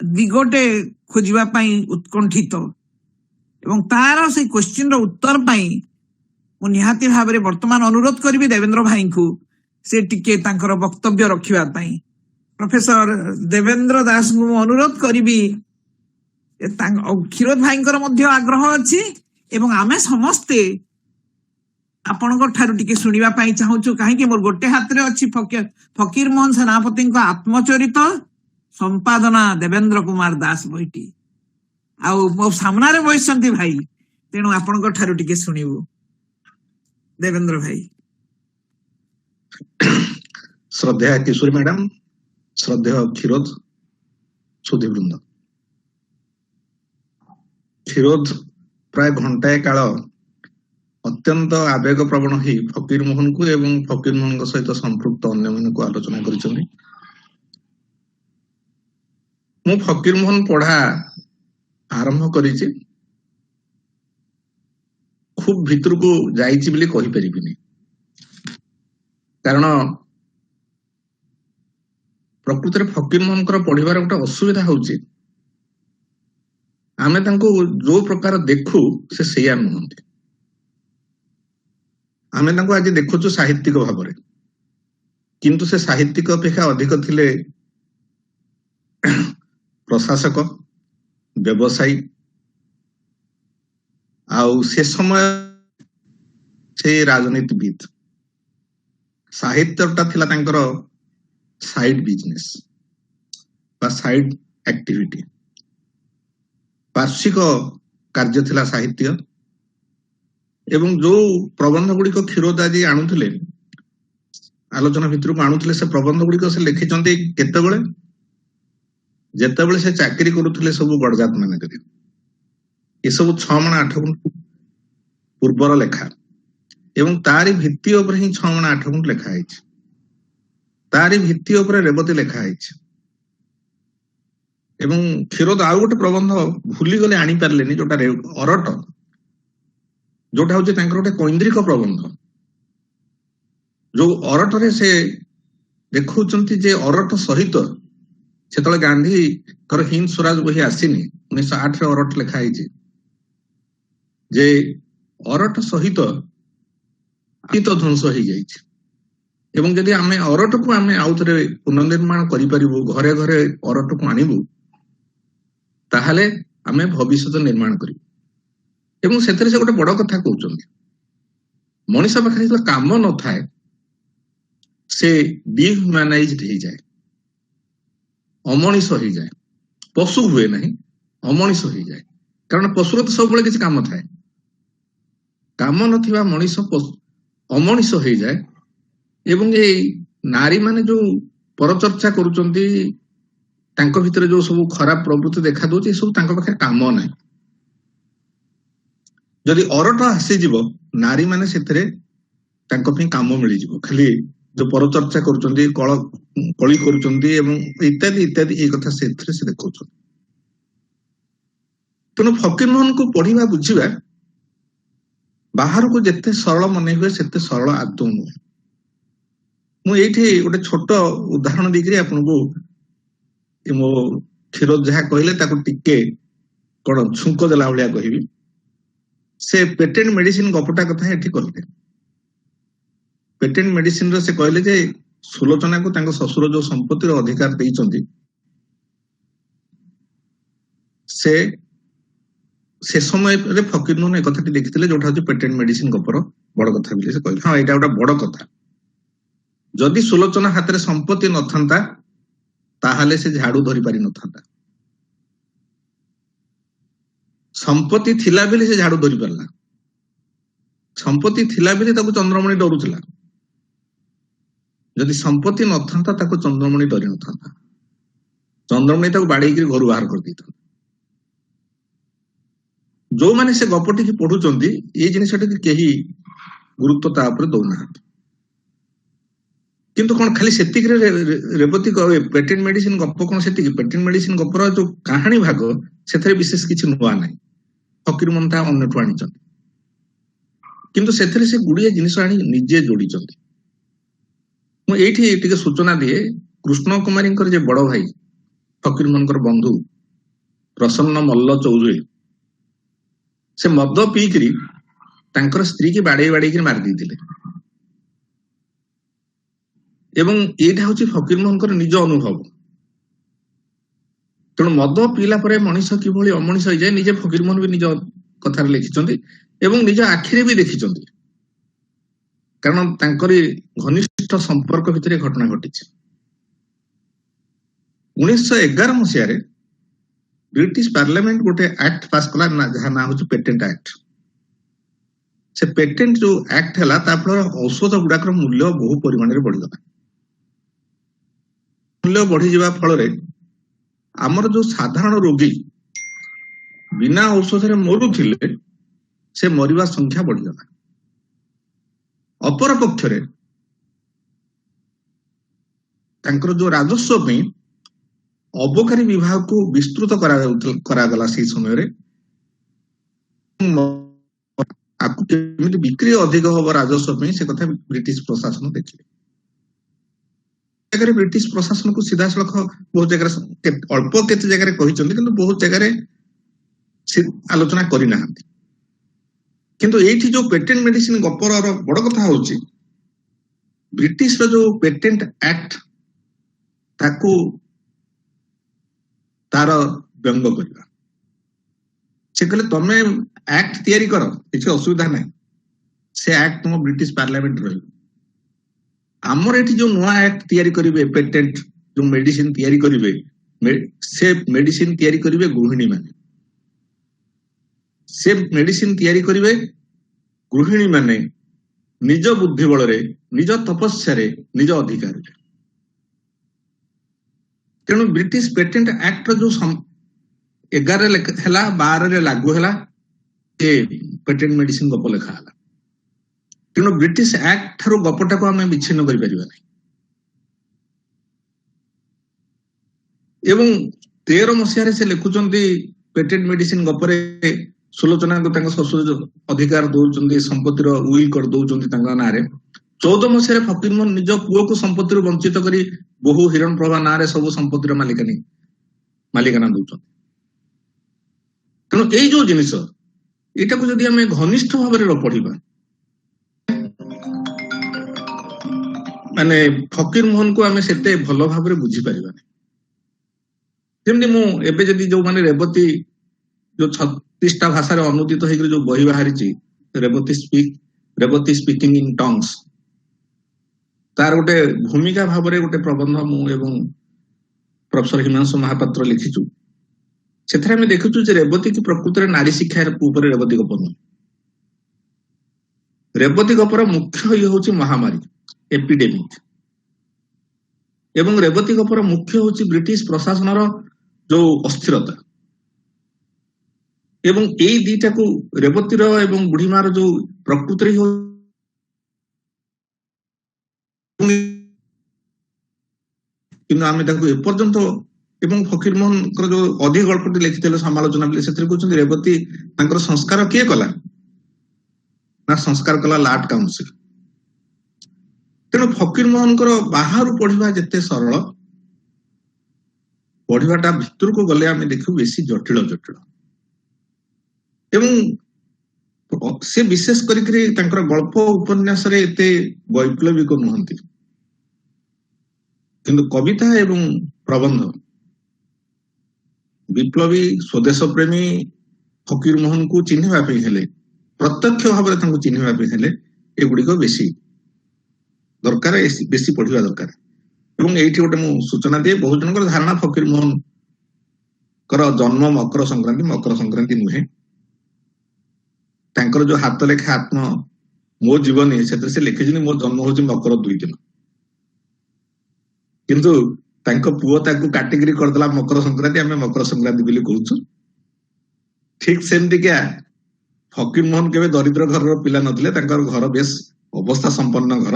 ଦିଗଟେ ଖୋଜିବା ପାଇଁ ଉତ୍କଣ୍ଠିତ ଏବଂ ତାର ସେଇ କ୍ୱେଶ୍ଚିନ୍ ର ଉତ୍ତର ପାଇଁ ମୁଁ ନିହାତି ଭାବରେ ବର୍ତ୍ତମାନ ଅନୁରୋଧ କରିବି ଦେବେନ୍ଦ୍ର ଭାଇଙ୍କୁ ସେ ଟିକେ ତାଙ୍କର ବକ୍ତବ୍ୟ ରଖିବା ପାଇଁ। ପ୍ରଫେସର ଦେବେନ୍ଦ୍ର ଦାସଙ୍କୁ ମୁଁ ଅନୁରୋଧ କରିବି, କ୍ଷୀରୋଦ ଭାଇଙ୍କର ମଧ୍ୟ ଆଗ୍ରହ ଅଛି ଏବଂ ଆମେ ସମସ୍ତେ ଆପଣଙ୍କ ଠାରୁ ଟିକେ ଶୁଣିବା ପାଇଁ ଚାହୁଁଛୁ। କାହିଁକି ମୋର ଗୋଟେ ହାତରେ ଅଛି ଫକୀର ମୋହନ ସେନାପତିଙ୍କ ଆତ୍ମଚରିତ ସମ୍ପାଦନା ଦେବେନ୍ଦ୍ର କୁମାର ଦାସ ବହିଟି, ଆଉ ମୋ ସାମ୍ନାରେ ବସିଛନ୍ତି ଭାଇ, ତେଣୁ ଆପଣଙ୍କ ଠାରୁ ଟିକେ ଶୁଣିବୁ। ଦେବେନ୍ଦ୍ର ଭାଇ। ଶ୍ରଦ୍ଧା କିଶୋରୀ ମ୍ୟାଡାମ, ଶ୍ରଦ୍ଧେୟ କ୍ଷୀରୋଦ ସୁଧୀବୃନ୍ଦ, କ୍ଷୀରୋଦ ପ୍ରାୟ ଘଣ୍ଟାଏ କାଳ ଅତ୍ୟନ୍ତ ଆବେଗ ପ୍ରବଣ ହୋଇ ଫକୀର ମୋହନକୁ ଏବଂ ଫକୀର ମୋହନଙ୍କ ସହିତ ସମ୍ପୃକ୍ତ ଅନ୍ୟମାନଙ୍କୁ ଆଲୋଚନା କରିଛନ୍ତି। ମୁଁ ଫକୀର ମୋହନ ପଢା ଆରମ୍ଭ କରିଛି, ଖୁବ ଭିତରକୁ ଯାଇଛି ବୋଲି କହିପାରିବିନି, କାରଣ ପ୍ରକୃତରେ ଫକୀର ମୋହନଙ୍କର ପଢିବାର ଗୋଟେ ଅସୁବିଧା ହଉଛି ଆମେ ତାଙ୍କୁ ଯୋଉ ପ୍ରକାର ଦେଖୁ ସେ ସେଇଆ ନୁହନ୍ତି। ଆମେ ତାଙ୍କୁ ଆଜି ଦେଖୁଛୁ ସାହିତ୍ୟିକ ଭାବରେ, କିନ୍ତୁ ସେ ସାହିତ୍ୟିକ ଅପେକ୍ଷା ଅଧିକ ଥିଲେ ପ୍ରଶାସକ, ବ୍ୟବସାୟୀ, ଆଉ ସେ ସମୟ ସେ ରାଜନୀତିବିଦ। ସାହିତ୍ୟଟା ଥିଲା ତାଙ୍କର ସାଇଡ ବିଜନେସ ବା ସାଇଡ ଆକ୍ଟିଭିଟି, ବାର୍ଷିକ କାର୍ଯ୍ୟ ଥିଲା ସାହିତ୍ୟ। ଏବଂ ଯୋଉ ପ୍ରବନ୍ଧ ଗୁଡିକ କ୍ଷୀରୋଦ ଆଜି ଆଣୁଥିଲେ, ଆଲୋଚନା ଭିତରକୁ ଆଣୁଥିଲେ, ସେ ପ୍ରବନ୍ଧ ଗୁଡିକ ସେ ଲେଖିଛନ୍ତି କେତେବେଳେ, ଯେତେବେଳେ ସେ ଚାକିରି କରୁଥିଲେ ସବୁ ଗଡଜାତ ମାନଙ୍କରେ। ଏସବୁ 6 ମାଣ 8 ଗୁଣ୍ଠ ପୂର୍ବର ଲେଖା ଏବଂ ତାରି ଭିତ୍ତି ଉପରେ ହିଁ 6 ମାଣ 8 ଗୁଣ୍ଠ ଲେଖା ହେଇଛି। ତାରି ଭିତ୍ତି ଉପରେ ରେବତୀ ଲେଖା ହେଇଛି। ଏବଂ କ୍ଷୀରୋଦ ଆଉ ଗୋଟେ ପ୍ରବନ୍ଧ ଭୁଲିଗଲେ, ଆଣିପାରିଲେନି, ଯୋଉଟା ଅରଟ, ଯୋଉଟା ହଉଛି ତାଙ୍କର ଗୋଟେ କୈନ୍ଦ୍ରିକ ପ୍ରବନ୍ଧ। ଯୋଉ ଅରଟରେ ସେ ଦେଖାଉଛନ୍ତି ଯେ ଅରଟ ସହିତ, ସେତେବେଳେ ଗାନ୍ଧୀଙ୍କର ହିନ୍ଦ ସ୍ୱରାଜ ବହି ଆସିନି, 1908ରେ ଅରଟ ଲେଖା ହେଇଛି, ଯେ ଅରଟ ସହିତ ଧ୍ୱଂସ ହେଇଯାଇଛି। ଏବଂ ଯଦି ଆମେ ଅରଟକୁ ଆମେ ଆଉଥରେ ପୁନର୍ନିର୍ମାଣ କରିପାରିବୁ, ଘରେ ଘରେ ଅରଟକୁ ଆଣିବୁ, ତାହେଲେ ଆମେ ଭବିଷ୍ୟତ ନିର୍ମାଣ କରିବୁ। ଏବଂ ସେଥିରେ ସେ ଗୋଟେ ବଡ କଥା କହୁଛନ୍ତି, ମଣିଷ ପାଖରେ ଯେତେବେଳେ କାମ ନଥାଏ ସେ ଡିହ୍ୟୁମାନାଇଜ୍ଡ ହେଇଯାଏ, ଅମଣିଷ ହେଇଯାଏ। ପଶୁ ହୁଏ ନାହିଁ, ଅମଣିଷ ହେଇଯାଏ। କାରଣ ପଶୁର ତ ସବୁବେଳେ କିଛି କାମ ଥାଏ। କାମ ନଥିବା ମଣିଷ ଅମଣିଷ ହେଇଯାଏ। ଏବଂ ଏଇ ନାରୀ ମାନେ ଯୋଉ ପରଚର୍ଚ୍ଚା କରୁଛନ୍ତି, ତାଙ୍କ ଭିତରେ ଯୋଉ ସବୁ ଖରାପ ପ୍ରବୃତ୍ତି ଦେଖା ଦଉଛି, ଏସବୁ ତାଙ୍କ ପାଖରେ କାମ ନାହିଁ। ଯଦି ଅରଟ ଆସିଯିବ, ନାରୀ ମାନେ ସେଥିରେ ତାଙ୍କ ପାଇଁ କାମ ମିଳିଯିବ। ଖାଲି ଯୋଉ ପରଚର୍ଚ୍ଚା କରୁଛନ୍ତି, କଳି କରୁଛନ୍ତି ଏବଂ ଇତ୍ୟାଦି ଇତ୍ୟାଦି, ଏଇ କଥା ସେଥିରେ ସେ ଦେଖାଉଛନ୍ତି। ତେଣୁ ଫକୀର ମୋହନକୁ ପଢିବା, ବୁଝିବା ବାହାରକୁ ଯେତେ ସରଳ ମନେ ହୁଏ ସେତେ ସରଳ ଆଦୌ ନୁହେଁ। ମୁଁ ଏଇଠି ଗୋଟେ ଛୋଟ ଉଦାହରଣ ଦେଇକିରି ଆପଣଙ୍କୁ ମୋ କ୍ଷୀରୋଦ ଯାହା କହିଲେ ତାକୁ ଟିକେ କଣ ଛୁଙ୍କ ଦେଲା ଭଳିଆ କହିବି। ସେ ପେଟେଣ୍ଟ ମେଡିସିନ ଗପଟା କଥା ଏଠି କହିଲେ। ପେଟେଣ୍ଟ ମେଡିସିନର ସେ କହିଲେ ଯେ ସୁଲୋଚନାକୁ ତାଙ୍କ ଶ୍ୱଶୁର ଯୋଉ ସମ୍ପତ୍ତିର ଅଧିକାର ଦେଇଛନ୍ତି, ସେ ସମୟରେ ଫକୀର ମୋହନ ଏ କଥାଟି ଦେଖିଥିଲେ, ଯୋଉଟା ହଉଛି ପେଟେଣ୍ଟ ମେଡିସିନ ଗପର ବଡ କଥା ବୋଲି ସେ କହିଲେ। ହଁ, ଏଇଟା ଗୋଟେ ବଡ କଥା। ଯଦି ସୁଲୋଚନା ହାତରେ ସମ୍ପତ୍ତି ନଥାନ୍ତା ତାହେଲେ ସେ ଝାଡୁ ଧରି ପାରି ନଥାନ୍ତା। ସମ୍ପତ୍ତି ଥିଲା ବୋଲି ସେ ଝାଡୁ ଧରି ପାରିଲା। ସମ୍ପତ୍ତି ଥିଲା ବୋଲି ତାକୁ ଚନ୍ଦ୍ରମଣି ଡରୁଥିଲା। ଯଦି ସମ୍ପତ୍ତି ନଥାନ୍ତା ତାକୁ ଚନ୍ଦ୍ରମଣି ଡରି ନଥାନ୍ତା। ଚନ୍ଦ୍ରମଣି ତାକୁ ବାଡେଇକିରି ଘରୁ ବାହାର କରିଦେଇଥାନ୍ତା। ଯୋଉମାନେ ସେ ଗପଟିକି ପଢୁଛନ୍ତି, ଏଇ ଜିନିଷଟିକି କେହି ଗୁରୁତ୍ୱ ତା ଉପରେ ଦଉନାହାନ୍ତି। କିନ୍ତୁ କଣ ଖାଲି ସେତିକିରେ ରେବତୀ ପେଟେଣ୍ଟ ମେଡିସିନ ଗପ କଣ ସେତିକି? ପେଟେଣ୍ଟ ମେଡିସିନ ଗପର ଯୋଉ କାହାଣୀ ଭାଗ, ସେଥିରେ ବିଶେଷ କିଛି ନୂଆ ନାହିଁ। ଫକୀର ମୋହନ ତାହା ଅନ୍ୟଠୁ ଆଣିଛନ୍ତି, କିନ୍ତୁ ସେଥିରେ ସେ ଗୁଡିଏ ଜିନିଷ ଆଣି ନିଜେ ଯୋଡିଛନ୍ତି। ମୁଁ ଏଇଠି ଟିକେ ସୂଚନା ଦିଏ, କୃଷ୍ଣ କୁମାରୀଙ୍କର ଯେ ବଡ ଭାଇ, ଫକୀର ମୋହନଙ୍କର ବନ୍ଧୁ ପ୍ରସନ୍ନ ମଲ୍ଲ ଚୌଧୁରୀ, ସେ ମଦ ପିଇକିରି ତାଙ୍କର ସ୍ତ୍ରୀ କି ବାଡେଇକି ମାରି ଦେଇଥିଲେ। ଏବଂ ଏଇଟା ହଉଛି ଫକୀର ମୋହନଙ୍କର ନିଜ ଅନୁଭବ। ତେଣୁ ମଦ ପିଇଲା ପରେ ମଣିଷ କିଭଳି ଅମଣିଷ ହେଇଯାଏ ନିଜେ ଫକୀର ମୋହନ ବି ନିଜ କଥାରେ ଲେଖିଛନ୍ତି ଏବଂ ନିଜ ଆଖିରେ ବି ଦେଖିଛନ୍ତି, କାରଣ ତାଙ୍କରି ଘନିଷ୍ଠ ସମ୍ପର୍କ ଭିତରେ ଘଟଣା ଘଟିଛି। 1911 ମସିହାରେ ବ୍ରିଟିଶ ପାର୍ଲାମେଣ୍ଟ ଗୋଟେ ଆକ୍ଟ ପାସ୍ କଲା ଯାହା ନାଁ ହଉଛି ପେଟେଣ୍ଟ ଆକ୍ଟ। ସେ ପେଟେଣ୍ଟ ଯୋଉ ଆକ୍ଟ ହେଲା ତା ଫଳରେ ଔଷଧ ଗୁଡାକର ମୂଲ୍ୟ ବହୁ ପରିମାଣରେ ବଢିଗଲା। ମୂଲ୍ୟ ବଢିଯିବା ଫଳରେ ଆମର ଯୋଉ ସାଧାରଣ ରୋଗୀ ବିନା ଔଷଧରେ ମରୁଥିଲେ ସେ ମରିବା ସଂଖ୍ୟା ବଢିଗଲା। ଅପର ପକ୍ଷରେ ତାଙ୍କର ଯୋଉ ରାଜସ୍ୱ ପାଇଁ ଅବକାରୀ ବିଭାଗକୁ ବିସ୍ତୃତ କରାଗଲା ସେଇ ସମୟରେ, ଆକୁ କେମିତି ବିକ୍ରି ଅଧିକ ହବ ରାଜସ୍ୱ ପାଇଁ ସେ କଥା ବ୍ରିଟିଶ ପ୍ରଶାସନ ଦେଖିଲେ। ଜାଗାରେ ବ୍ରିଟିଶ ପ୍ରଶାସନକୁ ସିଧାସଳଖ ବହୁତ ଜାଗାରେ ଅଳ୍ପ କେତେ ଜାଗାରେ କହିଛନ୍ତି, କିନ୍ତୁ ବହୁତ ଜାଗାରେ ଆଲୋଚନା କରିନାହାନ୍ତି। କିନ୍ତୁ ଏଇଠି ଯୋଉ ପେଟେଣ୍ଟ ମେଡିସିନ ଗପର ବଡ କଥା ହଉଛି ବ୍ରିଟିଶର ଯୋଉ ପେଟେଣ୍ଟ ଆକ୍ଟ ତାକୁ ତାର ବ୍ୟଙ୍ଗ କରିବା। ସେ କହିଲେ ତମେ ଆକ୍ଟ ତିଆରି କର, କିଛି ଅସୁବିଧା ନାହିଁ, ସେ ଆକ୍ଟ ତୁମ ବ୍ରିଟିଶ ପାର୍ଲାମେଣ୍ଟ ରହିବ। ଆମର ଏଠି ଯୋଉ ନୂଆ ଆକ୍ଟ ତିଆରି କରିବେ, ପେଟେଣ୍ଟ ଯୋଉ ମେଡିସିନ ତିଆରି କରିବେ, ସେ ମେଡିସିନ ତିଆରି କରିବେ ଗୃହିଣୀ ମାନେ। ସେ ମେଡିସିନ ତିଆରି କରିବେ ଗୃହିଣୀ ମାନେ ନିଜ ବୁଦ୍ଧି ବଳରେ, ନିଜ ତପସ୍ୟାରେ, ନିଜ ଅଧିକାରରେ। ତେଣୁ ବ୍ରିଟିଶ ପେଟେଣ୍ଟ ଆକ୍ଟର ଯୋଉ 11ରେ ହେଲା 12ରେ ଲାଗୁ ହେଲା, ସେ ପେଟେଣ୍ଟ ମେଡିସିନ ଗପ ଲେଖା ହେଲା। ତେଣୁ ବ୍ରିଟିଶ ଆକ୍ଟ ଠାରୁ ଗପଟାକୁ ଆମେ ବିଚ୍ଛିନ୍ନ କରିପାରିବା ନାହିଁ। ଏବଂ 13 ମସିହାରେ ସେ ଲେଖୁଛନ୍ତି ପେଟେଣ୍ଟ ମେଡିସିନ ଗପରେ ସୁଲୋଚନାଙ୍କୁ ତାଙ୍କ ଶ୍ୱଶୁର ଅଧିକାର ଦଉଛନ୍ତି, ସମ୍ପତ୍ତିର ୱିଲ୍ କରିଦଉଛନ୍ତି ତାଙ୍କ ନାଁରେ। 14 ମସିହାରେ ଫକୀର ମୋହନ ନିଜ ପୁଅକୁ ସମ୍ପତ୍ତିରୁ ବଞ୍ଚିତ କରି ବହୁ ହିରଣ ପ୍ରଭା ନାଁରେ ସବୁ ସମ୍ପତ୍ତିର ମାଲିକାନା ଦଉଛନ୍ତି। ତେଣୁ ଏଇ ଯୋଉ ଜିନିଷ ଏଇଟାକୁ ଯଦି ଆମେ ଘନିଷ୍ଠ ଭାବରେ ପଢିବା, ମାନେ ଫକୀର ମୋହନକୁ ଆମେ ସେତେ ଭଲ ଭାବରେ ବୁଝିପାରିବାନି। ଯେମିତି ମୁଁ ଏବେ ଯଦି ଯୋଉମାନେ ରେବତୀ ଯୋଉ 36ଟା ଭାଷାରେ ଅନୁଦିତ ହେଇକି ଯୋଉ ବହି ବାହାରିଛି ରେବତୀ ସ୍ପିକିଂ ଇନ୍ ଟଙ୍ଗସ୍, ତାର ଗୋଟେ ଭୂମିକା ଭାବରେ ଗୋଟେ ପ୍ରବନ୍ଧ ମୁଁ ଏବଂ ପ୍ରଫେସର ହିମାଂଶୁ ମହାପାତ୍ର ଲେଖିଛୁ। ସେଥିରେ ଆମେ ଦେଖୁଛୁ ଯେ ରେବତୀ କି ପ୍ରକୃତରେ ନାରୀ ଶିକ୍ଷା ଉପରେ ରେବତୀ ଗପ ନୁହେଁ। ରେବତୀ ଗପର ମୁଖ୍ୟ ଇଏ ହଉଛି ମହାମାରୀ, ଏପିଡେମିକ। ଏବଂ ରେବତୀ ଗପର ମୁଖ୍ୟ ହଉଛି ବ୍ରିଟିଶ ପ୍ରଶାସନର ଯୋଉ ଅସ୍ଥିରତା। ଏବଂ ଏଇ ଦିଟାକୁ ରେବତୀର ଏବଂ ବୁଢୀମାର ଯୋଉ ପ୍ରକୃତରେ କିନ୍ତୁ ଆମେ ତାକୁ ଏପର୍ଯ୍ୟନ୍ତ, ଏବଂ ଫକୀର ମୋହନଙ୍କର ଯୋଉ ଅଧିକ ଗଳ୍ପଟି ଲେଖିଥିଲେ ସମାଲୋଚନା ବୋଲି, ସେଥିରେ କହୁଛନ୍ତି ରେବତୀ ତାଙ୍କର ସଂସ୍କାର କିଏ କଲା ନା ସଂସ୍କାର କଲା ଲାଟ କାଉନସିଲ। ତେଣୁ ଫକୀର ମୋହନଙ୍କର ବାହାରୁ ପଢିବା ଯେତେ ସରଳ, ପଢିବାଟା ଭିତରକୁ ଗଲେ ଆମେ ଦେଖିବୁ ବେଶୀ ଜଟିଳ। ଏବଂ ସେ ବିଶେଷ କରିକି ତାଙ୍କର ଗଳ୍ପ ଉପନ୍ୟାସରେ ଏତେ ବୈପ୍ଳବିକ ନୁହନ୍ତି, କିନ୍ତୁ କବିତା ଏବଂ ପ୍ରବନ୍ଧ ବିପ୍ଳବୀ, ସ୍ୱଦେଶ ପ୍ରେମୀ ଫକୀର ମୋହନକୁ ଚିହ୍ନିବା ପାଇଁ ହେଲେ, ପ୍ରତ୍ୟକ୍ଷ ଭାବରେ ତାଙ୍କୁ ଚିହ୍ନିବା ପାଇଁ ହେଲେ ଏଗୁଡିକ ବେଶୀ ଦରକାର, ବେଶୀ ପଢିବା ଦରକାର। ଏବଂ ଏଇଠି ଗୋଟେ ମୁଁ ସୂଚନା ଦିଏ, ବହୁ ଜଣଙ୍କର ଧାରଣା ଫକୀର ମୋହନଙ୍କର ଜନ୍ମ ମକର ସଂକ୍ରାନ୍ତି ନୁହେଁ। ତାଙ୍କର ଯୋଉ ହାତ ଲେଖା ମୋ ଜୀବନୀ, ସେଥିରେ ସେ ଲେଖିଛନ୍ତି ମୋ ଜନ୍ମ ହଉଛି ମକର 2 ଦିନ। କିନ୍ତୁ ତାଙ୍କ ପୁଅ ତାକୁ କାଟିକିରି କରିଦେଲା ମକର ସଂକ୍ରାନ୍ତି, ଆମେ ମକର ସଂକ୍ରାନ୍ତି ବୋଲି କହୁଛୁ। ଠିକ ସେମିତିକା ଫକୀର ମୋହନ କେବେ ଦରିଦ୍ର ଘରର ପିଲା ନଥିଲେ, ତାଙ୍କର ଘର ବେଶ ଅବସ୍ଥା ସମ୍ପନ୍ନ ଘର।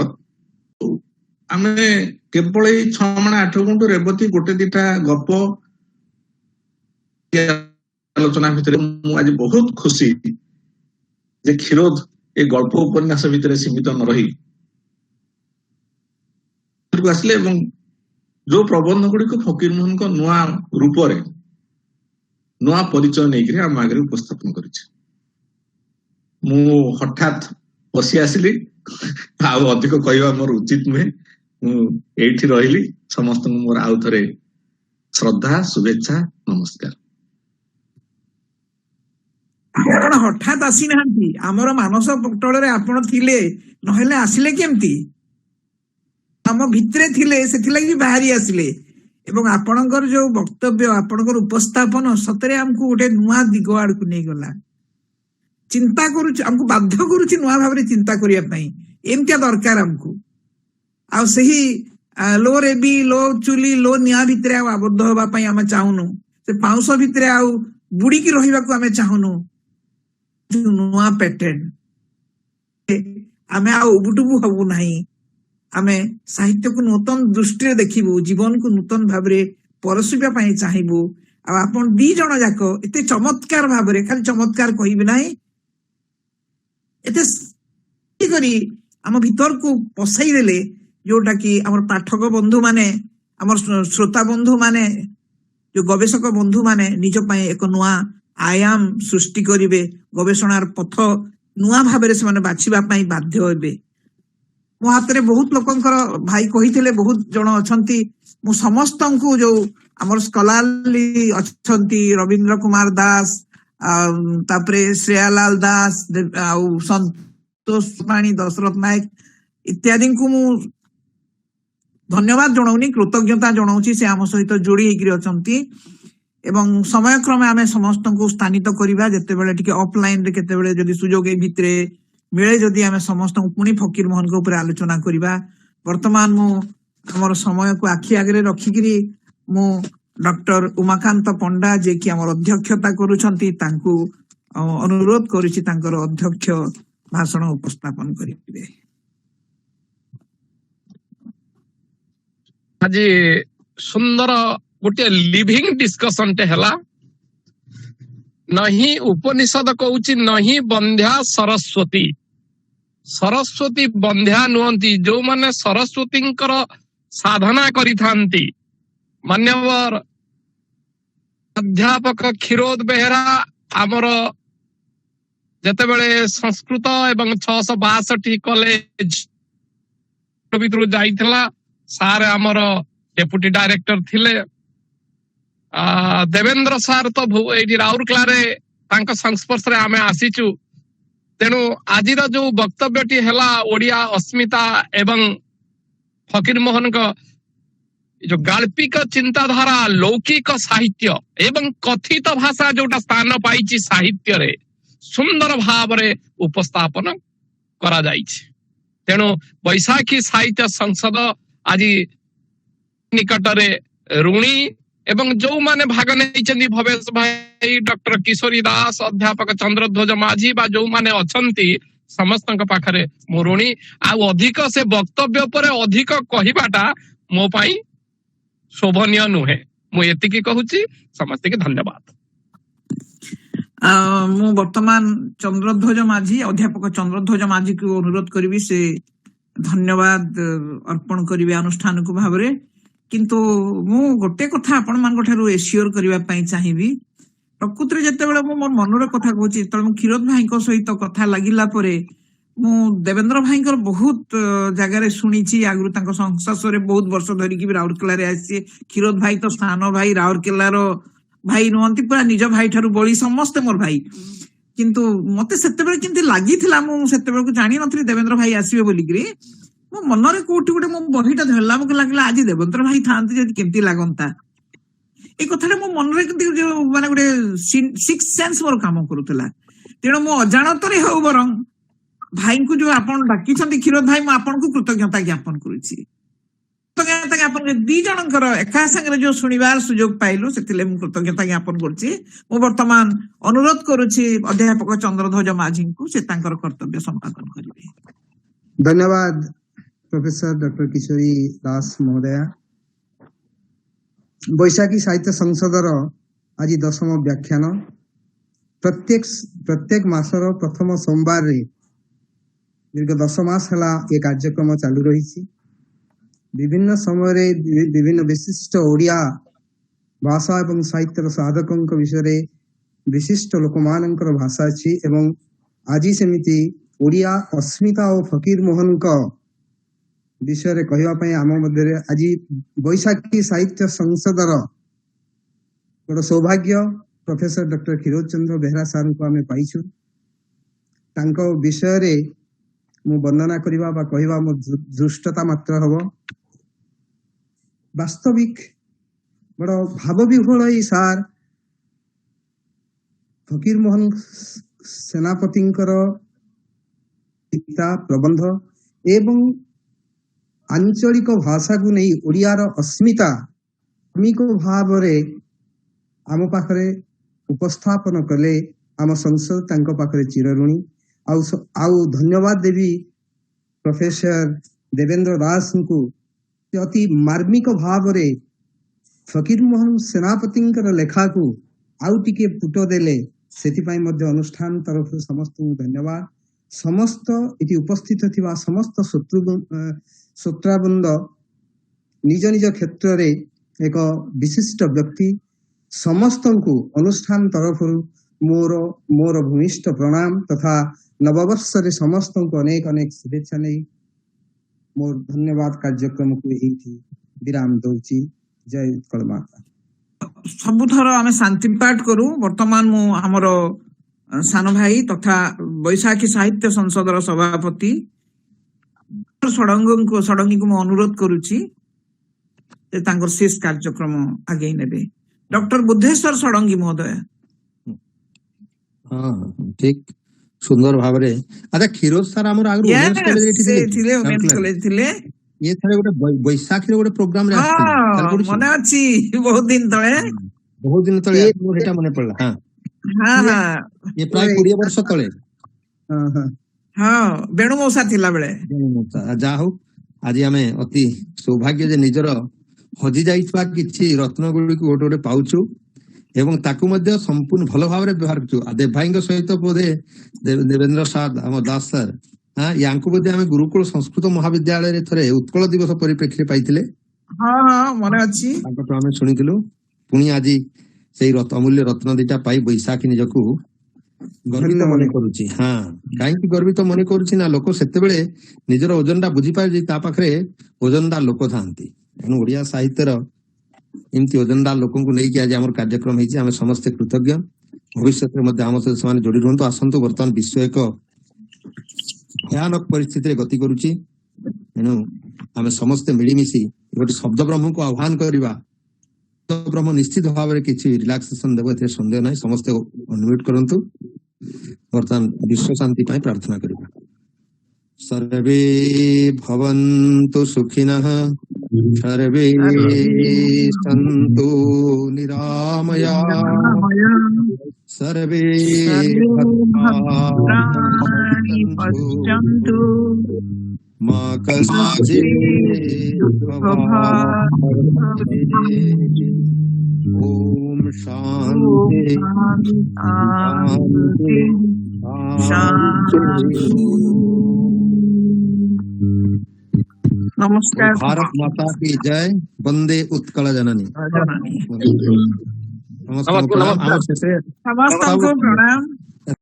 ଆମେ କେବଳ ଏଇ 6 ମାଣ 8 ଗୁଣ୍ଠ ରେବତୀ ଗୋଟେ ଦିଟା ଗପ ଆଲୋଚନା ଭିତରେ ମୁଁ ଆଜି ବହୁତ ଖୁସି ଯେ କ୍ଷୀରୋଦ ଏ ଗଳ୍ପ ଉପନ୍ୟାସ ଭିତରେ ସୀମିତ ନ ରହି ଆସିଲେ ଏବଂ ଯୋଉ ପ୍ରବନ୍ଧ ଗୁଡିକ ଫକୀର ମୋହନଙ୍କ ନୂଆ ରୂପରେ, ନୂଆ ପରିଚୟ ନେଇକରି ଆମ ଆଗରେ ଉପସ୍ଥାପନ କରିଛି। ମୁଁ ହଠାତ୍ ବସି ଆସିଲି ଆଉ ଅଧିକ କହିବା ମୋର ଉଚିତ ନୁହେଁ। ମୁଁ ଏଇଠି ରହିଲି। ସମସ୍ତଙ୍କୁ ମୋର ଆଉ ଥରେ ଶ୍ରଦ୍ଧା, ଶୁଭେଚ୍ଛା, ନମସ୍କାର। ଆପଣ ହଠାତ୍ ଆସିନାହାନ୍ତି, ଆମର ମାନସ ପଟଳରେ ଆପଣ ଥିଲେ, ନହେଲେ ଆସିଲେ କେମିତି? ଆମ ଭିତରେ ଥିଲେ, ସେଥିଲାଗି ବାହାରି ଆସିଲେ। ଏବଂ ଆପଣଙ୍କର ଯୋଉ ବକ୍ତବ୍ୟ, ଆପଣଙ୍କର ଉପସ୍ଥାପନ ସତରେ ଆମକୁ ଗୋଟେ ନୂଆ ଦିଗ ଆଡକୁ ନେଇଗଲା। ଚିନ୍ତା କରୁଛି, ଆମକୁ ବାଧ୍ୟ କରୁଛି ନୂଆ ଭାବରେ ଚିନ୍ତା କରିବା ପାଇଁ। ଏମିତିଆ ଦରକାର ଆମକୁ। ଆଉ ସେହି ଲୋ ରେବି, ଲୋ ଚୁଲି, ଲୋ ନିଆଁ ଭିତରେ ଆଉ ଆବଦ୍ଧ ହେବା ପାଇଁ ଆମେ ଚାହୁଁନୁ। ସେ ପାଉଁଶ ଭିତରେ ଆଉ ବୁଡିକି ରହିବାକୁ ଆମେ ଚାହୁଁନୁ। ନୂଆ ପ୍ୟାଟର୍ନ ଆମେ ଆଉ ଉବୁଟୁବୁ ହବୁ ନାହିଁ। ଆମେ ସାହିତ୍ୟକୁ ନୂତନ ଦୃଷ୍ଟିରେ ଦେଖିବୁ, ଜୀବନକୁ ନୂତନ ଭାବରେ ପରଶିବା ପାଇଁ ଚାହିଁବୁ। ଆଉ ଆପଣ ଦି ଜଣ ଯାକ ଏତେ ଚମତ୍କାର ଭାବରେ, ଖାଲି ଚମତ୍କାର କହିବି ନାହିଁ, ଏତେ କରି ଆମ ଭିତରକୁ ପଶାଇ ଦେଲେ, ଯୋଉଟା କି ଆମର ପାଠକ ବନ୍ଧୁ ମାନେ, ଆମର ଶ୍ରୋତା ବନ୍ଧୁ ମାନେ, ଯୋଉ ଗବେଷକ ବନ୍ଧୁ ମାନେ ନିଜ ପାଇଁ ଏକ ନୂଆ ଆୟାମ ସୃଷ୍ଟି କରିବେ। ଗବେଷଣାର ପଥ ନୂଆ ଭାବରେ ସେମାନେ ବାଛିବା ପାଇଁ ବାଧ୍ୟ ହେବେ। ମୋ ହାତରେ ବହୁତ ଲୋକଙ୍କର, ଭାଇ କହିଥିଲେ ବହୁତ ଜଣ ଅଛନ୍ତି। ମୁଁ ସମସ୍ତଙ୍କୁ, ଯୋଉ ଆମର ସ୍କଲାରଲି ଅଛନ୍ତି, ରବୀନ୍ଦ୍ର କୁମାର ଦାସ, ତାପରେ ଶ୍ରେୟାଲାଲ ଦାସ, ଆଉ ସନ୍ତୋଷ ପାଣି, ଦଶରଥ ନାୟକ ଇତ୍ୟାଦିଙ୍କୁ ମୁଁ ଧନ୍ୟବାଦ ଜଣାଉନି, କୃତଜ୍ଞତା ଜଣାଉଛି। ସେ ଆମ ସହିତ ଯୋଡି ହେଇକିରି ଅଛନ୍ତି। ଏବଂ ସମୟକ୍ରମେ ଆମେ ସମସ୍ତଙ୍କୁ ସ୍ଥାନିତ କରିବା, ଯେତେବେଳେ ଟିକେ ଅଫଲାଇନ ରେ କେତେବେଳେ ଯଦି ସୁଯୋଗ ଏଇ ଭିତରେ ମିଳେ, ଯଦି ଆମେ ସମସ୍ତଙ୍କୁ ପୁଣି ଫକୀର ମୋହନଙ୍କ ଉପରେ ଆଲୋଚନା କରିବା। ବର୍ତ୍ତମାନ ମୁଁ ଆମର ସମୟକୁ ଆଖି ଆଗରେ ରଖିକିରି ମୁଁ ଡକ୍ଟର ଉମାକାନ୍ତ ପଣ୍ଡା, ଯିଏକି ଆମର ଅଧ୍ୟକ୍ଷତା କରୁଛନ୍ତି, ତାଙ୍କୁ ଅନୁରୋଧ କରୁଛି ତାଙ୍କର ଅଧ୍ୟକ୍ଷ ଭାଷଣ ଉପସ୍ଥାପନ କରିବେ। ଆଜି ସୁନ୍ଦର ଗୋଟେ ଲିଭିଂ ଡିସ୍କସନ ଟେ ହେଲା। ନହିଁ ଉପନିଷଦ କହୁଛି, ନହିଁ ବନ୍ଧ୍ୟା ସରସ୍ୱତୀ। ସରସ୍ୱତୀ ବନ୍ଧ୍ୟା ନୁହନ୍ତି, ଯୋଉମାନେ ସରସ୍ୱତୀଙ୍କର ସାଧନା କରିଥାନ୍ତି। ମାନ୍ୟବର ଅଧ୍ୟାପକ କ୍ଷୀରୋଦ ବେହେରା ଆମର ଯେତେବେଳେ ସଂସ୍କୃତ ଏବଂ 662 କଲେଜ ଭିତରୁ ଯାଇଥିଲା, ସାର୍ ଆମର ଡେପୁଟି ଡାଇରେକ୍ଟର ଥିଲେ। ଦେବେନ୍ଦ୍ର ସାର୍ ତ ଏଇଠି ରାଉରକେଲାରେ ତାଙ୍କ ସଂସ୍ପର୍ଶରେ ଆମେ ଆସିଛୁ। ତେଣୁ ଆଜିର ଯୋଉ ବକ୍ତବ୍ୟଟି ହେଲା, ଓଡିଆ ଅସ୍ମିତା ଏବଂ ଫକୀର ମୋହନଙ୍କ ଯୋଉ ଗାଳ୍ପିକ ଚିନ୍ତାଧାରା, ଲୌକିକ ସାହିତ୍ୟ ଏବଂ କଥିତ ଭାଷା ଯୋଉଟା ସ୍ଥାନ ପାଇଛି ସାହିତ୍ୟରେ, ସୁନ୍ଦର ଭାବରେ ଉପସ୍ଥାପନ କରାଯାଇଛି। ତେଣୁ ବୈଶାଖୀ ସାହିତ୍ୟ ସଂସଦ ଆଜି ନିକଟରେ ଋଣୀ, ଏବଂ ଯୋଉମାନେ ଭାଗ ନେଇଛନ୍ତି, ଭବେଶ ଭାଇ, ଡକ୍ଟର କିଶୋରୀ ଦାସ, ଅଧ୍ୟାପକ ଚନ୍ଦ୍ରଧ୍ୱଜ ମାଝୀ ବା ଯୋଉମାନେ ଅଛନ୍ତି, ସମସ୍ତଙ୍କ ପାଖରେ ମୁଁ ଋଣୀ। ଆଉ ଅଧିକ ସେ ବକ୍ତବ୍ୟ ଉପରେ ଅଧିକ କହିବାଟା ମୋ ପାଇଁ ଶୋଭନୀୟ ନୁହେଁ। ମୁଁ ଏତିକି କହୁଛି। ସମସ୍ତଙ୍କୁ ଧନ୍ୟବାଦ। ମୁଁ ବର୍ତ୍ତମାନ ଚନ୍ଦ୍ରଧ୍ୱଜ ମାଝୀ, ଅଧ୍ୟାପକ ଚନ୍ଦ୍ରଧ୍ୱଜ ମାଝୀକୁ ଅନୁରୋଧ କରିବି, ସେ ଧନ୍ୟବାଦ ଅର୍ପଣ କରିବେ ଅନୁଷ୍ଠାନକୁ ଭାବରେ। କିନ୍ତୁ ମୁଁ ଗୋଟେ କଥା ଆପଣମାନଙ୍କ ଠାରୁ ଏସିଓର କରିବା ପାଇଁ ଚାହିଁବି। ପ୍ରକୃତରେ ଯେତେବେଳେ ମୁଁ ମୋର ମନର କଥା କହୁଛି, ଯେତେବେଳେ ମୁଁ କ୍ଷୀରୋଦ ଭାଇଙ୍କ ସହିତ କଥା ଲାଗିଲା ପରେ, ମୁଁ ଦେବେନ୍ଦ୍ର ଭାଇଙ୍କର ବହୁତ ଜାଗାରେ ଶୁଣିଛି, ଆଗରୁ ତାଙ୍କ ସଂସ୍ପର୍ଶରେ ବହୁତ ବର୍ଷ ଧରିକି ବି ରାଉରକେଲାରେ ଆସିଛି। କ୍ଷୀରୋଦ ଭାଇ ତ ସ୍ଥାନ ଭାଇ, ରାଉରକେଲାର ଭାଇ ନୁହନ୍ତି, ପୁରା ନିଜ ଭାଇ ଠାରୁ ବଳି, ସମସ୍ତେ ମୋର ଭାଇ। କିନ୍ତୁ ମତେ ସେତେବେଳେ କେମିତି ଲାଗିଥିଲା, ମୁଁ ସେତେବେଳକୁ ଜାଣିନଥିଲି ଦେବେନ୍ଦ୍ର ଭାଇ ଆସିବେ ବୋଲିକିରି, ମୋ ମନରେ କୋଉଠି ଗୋଟେ ମୋ ବହିଟା ଧରିଲା, ମତେ ଲାଗିଲା ଆଜି ଦେବେନ୍ଦ୍ର ଭାଇ ଥାଆନ୍ତି ଯଦି କେମିତି ଲାଗନ୍ତା। এই কথাটা ମୋ ମନରେ କିନ୍ତୁ ଯୋଉ ମାନେ ଗୋଟେ ସିକ୍ସ ସେନ୍ସ ମୋର କାମ କରୁଥିଲା। ତେଣୁ ମୁଁ ଅଜାଣତରେ ହଉ ବରଂ ଭାଇଙ୍କୁ ଯୋଉ ଆପଣ ଡାକିଛନ୍ତି କ୍ଷୀରୋଦ ଭାଇ, ମୁଁ ଆପଣଙ୍କୁ କୃତଜ୍ଞତା ଜ୍ଞାପନ କରୁଛି। କୃତଜ୍ଞତା ଜ୍ଞାପନ ଦି ଜଣଙ୍କର ଏକା ସାଙ୍ଗରେ ଯୋଉ ଶୁଣିବାର ସୁଯୋଗ ପାଇଲୁ, ସେଥିରେ ମୁଁ କୃତଜ୍ଞତା ଜ୍ଞାପନ କରୁଛି। ମୁଁ ବର୍ତ୍ତମାନ ଅନୁରୋଧ କରୁଛି ଅଧ୍ୟାପକ ଚନ୍ଦ୍ରଧ୍ୱଜ ମାଝୀଙ୍କୁ, ସେ ତାଙ୍କର କର୍ତ୍ତବ୍ୟ ସମ୍ପାଦନ କରିବେ। धन्यवाद प्रोफेसर डॉक्टर किशोरी दास महोदय। बैशाखी साहित्य संसदर आज 10ମ व्याख्यान। प्रत्येक मासर प्रथम सोमवार रे दीर्घ 10 मास हला ये कार्यक्रम चालू रही। विभिन्न समय विभिन्न विशिष्ट ओडिया भाषा एवं साहित्यर साधकों विषय विशिष्ट लोकमानंकर भाषा अच्छी एवं ଆଜି ସେମିତି ଓଡ଼ିଆ ଅସ୍ମିତା ଓ ଫକୀର ମୋହନଙ୍କ ବିଷୟରେ କହିବା ପାଇଁ ଆମ ମଧ୍ୟରେ ଆଜି ବୈଶାଖୀ ସାହିତ୍ୟ ସଂସଦର ଗୋଟେ ସୌଭାଗ୍ୟ ପ୍ରଫେସର ଡକ୍ଟର କ୍ଷୀରୋଦ ଚନ୍ଦ୍ର ବେହେରା ସାର୍ଙ୍କୁ ଆମେ ପାଇଛୁ। ତାଙ୍କ ବିଷୟରେ ମୁଁ ବର୍ଣ୍ଣନା କରିବା ବା କହିବା ମୋ ଧୃଷ୍ଟତା ମାତ୍ର ହବ। ବାସ୍ତବିକ ବଡ଼ ଭାବବିହ୍ୱଳ ଏଇ ସାର୍ ଫକୀର ମୋହନ ସେନାପତିଙ୍କର ଗୀତା ପ୍ରବନ୍ଧ ଏବଂ ଆଞ୍ଚଳିକ ଭାଷାକୁ ନେଇ ଓଡ଼ିଆର ଅସ୍ମିତା ଧାର୍ମିକ ଭାବରେ ଆମ ପାଖରେ ଉପସ୍ଥାପନ କଲେ। ଆମ ସଂସଦ ତାଙ୍କ ପାଖରେ ଚିରଋଣୀ। ଆଉ ଧନ୍ୟବାଦ ଦେବି ପ୍ରଫେସର ଦେବେନ୍ଦ୍ର ଦାସଙ୍କୁ, ଅତି ମାର୍ମିକ ଭାବରେ ଫକୀର ମୋହନ ସେନାପତିଙ୍କର ଲେଖାକୁ ଆଉ ଟିକେ ପୁଟ ଦେଲେ। ସେଥିପାଇଁ ମଧ୍ୟ ଅନୁଷ୍ଠାନ ତରଫରୁ ସମସ୍ତଙ୍କୁ ଧନ୍ୟବାଦ। ସମସ୍ତ ଏଠି ଉପସ୍ଥିତ ଥିବା ସମସ୍ତ ଶ୍ରୋତାବୃନ୍ଦ ନିଜ ନିଜ କ୍ଷେତ୍ରରେ ଏକ ବିଶିଷ୍ଟ ବ୍ୟକ୍ତି, ସମସ୍ତଙ୍କୁ ଅନୁଷ୍ଠାନ ତରଫରୁ ମୋର ଭୂମିଷ୍ଠ ପ୍ରଣାମ ତଥା ନବବର୍ଷରେ ସମସ୍ତଙ୍କୁ ଅନେକ ଅନେକ ଶୁଭେଚ୍ଛା ନେଇ ମୋର ଧନ୍ୟବାଦ କାର୍ଯ୍ୟକ୍ରମକୁ ଏଇଠି ବିରାମ ଦଉଛି। ଜୟ ଉତ୍କଳ ମାତା। ସବୁଥର ଆମେ ଶାନ୍ତି ପାଠ କରୁ। ବର୍ତ୍ତମାନ ମୁଁ ଆମର ସାନ ଭାଇ ତଥା ବୈଶାଖୀ ସାହିତ୍ୟ ସଂସଦର ସଭାପତି ଷଡଙ୍ଗୀଙ୍କୁ ମୁଁ ଅନୁରୋଧ କରୁଛି ଯେ ତାଙ୍କର ଶେଷ କାର୍ଯ୍ୟକ୍ରମ ଆଗେଇ ନେବେ। ଡକ୍ଟର ବୁଦ୍ଧେଶ୍ୱର ଷଡଙ୍ଗୀ ମହୋଦୟ। ହଁ ଠିକ ସୁନ୍ଦର ଭାବରେ। ଆଚ୍ଛା କ୍ଷୀରୋଦ ସାର୍ ଆମର ଆଗରୁ women's college ରେ ସେ ଥିଲେ ଥିଲେ women's college ଥିଲେ। ଇଏ ଥରେ ଗୋଟେ ବୈଶାଖୀରେ ଗୋଟେ ପ୍ରୋଗ୍ରାମ ରେ ଆସିଥିଲେ, ତାର ହଁ ପଡୁଛି? ମନେ ଅଛି, ବହୁତ ଦିନ ତଳେ। ବହୁତ ଦିନ ତଳେ ମୋର ସେଇଟା ମନେ ପଡିଲା। ହଁ ହଁ ହଁ ଇଏ ପ୍ରାୟ 20 ବର୍ଷ ତଳେ। ହଁ ବେଣୁ ମଉସା ଥିଲା ବେଳେ। ଯାହା ହଉ ଆଜି ଆମେ ଅତି ସୌଭାଗ୍ୟ ଯେ ନିଜର ହଜି ଯାଇଥିବା କିଛି ରତ୍ନ ଗୁଡିକୁ ଗୋଟେ ଗୋଟେ ପାଉଛୁ ଏବଂ ତାକୁ ମଧ୍ୟ ସମ୍ପୂର୍ଣ୍ଣ ଭଲ ଭାବରେ ବ୍ୟବହାର କରୁଛୁ। ଦେବ ଭାଇଙ୍କ ସହିତ ବୋଧେ ଦେବେନ୍ଦ୍ର ସାର୍, ଆମ ଦାସ ସାର୍, ୟାଙ୍କୁ ବୋଧେ ଆମେ ଗୁରୁକୁଳ ସଂସ୍କୃତ ମହାବିଦ୍ୟାଳୟରେ ଥରେ ଉତ୍କଳ ଦିବସ ପରିପ୍ରେକ୍ଷୀରେ ପାଇଥିଲେ। ହଁ ହଁ ମନେ ଅଛି। ତାଙ୍କଠୁ ଆମେ ଶୁଣିଥିଲୁ। ପୁଣି ଆଜି ସେଇ ଅମୂଲ୍ୟ ରତ୍ନ ଦିଟା ପାଇ ବୈଶାଖୀ ନିଜକୁ ଗର୍ବିତ ମନେ କରୁଛି। ହଁ, କାହିଁକି ଗର୍ବିତ ମନେ କରୁଛି ନା, ଲୋକ ସେତେବେଳେ ନିଜର ଓଜନଟା ବୁଝିପାରୁଛି ତା ପାଖରେ ଓଜନଦାର ଲୋକ ଥାନ୍ତି। ତେଣୁ ଓଡିଆ ସାହିତ୍ୟର ଏମିତି ଓଜନଦାର ଲୋକଙ୍କୁ ନେଇକି ଆଜି ଆମର କାର୍ଯ୍ୟକ୍ରମ ହେଇଛି। ଆମେ ସମସ୍ତେ କୃତଜ୍ଞ। ଭବିଷ୍ୟତରେ ମଧ୍ୟ ଆମ ସହିତ ସେମାନେ ଯୋଡି ରୁହନ୍ତୁ। ଆସନ୍ତୁ, ବର୍ତ୍ତମାନ ବିଶ୍ୱ ଏକ ଭୟାନକ ପରିସ୍ଥିତିରେ ଗତି କରୁଛି। ତେଣୁ ଆମେ ସମସ୍ତେ ମିଳିମିଶି ଗୋଟେ ଶବ୍ଦ ବ୍ରହ୍ମକୁ ଆହ୍ୱାନ କରିବା। ଶବ୍ଦ ବ୍ରହ୍ମ ନିଶ୍ଚିତ ଭାବରେ କିଛି ରିଲାକ୍ସେସନ ଦେବ, ଏଥିରେ ସନ୍ଦେହ ନାହିଁ। ସମସ୍ତେ ଅନମ୍ୟୁଟ କରନ୍ତୁ। ବର୍ତ୍ତମାନ ବିଶ୍ୱ ଶାନ୍ତି ପାଇଁ ପ୍ରାର୍ଥନା କରିବା। ସର୍ବେ ଭବନ୍ତୁ ସୁଖିନଃ, ସର୍ବେ ସନ୍ତୁ ନିରାମୟାଃ, ସର୍ବେ ଭଦ୍ରାଣି ପଶ୍ୟନ୍ତୁ, ମା କଶ୍ଚିତ୍ ଓಂ ଶାନ୍ତି ଶାନ୍ତି ଶାନ୍ତି। नमस्कार। भारत माता की जय। वंदे उत्कल जननी। जननी। समस्त प्रणाम। समस्त को प्रणाम।